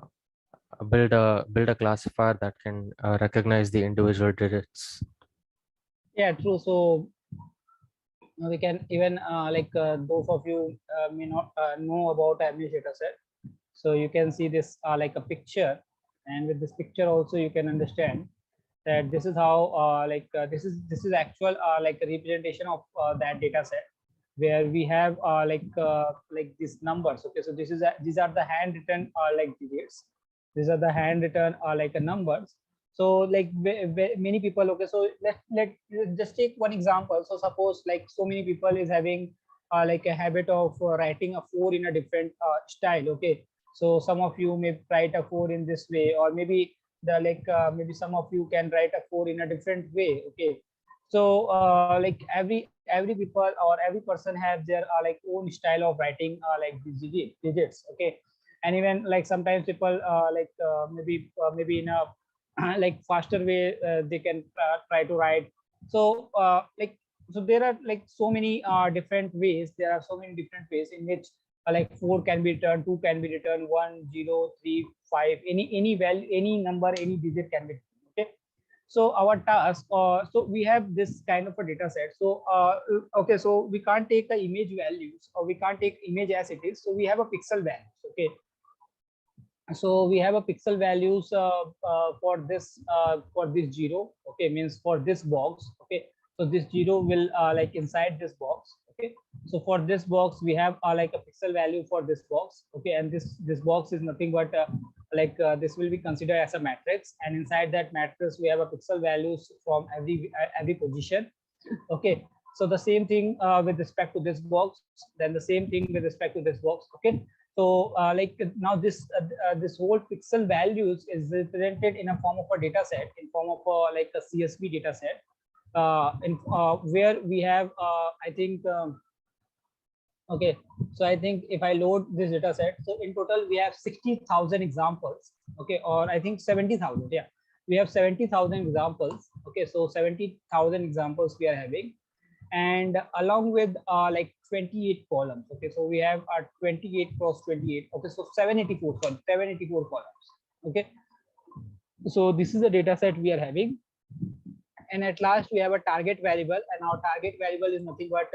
build a classifier that can recognize the individual digits. Yeah, true. So we can even those of you may not know about MNIST dataset. So you can see this like a picture, and with this picture also you can understand that this is how this is actual like a representation of that data set, where we have like these numbers. Okay, so these are the handwritten like digits. These are the handwritten like numbers. So like many people. Okay, so let just take one example. So suppose like so many people is having like a habit of writing a 4 in a different style. Okay, so some of you may write a 4 in this way, or maybe the maybe some of you can write a 4 in a different way. Okay, so like every people or every person have their like own style of writing like these digits. Okay, and even like sometimes people maybe in a like faster way they can try to write. So so there are like so many different ways. There are so many different ways in which like 4 can be written, 2 can be written, 1, 0, 3, 5, any value, any number, any digit can be written. Okay, so our task so we have this kind of a data set. So okay, so we can't take the image values, or we can't take image as it is. So we have a pixel values. Okay, so we have a pixel values for this 0. Okay, means for this box. Okay, so this 0 will like inside this box. Okay, so for this box we have like a pixel value for this box. Okay, and this box is nothing but this will be considered as a matrix, and inside that matrix we have a pixel values from every position. Okay, so the same thing with respect to this box, then the same thing with respect to this box. Okay, So like now this whole pixel values is represented in a form of a data set, in form of like a CSV data set, where we have I think okay, so I think if I load this data set, so in total we have 60,000 examples, okay, or I think 70,000, yeah, we have 70,000 examples, okay, so 70,000 examples we are having, and along with like 28 columns, okay, so we have 28 cross 28, okay, so 784, sorry, 784 columns, okay, so this is the data set we are having, and at last we have a target variable, and our target variable is nothing but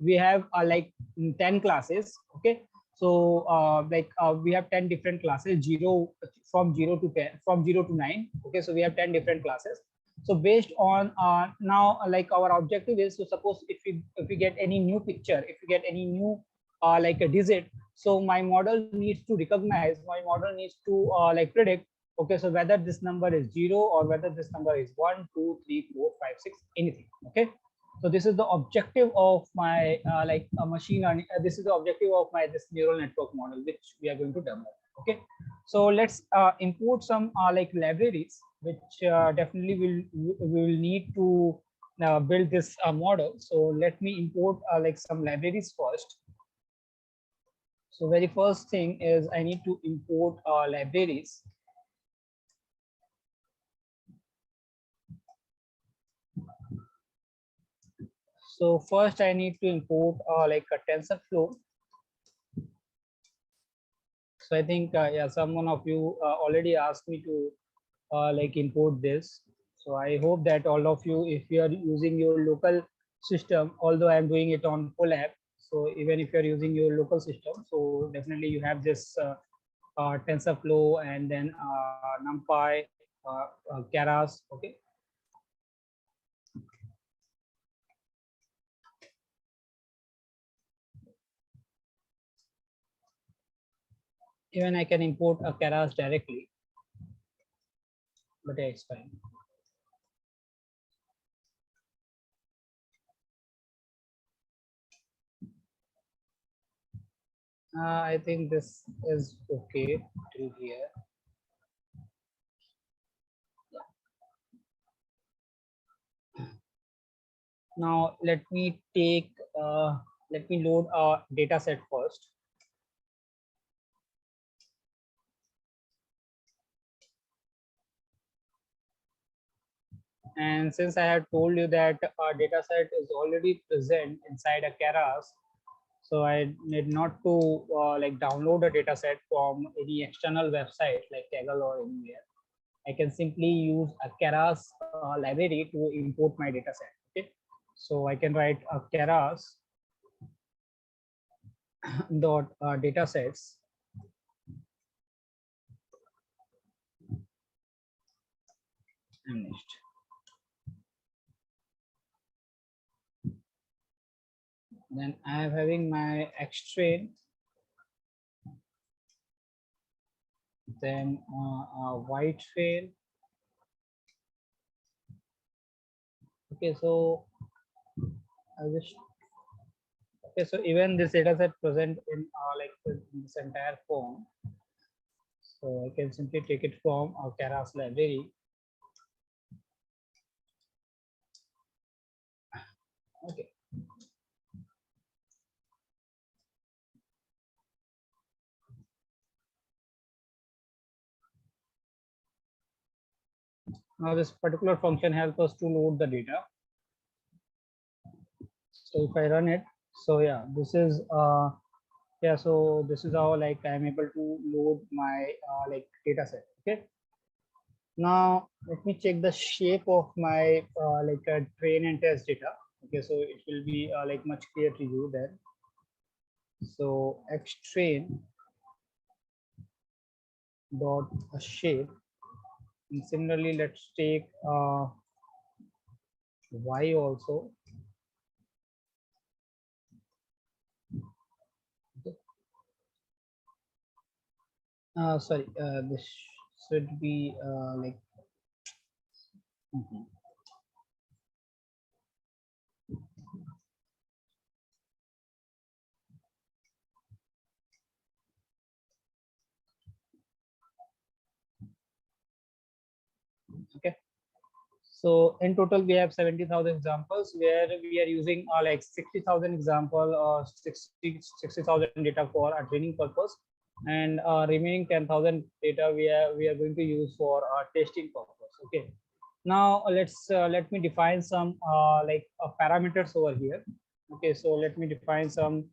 we have like 10 classes, okay, so we have 10 different classes, from 0 to 10, from 0 to 9, okay, so we have 10 different classes. So based on now like our objective is to suppose if we get any new picture, if we get any new like a digit, so my model needs to recognize, my model needs to like predict, okay, so whether this number is 0 or whether this number is 1, 2, 3, 4, 5, 6, anything, okay. So this is the objective of my like a machine learning, this is the objective of my this neural network model which we are going to develop, okay. So let's import some like libraries which definitely we will need to build this model. So let me import like some libraries first. So very first thing is I need to import libraries. So first I need to import like a TensorFlow. So I think yeah, someone of you already asked me to like import this. So I hope that all of you, if you are using your local system, although I'm doing it on full app, so even if you're using your local system, so definitely you have this TensorFlow and then NumPy, Keras, okay. Even I can import a Keras directly, but yeah, it's fine. I think this is okay till here. Now let me load a data set first. And since I have told you that a data set is already present inside a Keras, so I need not to like download a data set from any external website like Kaggle or anywhere. I can simply use a Keras library to import my data set. Okay, so I can write a Keras dot data sets MNIST. Then I am having my X train, then Y train. Okay, so I wish. Okay, so even this data set present in like this entire form. So I can simply take it from our Keras library. Okay. Now this particular function helps us to load the data. So if I run it, so yeah, this is yeah, so this is how like I'm able to load my like data set. Okay. Now let me check the shape of my like train and test data. Okay, so it will be like much clear to you then. So X train dot a shape, and similarly let's take Y also. Sorry, this should be like mhm. So in total, we have 70,000 examples where we are using like 60,000 example or 60,000 data for our training purpose, and remaining 10,000 data we are going to use for our testing purpose. Okay. Now let me define some parameters over here. Okay, so let me define some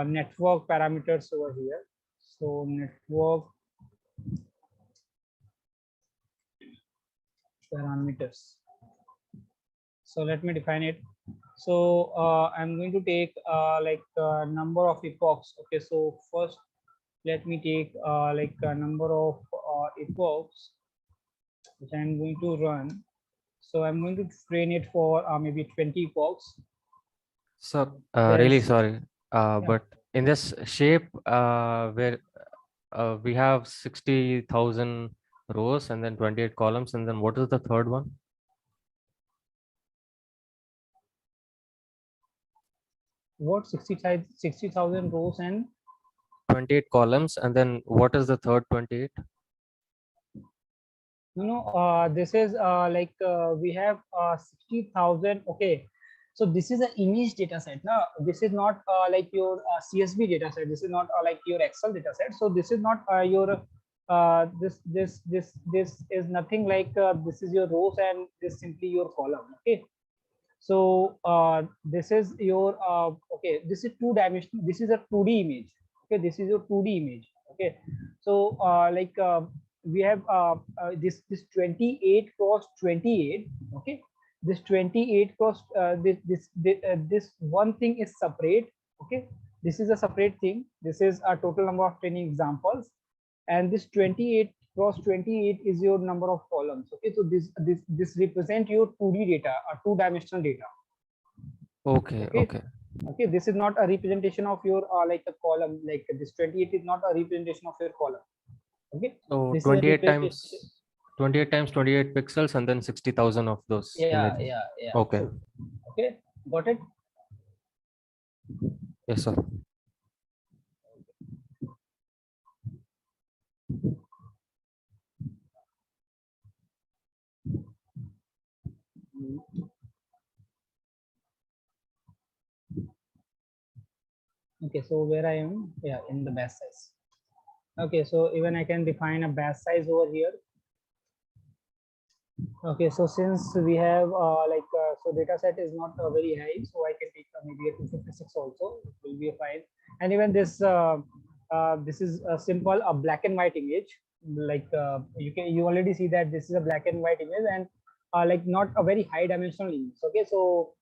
network parameters over here. So network parameters. So let me define it. So I'm going to take number of epochs. Okay, so first let me take a number of epochs which I'm going to run. So I'm going to train it for maybe 20 epochs. So, really There's sorry, yeah. but in this shape, where we have 60,000 rows and then 28 columns, and then what is the third one? What 60,000 rows and 28 columns, and then what is the third 28? this is we have 60,000. Okay, so this is an image data set. Now this is not like your CSV data set. This is not like your Excel data set. So this is not your this is nothing like this is your rows and this simply your column. Okay, so this is your okay, this is two dimensional, this is a 2D image. Okay, this is your 2D image. Okay, so we have this 28 cross 28. Okay, this 28 cross this one thing is separate. Okay, this is a separate thing. This is a total number of training examples, and this 28 cross 28 is your number of columns. Okay, so this represent your 2D data, or two-dimensional data. Okay, Okay, okay. okay, this is not a representation of your like a column. Like this 28 is not a representation of your column. Okay, So this is a representation. 28 times 28 pixels, and then 60,000 of those Yeah, images. yeah, yeah, Okay. true. Okay, got it. Yes, sir. Okay, so where I am, yeah, in the batch size. Okay, so even I can define a batch size over here. Okay, so since we have so data set is not very high, so I can take maybe a 256 also. It will be fine. And even this is a simple a black and white image. Like you already see that this is a black and white image, and like not a very high dimensional image. Okay, so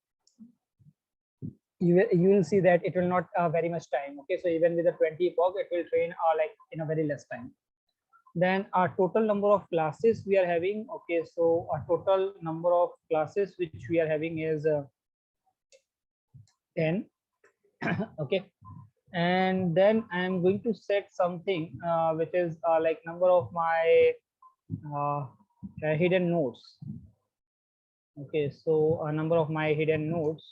you will see that it will not very much time. Okay, so even with a 20 epoch, it will train like in a very less time. Then our total number of classes we are having. Okay, so our total number of classes which we are having is 10. Okay, and then I am going to set something which is like number of my uh, hidden nodes. Okay, so a number of my hidden nodes,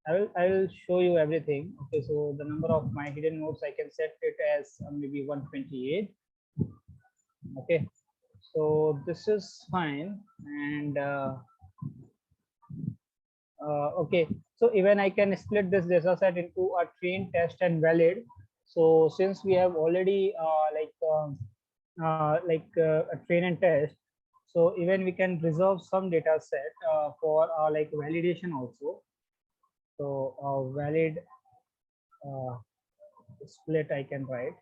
I will show you everything. Okay, so the number of my hidden nodes I can set it as maybe 128. Okay, so this is fine. And okay, so even I can split this data set into a train, test, and valid. So since we have already a train and test, so even we can reserve some data set for like validation also. So valid uh, split I can write.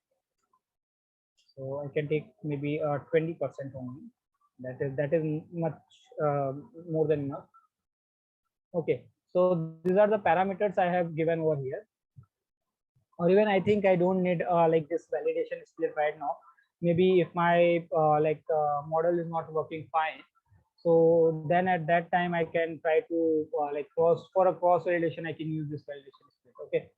So I can take maybe 20% only. That is much more than enough. Okay, so these are the parameters I have given over here. Or even I think I don't need like this validation split right now. Maybe if my model is not working fine, so then at that time I can try to like cross validation I can use this validation split. Okay,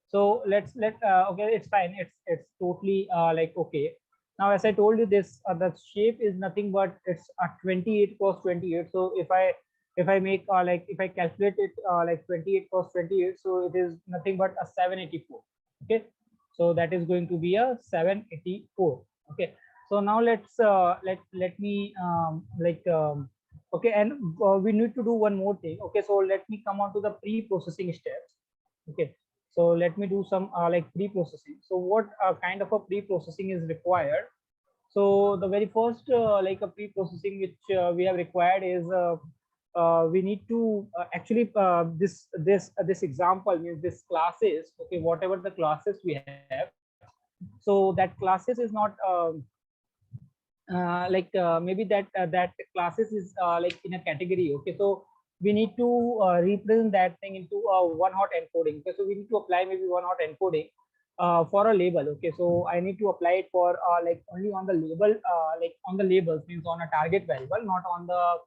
so let okay, it's fine, it's totally like okay. Now as I told you, this the shape is nothing but it's a 28 cross 28. So if I make like if I calculate it like 28 cross 28, so it is nothing but a 784. Okay, so that is going to be a 784. Okay, so now let me Okay, and we need to do one more thing. Okay, so let me come on to the pre-processing steps. Okay, so let me do some like pre-processing. So what kind of a pre-processing is required? So the very first like a pre-processing which we have required is we need to actually this example means this classes. Okay, whatever the classes we have, so that classes is not maybe that classes is like in a category. Okay, so we need to represent that thing into a one hot encoding. Okay, so we need to apply maybe one hot encoding for a label. Okay, so I need to apply it for like only on the label, like on the labels means on a target variable, not on the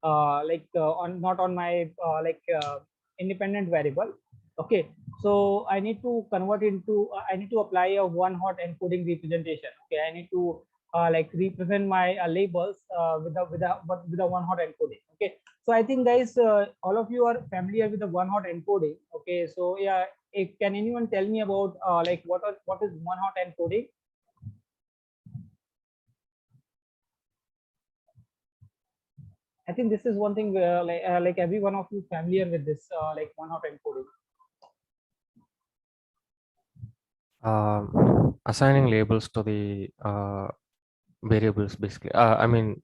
on not on my independent variable. Okay, so I need to convert into I need to apply a one hot encoding representation. Okay, I need to like represent my labels with a one hot encoding. Okay, so I think guys all of you are familiar with the one hot encoding. Okay, so yeah, can anyone tell me about like what is one hot encoding? I think this is one thing where like every one of you familiar with this like one hot encoding. Assigning labels to the variables basically. I mean,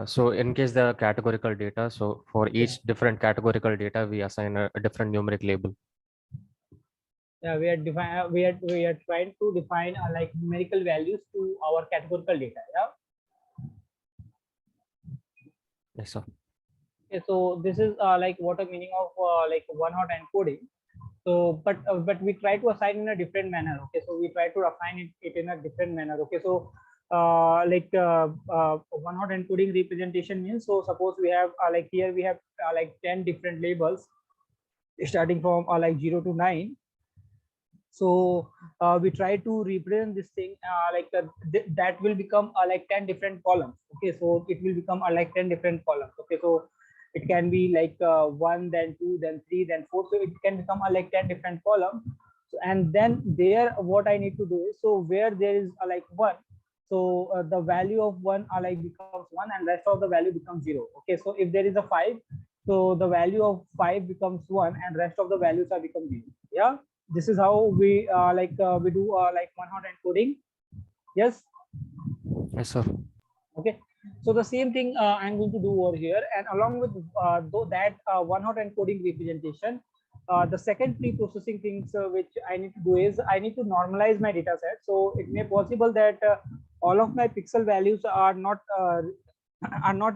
so in case the categorical data, so for Yeah, each different categorical data, we assign a different numeric label. yeah, we are trying to define like numerical values to our categorical data. Yeah. Yes, sir. Okay, so this is like what a meaning of like one hot encoding. So but we try to assign in a different manner. Okay, so we try to assign it in a different manner. Okay, so one hot encoding representation means, so suppose we have like here we have like 10 different labels starting from like 0 to 9. So we try to represent this thing that will become like 10 different columns. Okay, so it will become like 10 different columns. Okay, so it can be like 1, then 2, then 3, then 4, so it can become like 10 different columns. So, and then there what I need to do is, so where there is like 1, so the value of 1 like becomes 1 and rest of the value becomes 0. Okay, so if there is a 5, so the value of 5 becomes 1 and rest of the values are become 0. Yeah, this is how we we do like one hot encoding. Yes. Yes, sir. Okay, so the same thing I'm going to do over here, and along with though that one hot encoding representation, the second pre-processing things which I need to do is I need to normalize my data set. So it may possible that all of my pixel values are not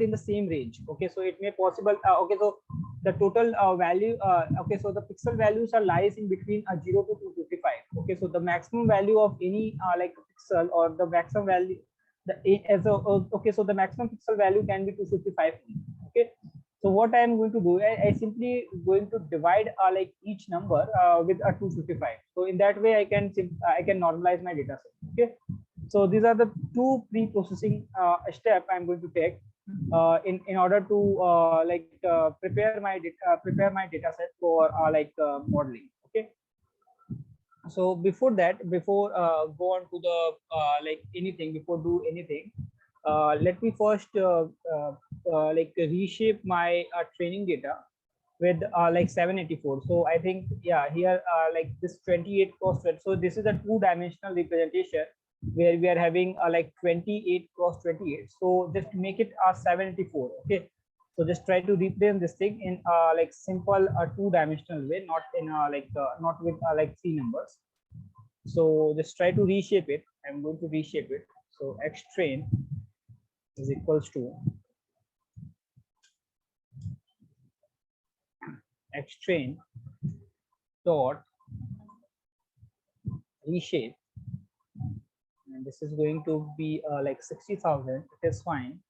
in the same range. Okay, so it may possible okay, so the total value okay, so the pixel values are lies in between 0 to 255. Okay, so the maximum value of any like pixel, or the maximum value as a okay, so the maximum pixel value can be 255. Okay, so what I am going to do, I simply going to divide like each number with a 255. So in that way I can normalize my data set. Okay, so these are the two pre-processing step I'm going to take in order to prepare my data set for modeling. Okay, so before that, before go on to the like anything, before do anything, let me first like reshape my training data with like 784. So I think, yeah, here like this 28 cross 20, so this is a two-dimensional representation where we are having like 28 cross 28. So just make it 784. Okay, so just try to represent this thing in like simple two-dimensional way, not in not with like 3 numbers. So just try to reshape it. I'm going to reshape it. So x train is equals to x train dot reshape, and this is going to be like 60,000. It is fine,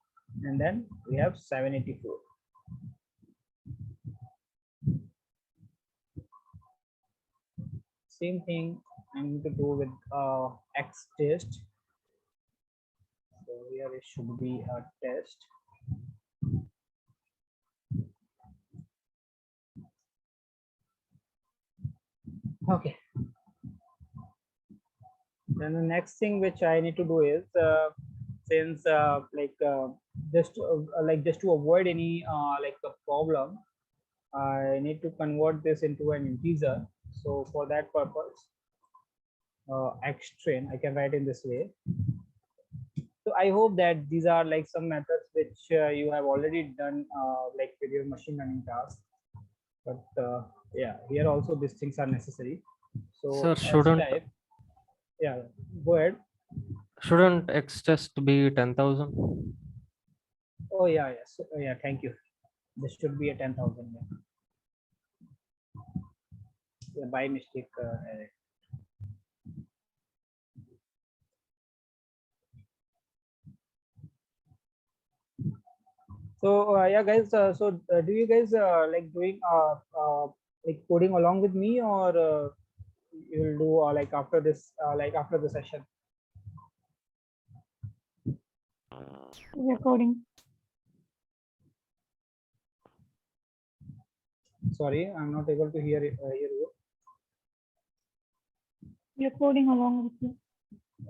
and then we have 784. Same thing I'm going to do with x test. So here it should be a test. Okay, then the next thing which I need to do is since just to avoid any like a problem, I need to convert this into an integer. So for that purpose, xtrain I can write in this way. So I hope that these are like some methods which you have already done like with your machine learning task. But yeah, here also these things are necessary. Sir, So x shouldn't type, yeah, go ahead. shouldn't X test be 10,000? Oh yeah, yes, yeah, thank you. This should be a 10,000. Yeah. Yeah, by mistake. So yeah, guys. Do you guys like doing like coding along with me, or you will do like after the session? Recording. Sorry, I'm not able to hear you. Recording along with you.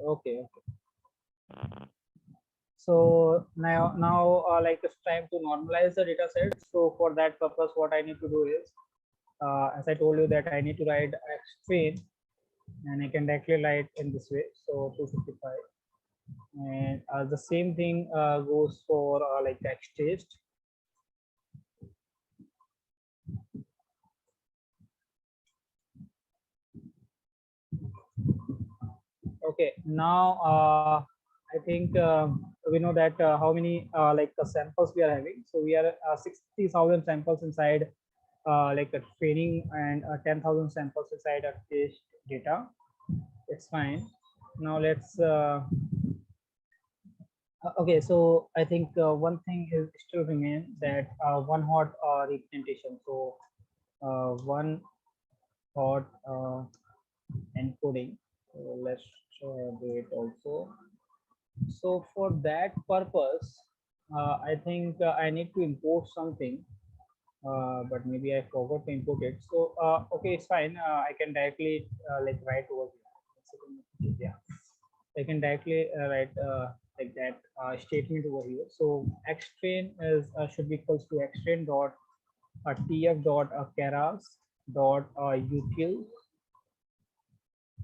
Okay. So now like it's time to normalize the data set. So for that purpose, what I need to do is, as I told you, that I need to write xtrain, and I can directly write in this way. So 255, and the same thing goes for like xtest. Okay, now I think we know that how many like samples we are having. So we are 60,000 samples inside like a training, and 10,000 samples inside a test data. It's fine. Now let's okay, so I think one thing is still remain, that one hot representation. So one hot encoding. So let's do it also. So for that purpose, I think I need to import something, but maybe I forgot to import it. So okay, it's fine. I can directly like write over here. Yeah, I can directly write like that statement over here. So xtrain is should be equals to xtrain dot tf dot keras dot util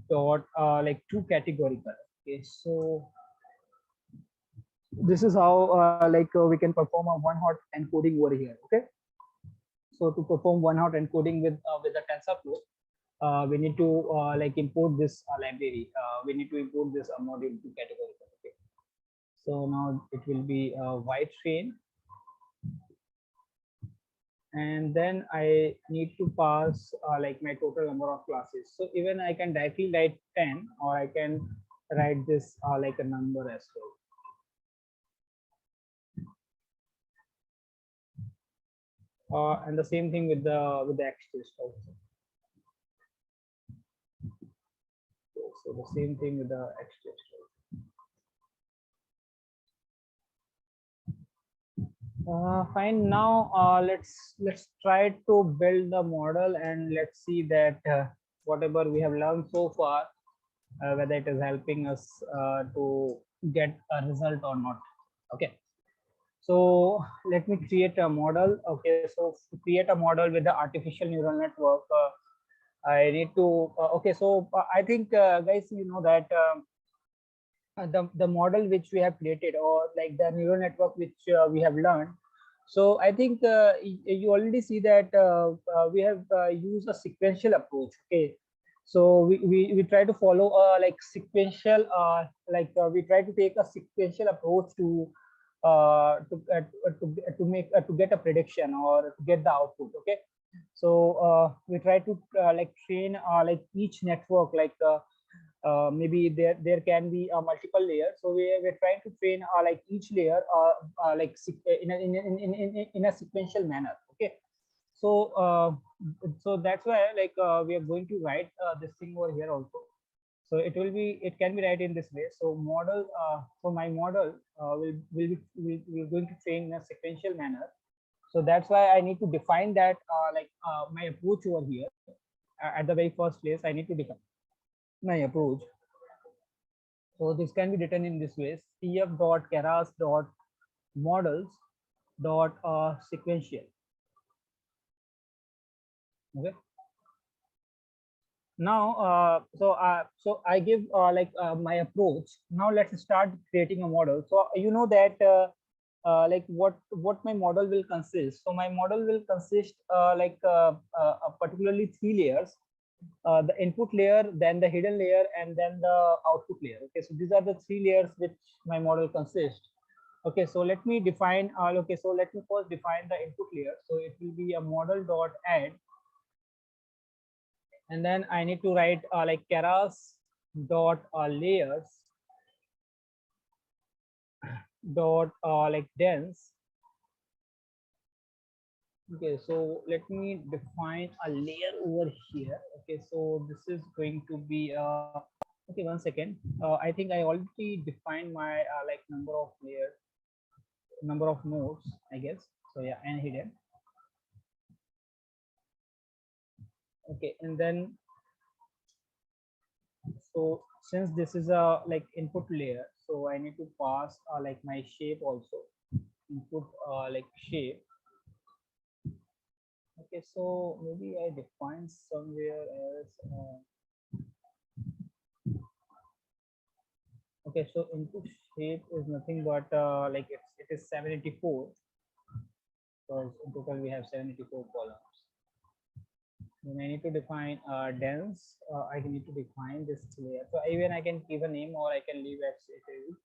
dot like two categorical. Okay, so this is how like we can perform a one hot encoding over here. Okay, so to perform one hot encoding with the TensorFlow, we need to like import this library. We need to import this module to categorical. Okay, so now it will be white train, and then I need to pass like my total number of classes. So even I can directly write 10, or I can write this like a number as well. And the same thing with the xtest also. So the same thing with the xtest also. Fine. Now let's try to build the model, and let's see that whatever we have learned so far, whether it is helping us to get a result or not. Okay. So let me create a model. Okay. So to create a model with the artificial neural network, I need to. Okay. So I think guys, you know that. The model which we have created, or like the neural network which we have learned. So I think you already see that we have used a sequential approach. Okay, so we try to follow like sequential we try to take a sequential approach to make to get a prediction or to get the output. Okay, so we try to like train like each network, like maybe there can be a multiple layer. So we're trying to train like each layer like in a sequential manner. Okay, so so that's why like we are going to write this thing over here also. So it can be write in this way. So model so my model we're going to train in a sequential manner. So that's why I need to define that my approach over here. At the very first place, I need to define my approach. So this can be written in this way: cf dot keras dot models dot sequential. Okay. Now so I give my approach. Now let's start creating a model. So you know that like what my model will consist. So my model will consist particularly three layers: the input layer, then the hidden layer, and then the output layer. Okay, so these are the three layers which my model consists. Okay, so let me define okay, so let me first define the input layer. So it will be a model dot add, and then I need to write like Keras dot layers dot like dense. Okay, so let me define a layer over here. Okay, so this is going to be okay, one second. I think I already defined my like number of layers, number of nodes, I guess. So yeah, and hidden. Okay, and then so since this is a like input layer, so I need to pass like my shape also, input like shape. Okay, so maybe I define somewhere else. Okay, so input shape is nothing but like it is 784, because in total we have 784 columns. Then I need to define dense. I need to define this layer. So even I can give a name or I can leave as it is.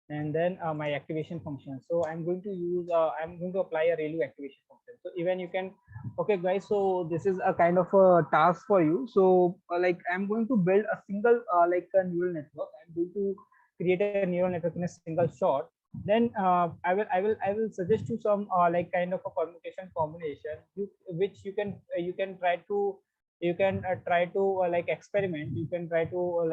And then my activation function. So I'm going to use I'm going to apply a ReLU activation function. So even you can, okay guys, so this is a kind of a task for you. So like I'm going to build a single like a neural network. I'm going to create a neural network in a single shot. Then I will suggest you some like kind of a permutation combination which you can try to, you can try to like experiment. You can try to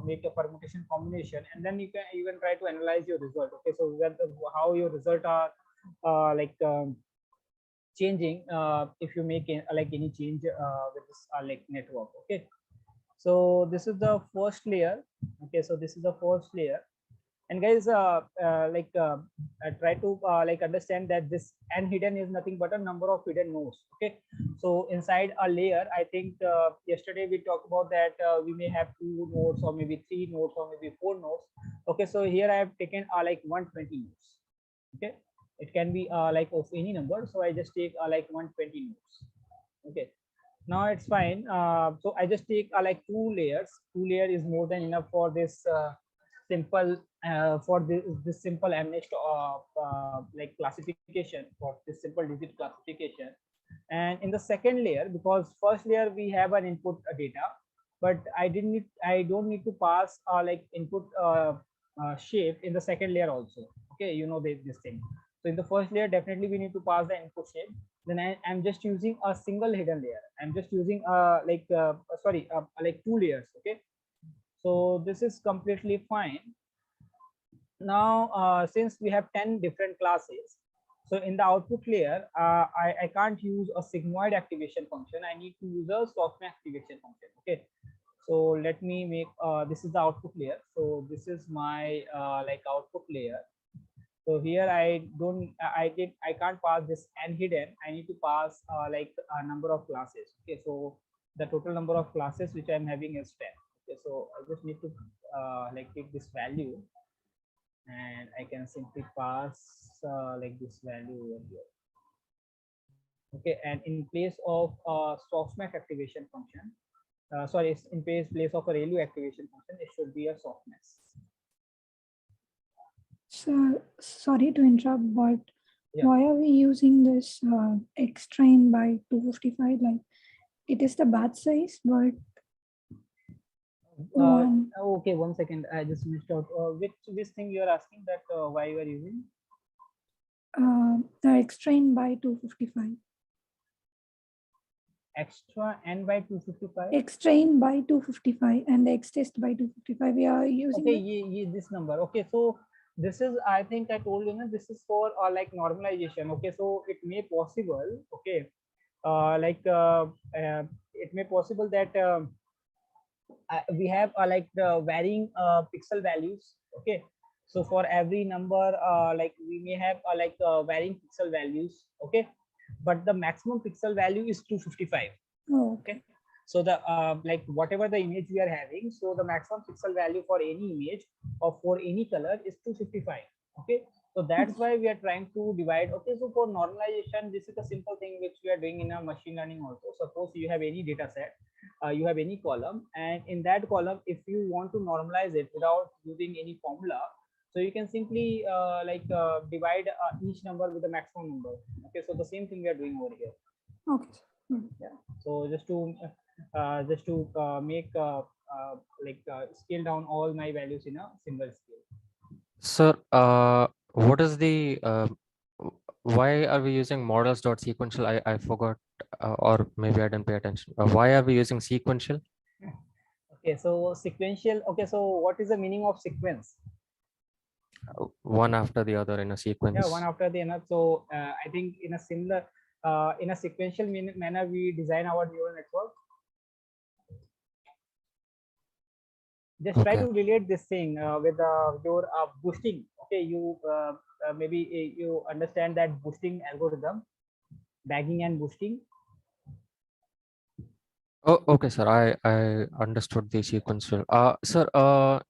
make a permutation combination, and then you can try to analyze your result. Okay, so how your result are changing if you make like any change with this like network. Okay, so this is the first layer. Okay, so this is the first layer. And guys try to like understand that this n hidden is nothing but a number of hidden nodes. Okay, so inside a layer, I think yesterday we talked about that we may have two nodes or maybe three nodes or maybe four nodes. Okay, so here I have taken like 120 nodes. Okay, it can be like of any number, so I just take like 120 nodes. Okay, now it's fine. So I just take like two layers. Two layer is more than enough for this simple for this simple MNIST like classification, for this simple digit classification. And in the second layer, because first layer we have an input data, but I don't need to pass like input shape in the second layer also. Okay, you know this thing. So in the first layer, definitely we need to pass the input shape. Then I'm just using a single hidden layer. I'm just using like two layers. Okay, so this is completely fine. Now since we have 10 different classes, so in the output layer I can't use a sigmoid activation function. I need to use a software activation function. Okay, so let me make this is the output layer. So this is my like output layer. So here I can't pass this n hidden. I need to pass like a number of classes. Okay, so the total number of classes which I'm having is 10. Okay, so I just need to like take this value, and I can simply pass like this value over here. Okay, and in place of softmax activation function, sorry, it's in place of a ReLU activation function, it should be a softmax. So sorry to interrupt, but Yeah. why are we using this X train by 255? Like it is the batch size, but Okay, one second. I just missed out. Which thing you are asking that why you are using? the X train by 255. Extra n by 255. X train by 255 and the X test by 255. We are using. Okay, this number. Okay, so this is, I think I told you, this is for like normalization. Okay, so it may possible. Okay, it may possible that we have like the varying pixel values. Okay, So for every number, like we may have varying pixel values, okay, but the maximum pixel value is 255. Oh, Okay, so the like whatever the image we are having, so the maximum pixel value for any image or for any color is 255. Okay, so that's why we are trying to divide. Okay, so for normalization, this is a simple thing which we are doing in a machine learning also. Suppose you have any data set, you have any column, and in that column, if you want to normalize it without using any formula, so you can simply divide each number with the maximum number. Okay, so the same thing we are doing over here. okay. Yeah, so just to make scale down all my values in a single scale. Sir, what is the why are we using models.sequential? I forgot, or maybe I didn't pay attention. Why are we using sequential? Okay, so sequential. Okay, so what is the meaning of sequence? One after the other in a Yeah, one sequence. after the another. So I think in a similar in a sequential manner we design our neural network. Just try Okay. to relate this thing with your boosting. Okay, you maybe you understand that boosting algorithm, bagging and boosting. Oh, okay, sir. I understood the sequential. Sir,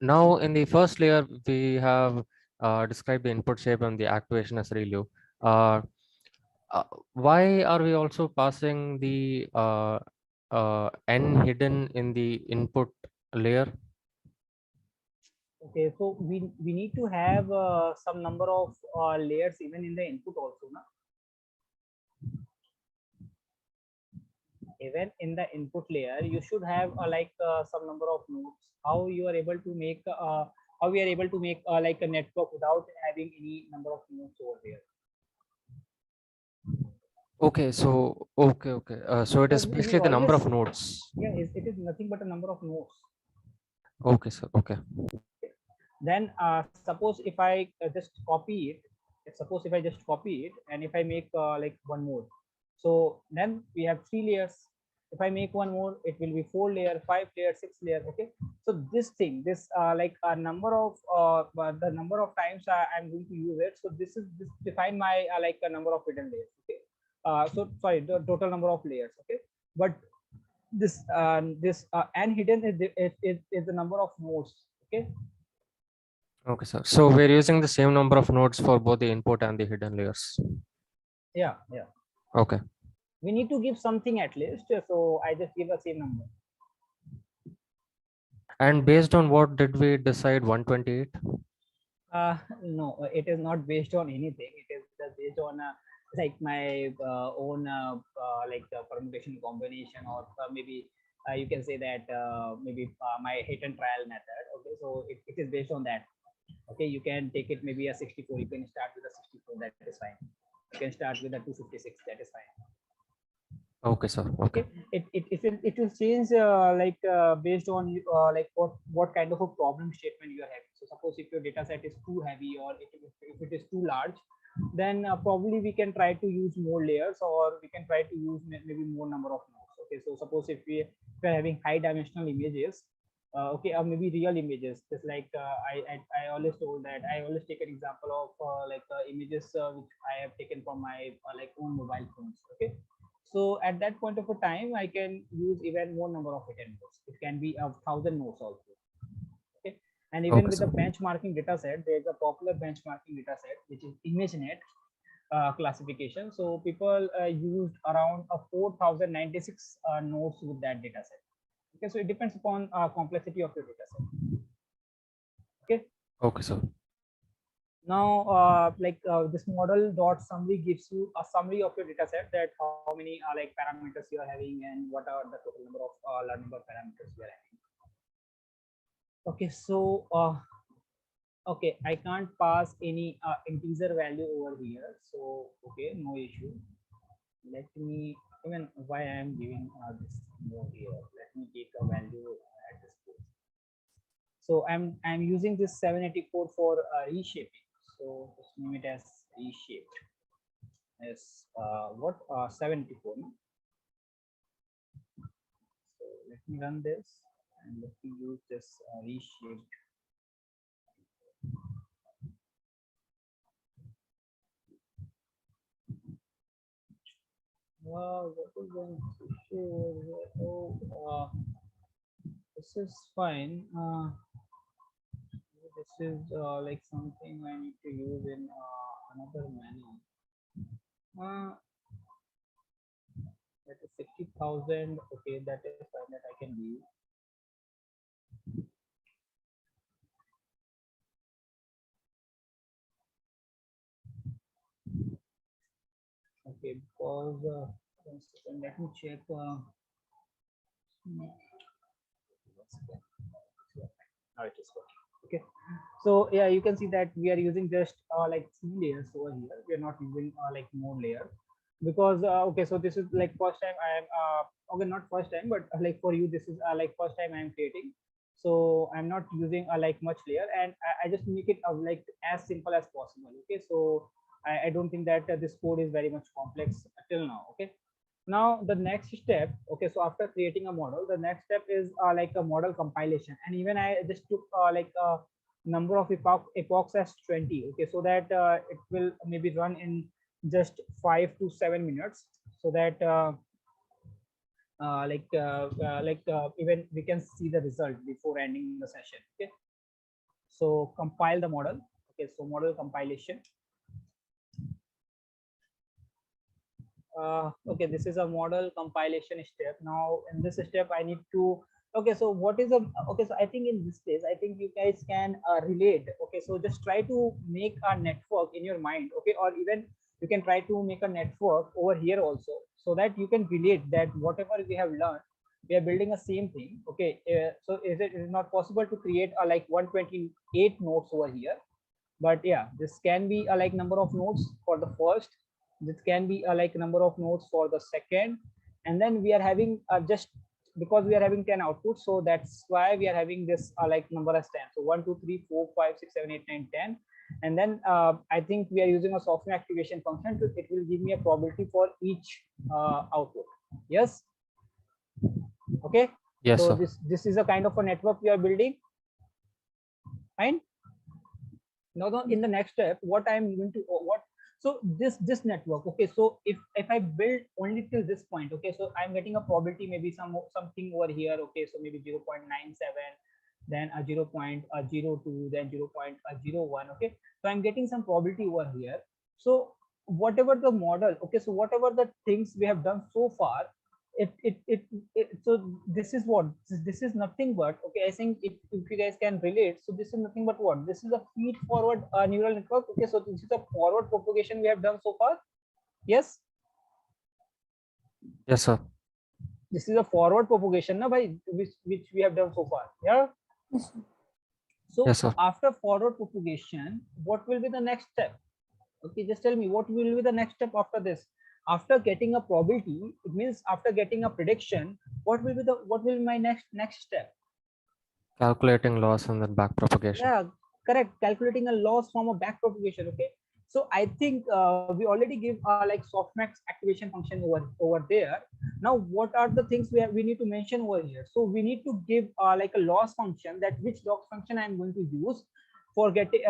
now in the first layer, we have described the input shape and the activation as ReLU. Uh, why are we also passing the N hidden in the input layer? Okay, so we need to have some number of layers even in the input also, na? Even in the input layer, you should have some number of nodes. How you are able to make how we are able to make like a network without having any number of nodes over there? Okay, so okay. So it Because is it is basically the number always, of nodes. yeah, it is nothing but a number of nodes. Okay, sir. Okay. Then suppose if I just copy it, suppose if I just copy it and if I make like one more, so then we have three layers. If I make one more, it will be 4 layer, 5 layer, 6 layer. Okay, so this thing, this like a number of the number of times I'm going to use it, so this define my a number of hidden layers. Okay, so sorry, the total number of layers. Okay, but this and hidden is the number of nodes. Okay. Okay, sir. So we're using the same number of nodes for both the input and the hidden layers. Yeah. Okay. We need to give something at least. So I just give the same number. And based on what did we decide 128? No, it is not based on anything. It is just based on like my own permutation combination, or maybe you can say that maybe my hit and trial method. Okay, so it is based on that. Okay, you can take it maybe a 64. You can start with a 64. That is fine. You can start with a 256. That is fine. Okay, sir. Okay. It will change based on like what kind of a problem statement you are having. So suppose if your data set is too heavy, or if it is too large, then probably we can try to use more layers, or we can try to use maybe more number of nodes. Okay, so suppose if we are having high dimensional images, okay, or maybe real images, just like I always told that I always take an example of images which I have taken from my like own mobile phones. Okay, so at that point of a time, I can use even more number of hidden nodes. It can be 1,000 nodes also. Okay, and even Okay, with the sir. benchmarking data set, there is a popular benchmarking data set which is ImageNet classification. So people used around 4,096 nodes with that data set. Okay, so it depends upon complexity of your data set. Okay. Okay, sir. Now, this model dot summary gives you a summary of your data set, that how many like parameters you are having and what are the total number of learnable parameters you are having. Okay, so okay, I can't pass any integer value over here. So okay, no issue. Let me, even why I am giving this more here. Let me take a value at this place. So I'm using this 784 for reshaping. So just name it as reshaped. Is what 74. No? So let me run this and let me use this reshaped. What is going to show? Oh, this is fine. This is like something I need to use in another manner. That is 60,000. Okay, that is fine. That I can use. Okay, because one second, let me check. Now it is working. Okay, so yeah, you can see that we are using just like 3 layers over here. We are not using like more layers because okay, so this is like first time I am okay, not first time, but like for you this is like first time I am creating. So I'm not using like much layer, and I just make it like as simple as possible. Okay, so I don't think that this code is very much complex till now. Okay, now the next step, okay, so after creating a model, the next step is like a model compilation. And even I just took like a number of epochs as 20, okay, so that it will maybe run in just 5 to 7 minutes, so that even we can see the result before ending the session. Okay, so compile the model. Okay, so model compilation. Okay, this is a model compilation step. Now in this step I need to, okay, so what is a, okay, so I think in this case I think you guys can relate. Okay, so just try to make a network in your mind. Okay, or even you can try to make a network over here also, so that you can relate that whatever we have learned, we are building a same thing. Okay, so is it not possible to create a like 128 nodes over here? But yeah, this can be a like number of nodes for the first, this can be a like number of nodes for the second, and then we are having just because we are having 10 outputs, so that's why we are having this like number as 10. So 1 2 3 4 5 6 7 8 9 10, and then I think we are using a software activation function to, it will give me a probability for each output. Yes, okay, Yes, so sir. this is a kind of a network we are building. Fine. Now in the next step, what I'm going to what, so this network, okay, so if I build only till this point, okay, so I'm getting a probability maybe something over here. Okay, so maybe 0.97, then a 0.02, then 0.01. Okay, so I'm getting some probability over here. So whatever the model, okay, so whatever the things we have done so far, it so this is what, this is nothing but, okay, I think if you guys can relate, so this is nothing but what, this is a feed forward neural network. Okay, so this is a forward propagation we have done so far. Yes, Yes, sir. this is a forward propagation na, by which we have done so far. Yeah, Yes, sir. so Yes, sir. after forward propagation, what will be the next step? Okay, just tell me what will be the next step after this. After getting a probability, it means after getting a prediction, what will be my next step? Calculating loss and then back propagation. Yeah, correct, calculating a loss from a back propagation. Okay, so I think we already give like softmax activation function over there. Now what are the things we need to mention over here? So we need to give like a loss function, that which loss function I'm going to use for getting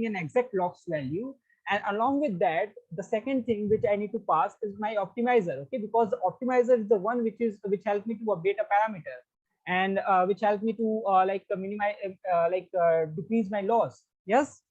an exact loss value. And along with that, the second thing which I need to pass is my optimizer. Okay, because the optimizer is the one which helps me to update a parameter, and which helps me to like minimize decrease my loss. Yes,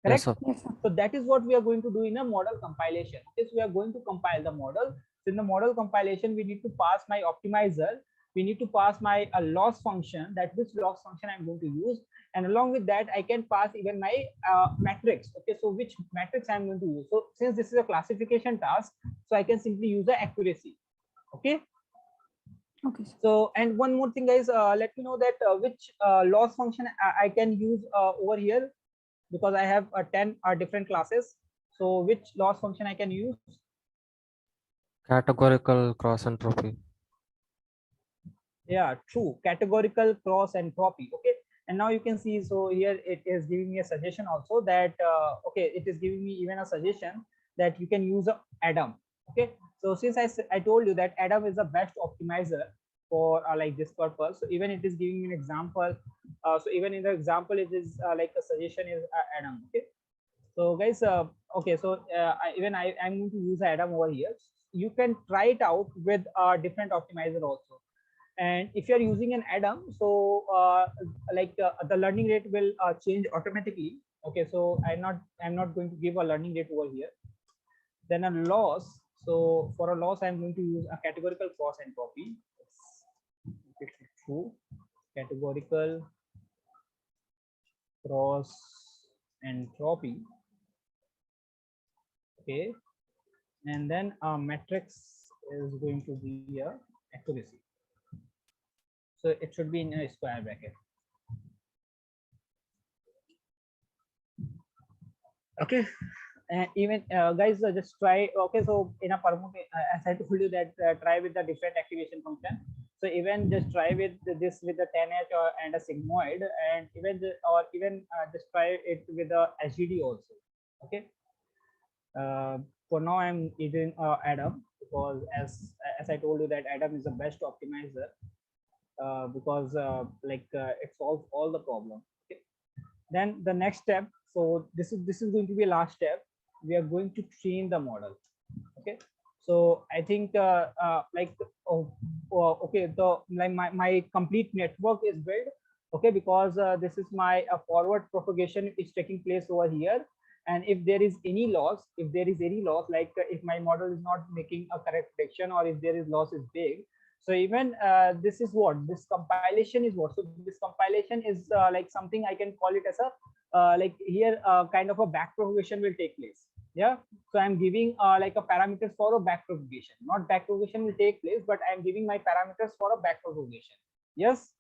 Yes, correct. sir. Yes, sir. So that is what we are going to do in a model compilation. Okay, so we are going to compile the model. So in the model compilation, we need to pass my optimizer, we need to pass my loss function, that which loss function I'm going to use, and along with that I can pass even my matrix. Okay, so which matrix I'm going to use. So since this is a classification task, so I can simply use the accuracy. Okay, Okay, sir. so, and one more thing, guys, let me know that which loss function I can use over here, because I have 10 different classes. So, which loss function I can use? Categorical cross entropy. Yeah, true. Categorical cross entropy. Okay, and now you can see. So here it is giving me a suggestion also that okay, it is giving me even a suggestion that you can use a Adam. Okay, so since I told you that Adam is the best optimizer for like this purpose, so even it is giving me an example. So even in the example, it is like a suggestion is Adam. Okay, So guys, okay, so I'm going to use Adam over here. You can try it out with a different optimizer also. And if you're using an Adam, so the learning rate will change automatically. Okay, so I'm not going to give a learning rate over here. Then a loss. So for a loss, I'm going to use a categorical cross entropy. It's true. Categorical cross entropy. Okay, and then a matrix is going to be a accuracy. So it should be in a square bracket. Okay, and even guys, just try. Okay, so in a permutation, as I told you that try with the different activation function. So even just try with this with the 10H and a sigmoid, and even just try it with the SGD also. Okay. For now, I'm using Adam because as I told you that Adam is the best optimizer because it solves all the problem. Okay. Then the next step. So this is going to be a last step. We are going to train the model. Okay. So I think okay, the like my complete network is built. Okay, because this is my forward propagation is taking place over here. And if there is any loss, like if my model is not making a correct prediction, or if there is loss is big, so even this is what this compilation is what. So this compilation is like something I can call it as a like here kind of a back propagation will take place. Yeah, so I'm giving like a parameters for a back propagation. Not back propagation will take place, but I'm giving my parameters for a back propagation. Yes,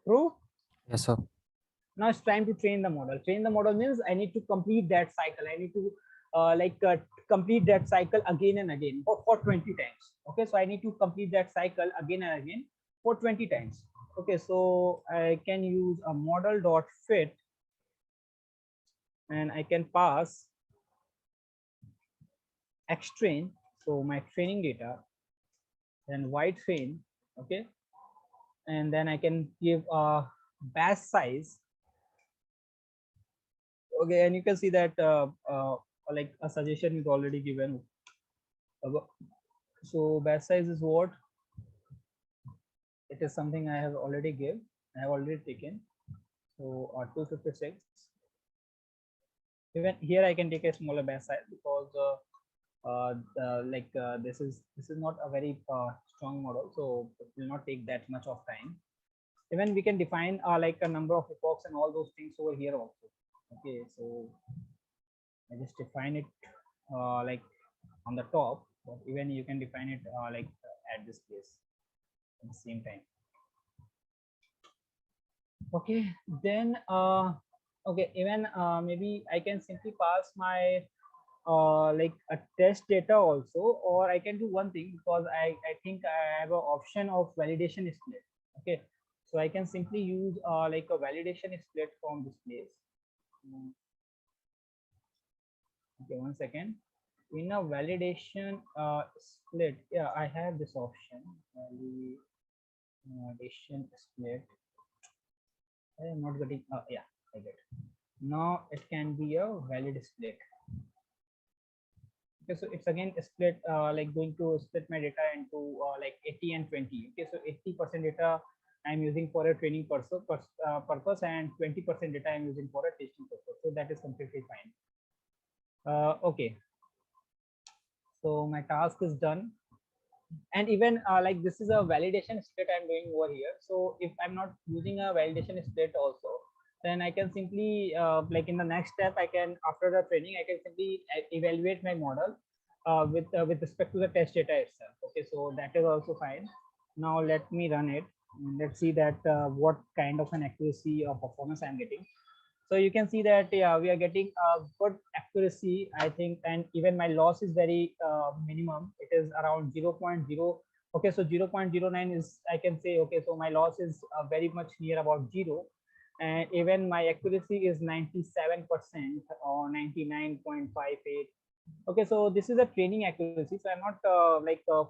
true. Yes, sir. Now it's time to train the model. Train the model means I need to complete that cycle. I need to complete that cycle again and again for 20 times. Okay, so I need to complete that cycle again and again for 20 times. Okay, so I can use a model dot fit, and I can pass X train, so my training data, then Y train. Okay, and then I can give a batch size. Okay, and you can see that like a suggestion is already given. So batch size is what? It is something I have already taken. So 256. Even here I can take a smaller batch size because this is not a very strong model, so it will not take that much of time. Even we can define like a number of epochs and all those things over here also. Okay, so I just define it like on the top, but even you can define it at this place at the same time. Okay, then okay, even maybe I can simply pass my like a test data also, or I can do one thing because I think I have an option of validation split. Okay, so I can simply use like a validation split from this place. Okay, 1 second. In a validation split, yeah, I have this option validation split. I am not getting yeah, I get. Now it can be a valid split. Okay, so it's again a split like going to split my data into like 80 and 20. Okay, so 80% data I'm using for a training purpose, and 20% data I'm using for a testing purpose. So that is completely fine. Okay, so my task is done. And even like this is a validation split I'm doing over here. So if I'm not using a validation split also, then I can simply like in the next step, I can, after the training, I can simply evaluate my model with respect to the test data itself. Okay, so that is also fine. Now let me run it. Let's see that what kind of an accuracy or performance I'm getting. So you can see that yeah, we are getting a good accuracy, I think, and even my loss is very minimum. It is around 0.0. Okay, so 0.09 is, I can say, okay, so my loss is very much near about 0, and even my accuracy is 97% or 99.58. Okay, so this is a training accuracy. So I'm not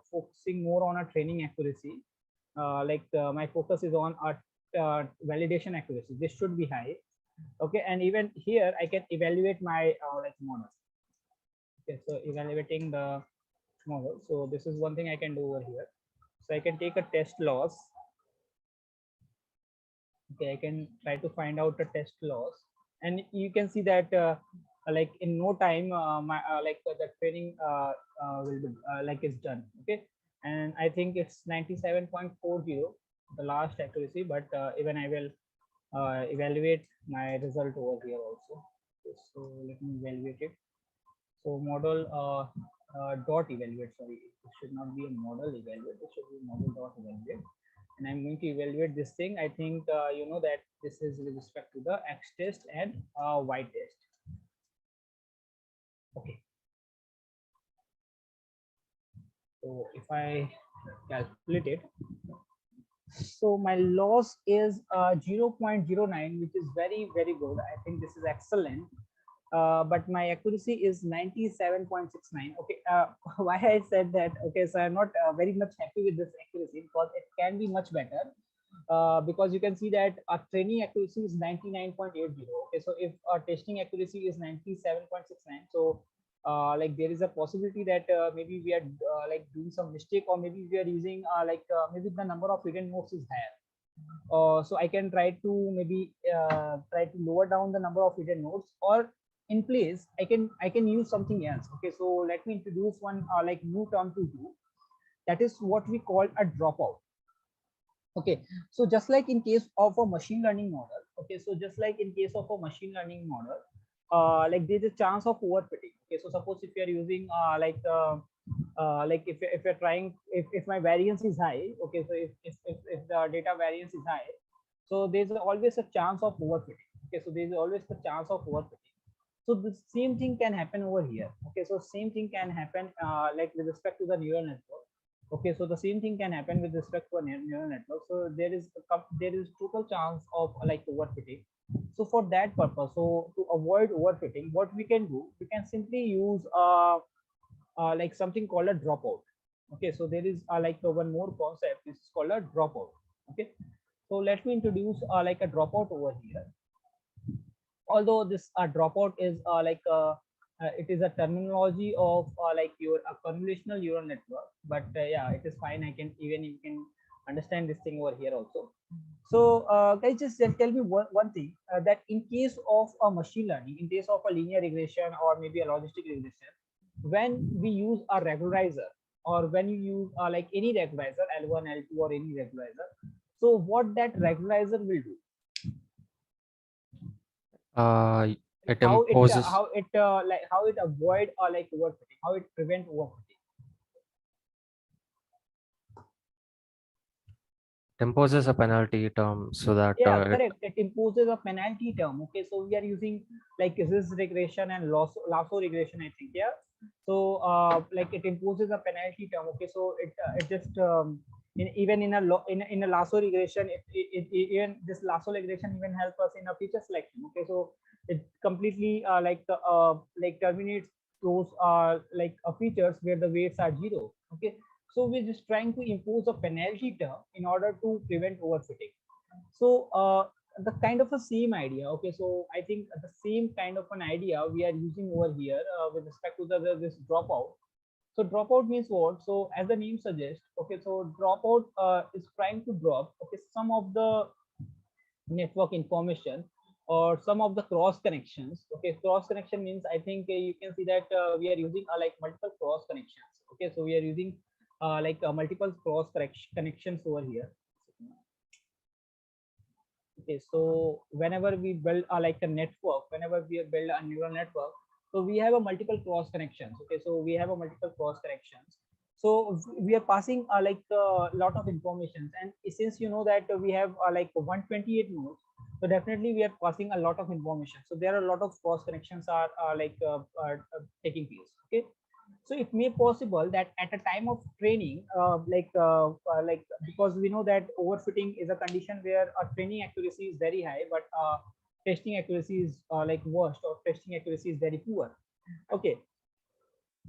focusing more on a training accuracy. My focus is on a validation accuracy. This should be high. Okay, and even here I can evaluate my like model. Okay, so evaluating the model. So this is one thing I can do over here. So I can take a test loss. Okay, I can try to find out the test loss, and you can see that like in no time my the training will be like is done. Okay, and I think it's 97.40 the last accuracy, but even I will evaluate my result over here also. Okay, so let me evaluate it. So model dot evaluate, sorry, it should not be a model evaluate, it should be model dot evaluate. And I'm going to evaluate this thing. I think you know that this is with respect to the X test and Y test. Okay, so if I calculate it, so my loss is 0.09, which is very good. I think this is excellent. But my accuracy is 97.69. Okay, why I said that? Okay, so I'm not very much happy with this accuracy because it can be much better. Because you can see that our training accuracy is 99.80. Okay, so if our testing accuracy is 97.69, so like there is a possibility that maybe we are like doing some mistake, or maybe we are using maybe the number of hidden nodes is higher. So I can try to maybe try to lower down the number of hidden nodes, or in place I can use something else. Okay, so let me introduce one like new term to you, that is what we call a dropout. Okay, so just like in case of a machine learning model, okay, so just like in case of a machine learning model, like there's a chance of overfitting. Okay, so suppose if you're using like if you're trying, if my variance is high, okay, so if the data variance is high, so there's always a chance of overfitting. Okay, so there's always the chance of overfitting. So the same thing can happen over here. Okay, so same thing can happen like with respect to the neural network. Okay, so the same thing can happen with respect to a neural network. So there is total chance of like overfitting. So for that purpose, so to avoid overfitting, what we can do, we can simply use like something called a dropout. Okay, so there is like one more concept, this is called a dropout. Okay, so let me introduce like a dropout over here. Although this dropout is it is a terminology of like your convolutional neural network, but yeah, it is fine. I can even you can understand this thing over here also. So guys, just tell me one thing, that in case of a machine learning, in case of a linear regression or maybe a logistic regression, when we use a regularizer, or when you use like any regularizer, L1, L2, or any regularizer, so what that regularizer will do, Uh, like it imposes how it like how it avoid or like overfitting, how it prevent overfitting. imposes a penalty term so that Yeah, it correct, it imposes a penalty term. Okay, so we are using like this regression and lasso regression, I think. Yeah, so like it imposes a penalty term. Okay, so it just even in a lasso regression, even this lasso regression even help us in a feature selection. Okay, so it completely like terminates those features where the weights are zero. Okay, so we're just trying to impose a penalty term in order to prevent overfitting. So the kind of a same idea. Okay, so I think the same kind of an idea we are using over here with respect to this dropout. So dropout means what? So as the name suggests, okay, so dropout is trying to drop, okay, some of the network information or some of the cross connections. Okay, cross connection means I think you can see that we are using like multiple cross connections. Okay, so we are using multiple cross connections over here. Okay, so whenever we build like a network, whenever we build a neural network, so we have a multiple cross connections. Okay, so we have a multiple cross connections. So we are passing like a lot of information, and since you know that we have like 128 nodes, so definitely we are passing a lot of information. So there are a lot of cross connections are taking place. Okay, so it may possible that at a time of training because we know that overfitting is a condition where training accuracy is very high, but testing accuracy is like worst, or testing accuracy is very poor. Okay,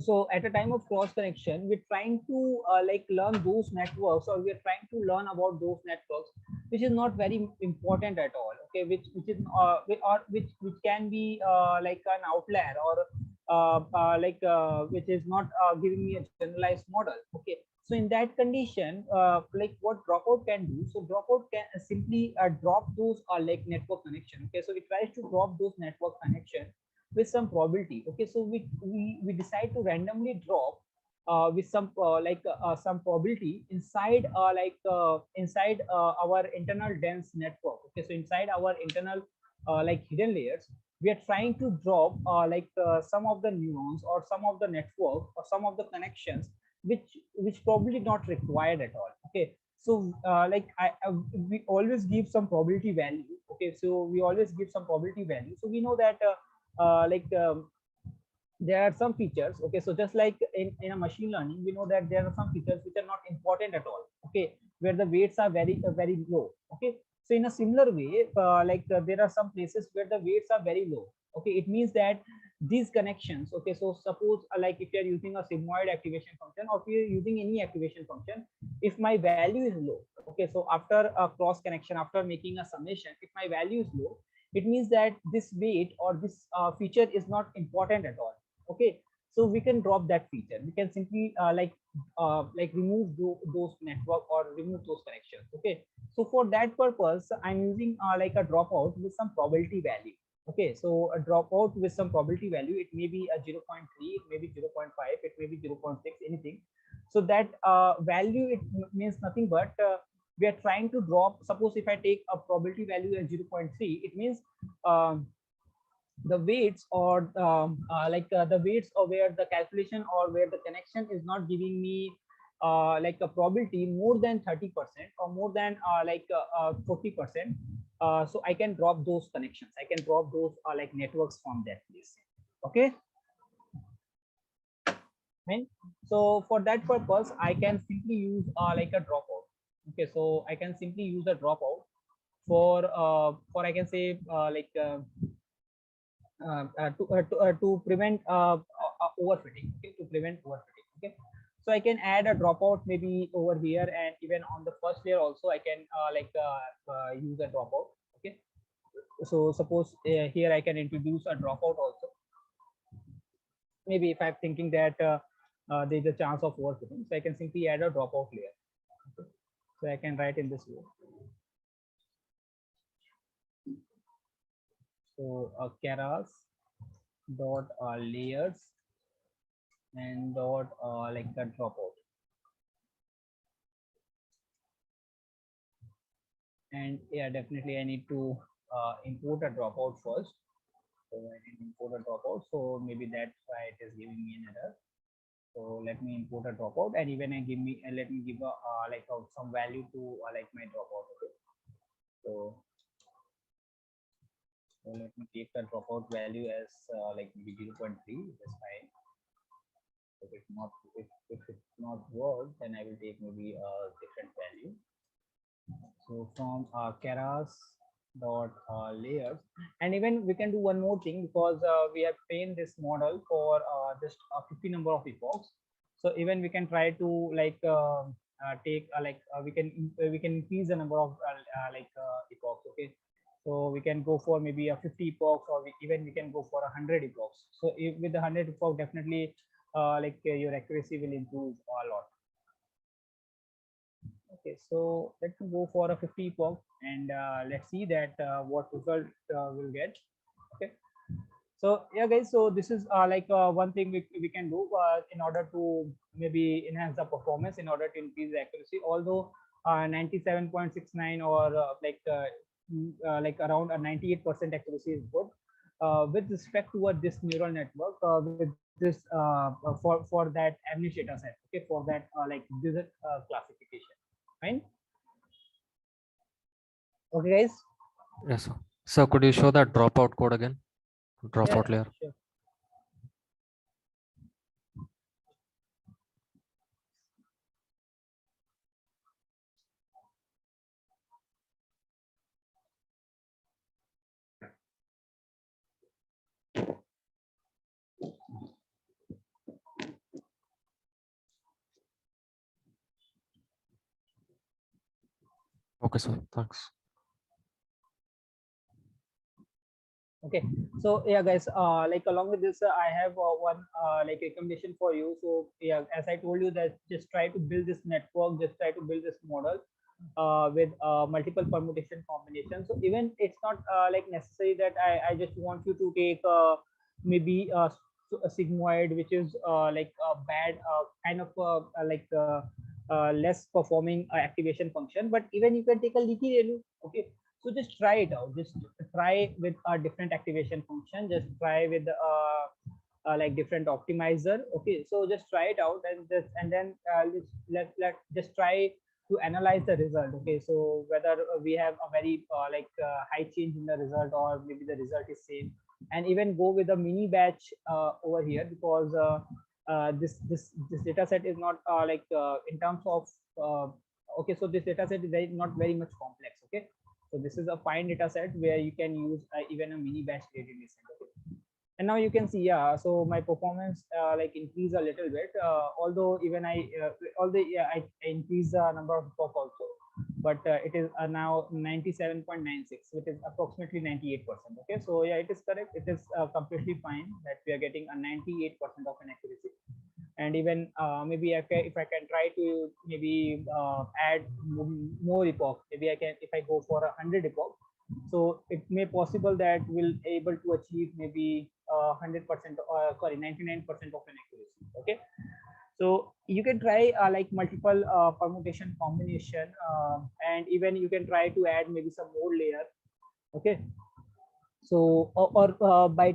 So at a time of cross connection, we're trying to like learn those networks, or we're trying to learn about those networks which is not very important at all, okay, which is or which can be like an outlier, or which is not giving me a generalized model, okay. So in that condition, like what dropout can do, so dropout can simply drop those like network connection, okay. So it tries to drop those network connection with some probability, okay. So we decide to randomly drop with some probability inside inside our internal dense network, okay. So inside our internal like hidden layers, we are trying to drop some of the neurons, or some of the network, or some of the connections which probably not required at all, okay. So we always give some probability value, okay. So we always give some probability value, so we know that there are some features, okay. So just like in a machine learning, we know that there are some features which are not important at all, okay, where the weights are very low, okay. So in a similar way, there are some places where the weights are very low, okay. It means that these connections, okay. So suppose like if you are using a sigmoid activation function, or if you are using any activation function, if my value is low, okay. So after a cross connection, after making a summation, if my value is low, it means that this weight or this feature is not important at all, okay. So we can drop that feature, we can simply remove those network, or remove those connections, okay. So for that purpose, I'm using like a dropout with some probability value, okay. So a dropout with some probability value, it may be a 0 0.3, it may be 0 0.5, it may be 0 0.6, anything. So that value, it means nothing but we are trying to drop. Suppose if I take a probability value as 0 0.3, it means um, the weights, or the weights, or where the calculation, or where the connection is not giving me like a probability more than 30%, or more than 40%. So I can drop those connections, I can drop those like networks from that place, okay. Right? So for that purpose, I can simply use like a dropout, okay. So I can simply use a dropout for I can say to prevent overfitting, okay, to prevent overfitting, okay. So I can add a dropout maybe over here, and even on the first layer also I can use a dropout, okay. So suppose here I can introduce a dropout also, maybe if I'm thinking that there's a chance of overfitting, so I can simply add a dropout layer, okay. So I can write in this way. So Keras dot layers and dot like a dropout. And yeah, definitely I need to import a dropout first. So I need to import a dropout, so maybe that's why it is giving me an error. So let me import a dropout, and even I give me let me give a some value to like my dropout, okay. So let me take the dropout value as like maybe 0 0.3, which is fine. If it's not, if it's not work, then I will take maybe a different value. So from Keras dot layers, and even we can do one more thing, because we have trained this model for just a 50 number of epochs. So even we can try to take we can increase the number of epochs, okay. So we can go for maybe a 50 epochs, or even we can go for 100 epochs. So if, with the 100 epoch, definitely your accuracy will improve a lot. Okay, so let me go for a 50 epoch, and let's see that what result we'll get. Okay, so yeah guys, so this is one thing we can do in order to maybe enhance the performance, in order to increase the accuracy. Although 97.69, or like around a 98% accuracy is good with respect to this neural network, with this for that MNIST data set, okay, for that this classification, fine. Okay guys. Yes, sir. So could you show that dropout code again? Dropout Yeah, layer. sure. Okay, sir. Thanks. Okay, so yeah guys, like along with this, I have one like recommendation for you. So yeah, as I told you, that just try to build this network, just try to build this model with multiple permutation combinations. So even it's not like necessary that I just want you to take maybe a sigmoid which is like a bad kind of less performing activation function, but even you can take a leaky value. Okay, so just try it out, just try with a different activation function, just try with like different optimizer. Okay, so just try it out, and then let just try to analyze the result. Okay, so whether we have a very high change in the result, or maybe the result is same, and even go with a mini batch over here, because this data set is not in terms of okay, so this data set is not very much complex. Okay, so this is a fine data set where you can use even a mini batch gradient descent. Okay, and now you can see, yeah, so my performance like increase a little bit, although even although yeah, I increase the number of epoch also, but it is now 97.96, which is approximately 98%. Okay, so yeah, it is correct, it is completely fine that we are getting a 98% of an accuracy. And even maybe if I can try to maybe add more epoch, maybe I can, if I go for 100 epoch, so it may possible that we'll able to achieve maybe 100% sorry 99% of an accuracy. Okay, so you can try like multiple permutation combination, and even you can try to add maybe some more layer. Okay, so or by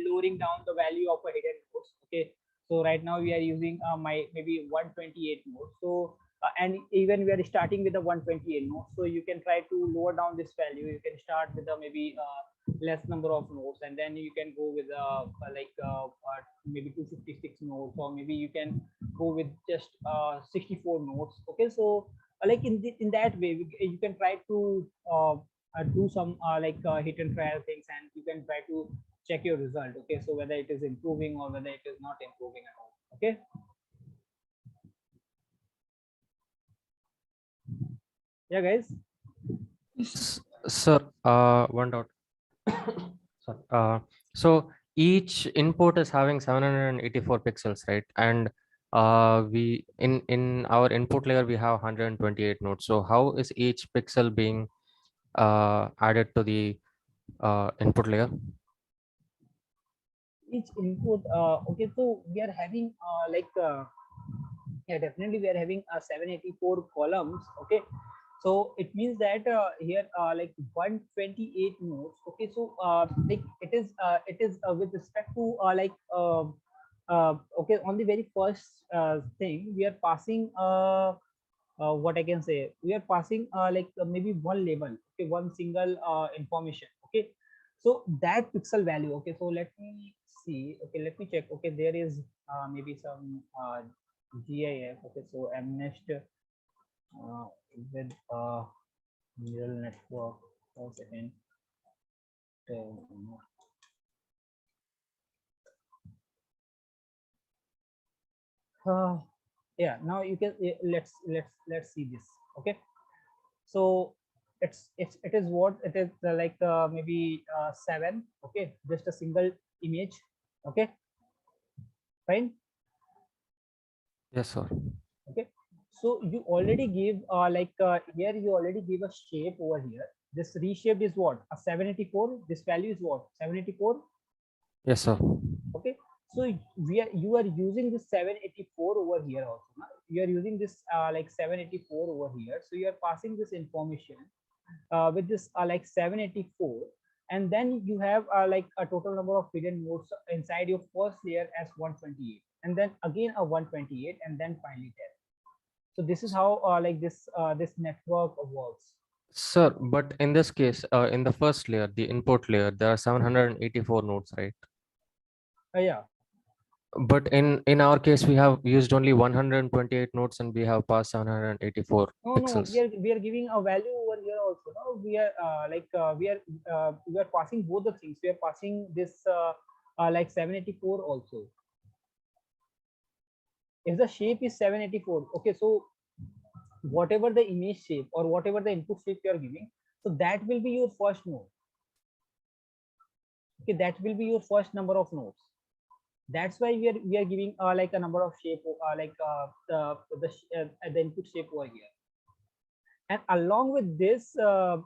lowering down the value of a hidden nodes. Okay, so right now we are using my maybe 128 nodes. So and even we are starting with the 128 nodes, so you can try to lower down this value. You can start with a maybe less number of nodes, and then you can go with maybe 256 nodes, or maybe you can go with just 64 nodes. Okay, so like in that way you can try to do some hit and trial things, and you can try to check your result. Okay, so whether it is improving or whether it is not improving at all. Okay, yeah guys. Sir, one dot. Sorry. So each input is having 784 pixels, right? And we in our input layer we have 128 nodes. So how is each pixel being added to the input layer? Each input, okay, so we are having yeah, definitely we are having 784 columns. Okay, so it means that here like 128 nodes. Okay, so like it is with respect to okay, on the very first thing we are passing what I can say, we are passing maybe one label. Okay, one single information. Okay, so that pixel value. Okay, so let me see. Okay, let me check. Okay, there is maybe some GIF. Okay, so MNIST with neural network. For a second. Uh, yeah, now you can let's see this. Okay, so it is what it is maybe 7. Okay, just a single image. Okay, fine. Yes, sir. Okay, so you already give here you already give a shape over here. This reshaped is what, a 784. This value is what, 784. Yes, sir. Okay, so you are using this 784 over here also. Na? You are using this 784 over here, so you are passing this information with this 784, and then you have like a total number of hidden nodes inside your first layer as 128, and then again a 128, and then finally 10. So this is how this network works. Sir, but in this case, in the first layer, the input layer, there are 784 nodes, right? Yeah. But in our case, we have used only 128 nodes and we have passed 784 No, pixels. we are giving a value over here also. No, we are we are passing both the things. We are passing this 784 also. If the shape is 784, okay, so whatever the image shape or whatever the input shape you are giving, so that will be your first node. Okay, that will be your first number of nodes. That's why we are giving like a number of shape, the input shape over here. And along with this, the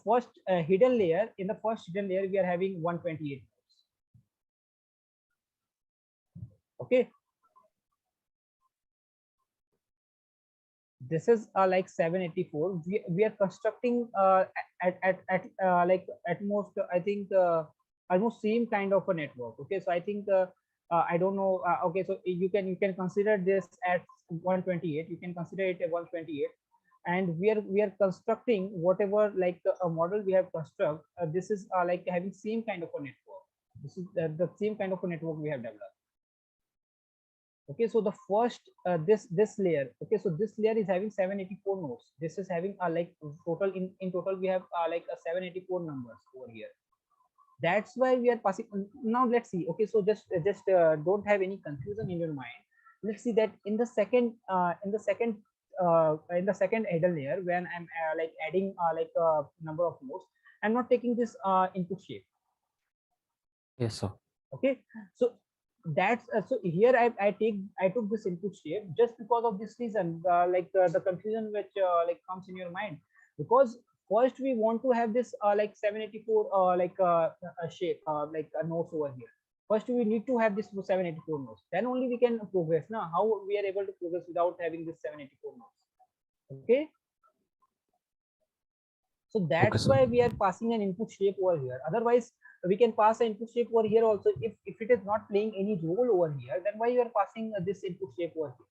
first hidden layer, in the first hidden layer we are having 128 nodes. Okay, this is like 784. We are constructing at like at most I think almost same kind of a network. Okay, so I think I don't know. Okay, so you can consider this at 128. You can consider it at 128, and we are constructing whatever like a model we have construct. This is like having same kind of a network. This is the same kind of a network we have developed. Okay, so the first this layer. Okay, so this layer is having 784 nodes. This is having like total in total we have like a 784 numbers over here. That's why we are passing. Now let's see. Okay, so just don't have any confusion in your mind. Let's see that in the second in the second hidden layer, when I'm like adding like a number of nodes, I'm not taking this input shape. Yes, sir. Okay, so that's so here I took this input shape just because of this reason, the confusion which like comes in your mind, because first we want to have this like 784 a shape like a nodes over here. First we need to have this 784 nodes, then only we can progress. Now how we are able to progress without having this 784 nodes? Okay, so Okay, that's sir. why we are passing an input shape over here. Otherwise, we can pass an input shape over here also. If it is not playing any role over here, then why you are passing this input shape over here?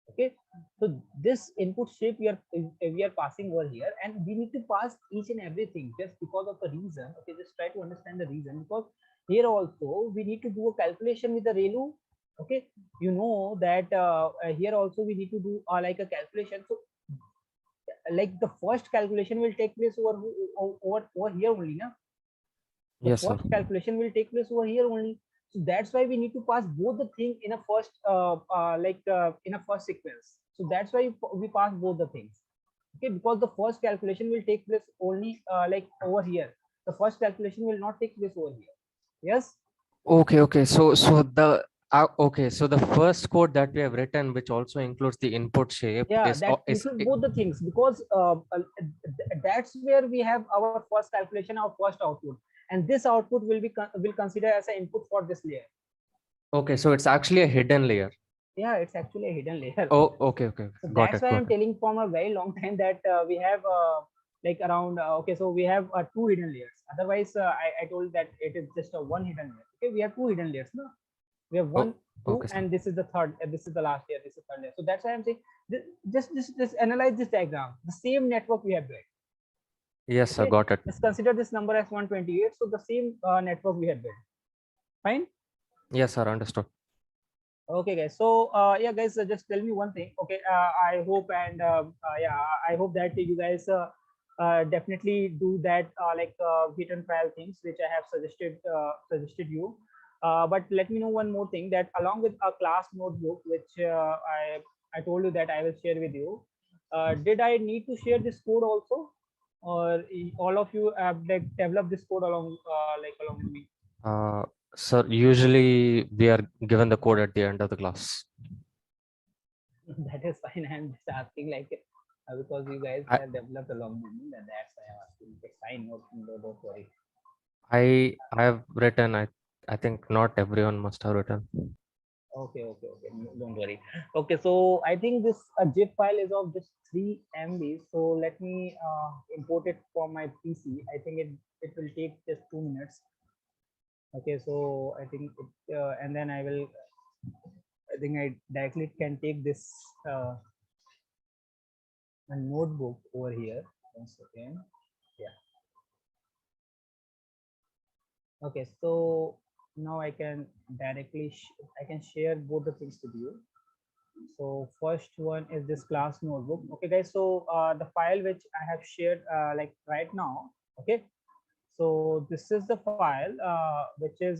Okay, so this input shape we are passing over here, and we need to pass each and everything just because of the reason. Okay, just try to understand the reason, because here also we need to do a calculation with the ReLU. Okay, you know that here also we need to do like a calculation. So like the first calculation will take place over here only, na? The Yes, sir. first calculation will take place over here only. So that's why we need to pass both the things in a first in a first sequence. So that's why we pass both the things. Okay, because the first calculation will take place only like over here. The first calculation will not take place over here. Yes. Okay. So the first code that we have written, which also includes the input shape, Yeah, is that includes both the things, because that's where we have our first calculation, our first output, and this output will consider as an input for this layer. okay. So it's actually a hidden layer. Yeah, it's actually a hidden layer. Oh, okay. So Got that's it. why Got I'm it. telling from a very long time that we have like around okay, so we have two hidden layers. Otherwise I told that it is just a one hidden layer. Okay, we have two hidden layers, no? We have one, Oh, two, okay, sir. and this is the third, and this is the last layer, this is third layer. So that's why I'm saying this, just analyze this diagram, the same network we have built. Yes, sir. Okay, Got it. let's consider this number as 128. So the same network we have built. Fine. Yes, sir. Understood. Okay, guys. So yeah, guys, just tell me one thing. Okay, I hope and yeah, I hope that you guys definitely do that hit and trial things which I have suggested you. But let me know one more thing, that along with a class notebook which I told you that I will share with you. Did I need to share this code also, or all of you have like developed this code along with me? Uh, Sir, usually we are given the code at the end of the class. That is fine. I'm just asking because you guys I have developed a long movement, and that's why I'm asking. It's fine. No, don't worry. I have written. I think not everyone must have written. Okay. No, don't worry. Okay, so I think this zip file is of just 3 MB. So let me import it from my PC. I think it will take just 2 minutes. Okay, so I think and then I will. I think I directly can take this a notebook over here. 1 second. Yeah. Okay, so now I can directly I can share both the things with you. So first one is this class notebook. Okay, guys. So the file which I have shared like right now. Okay, so this is the file which is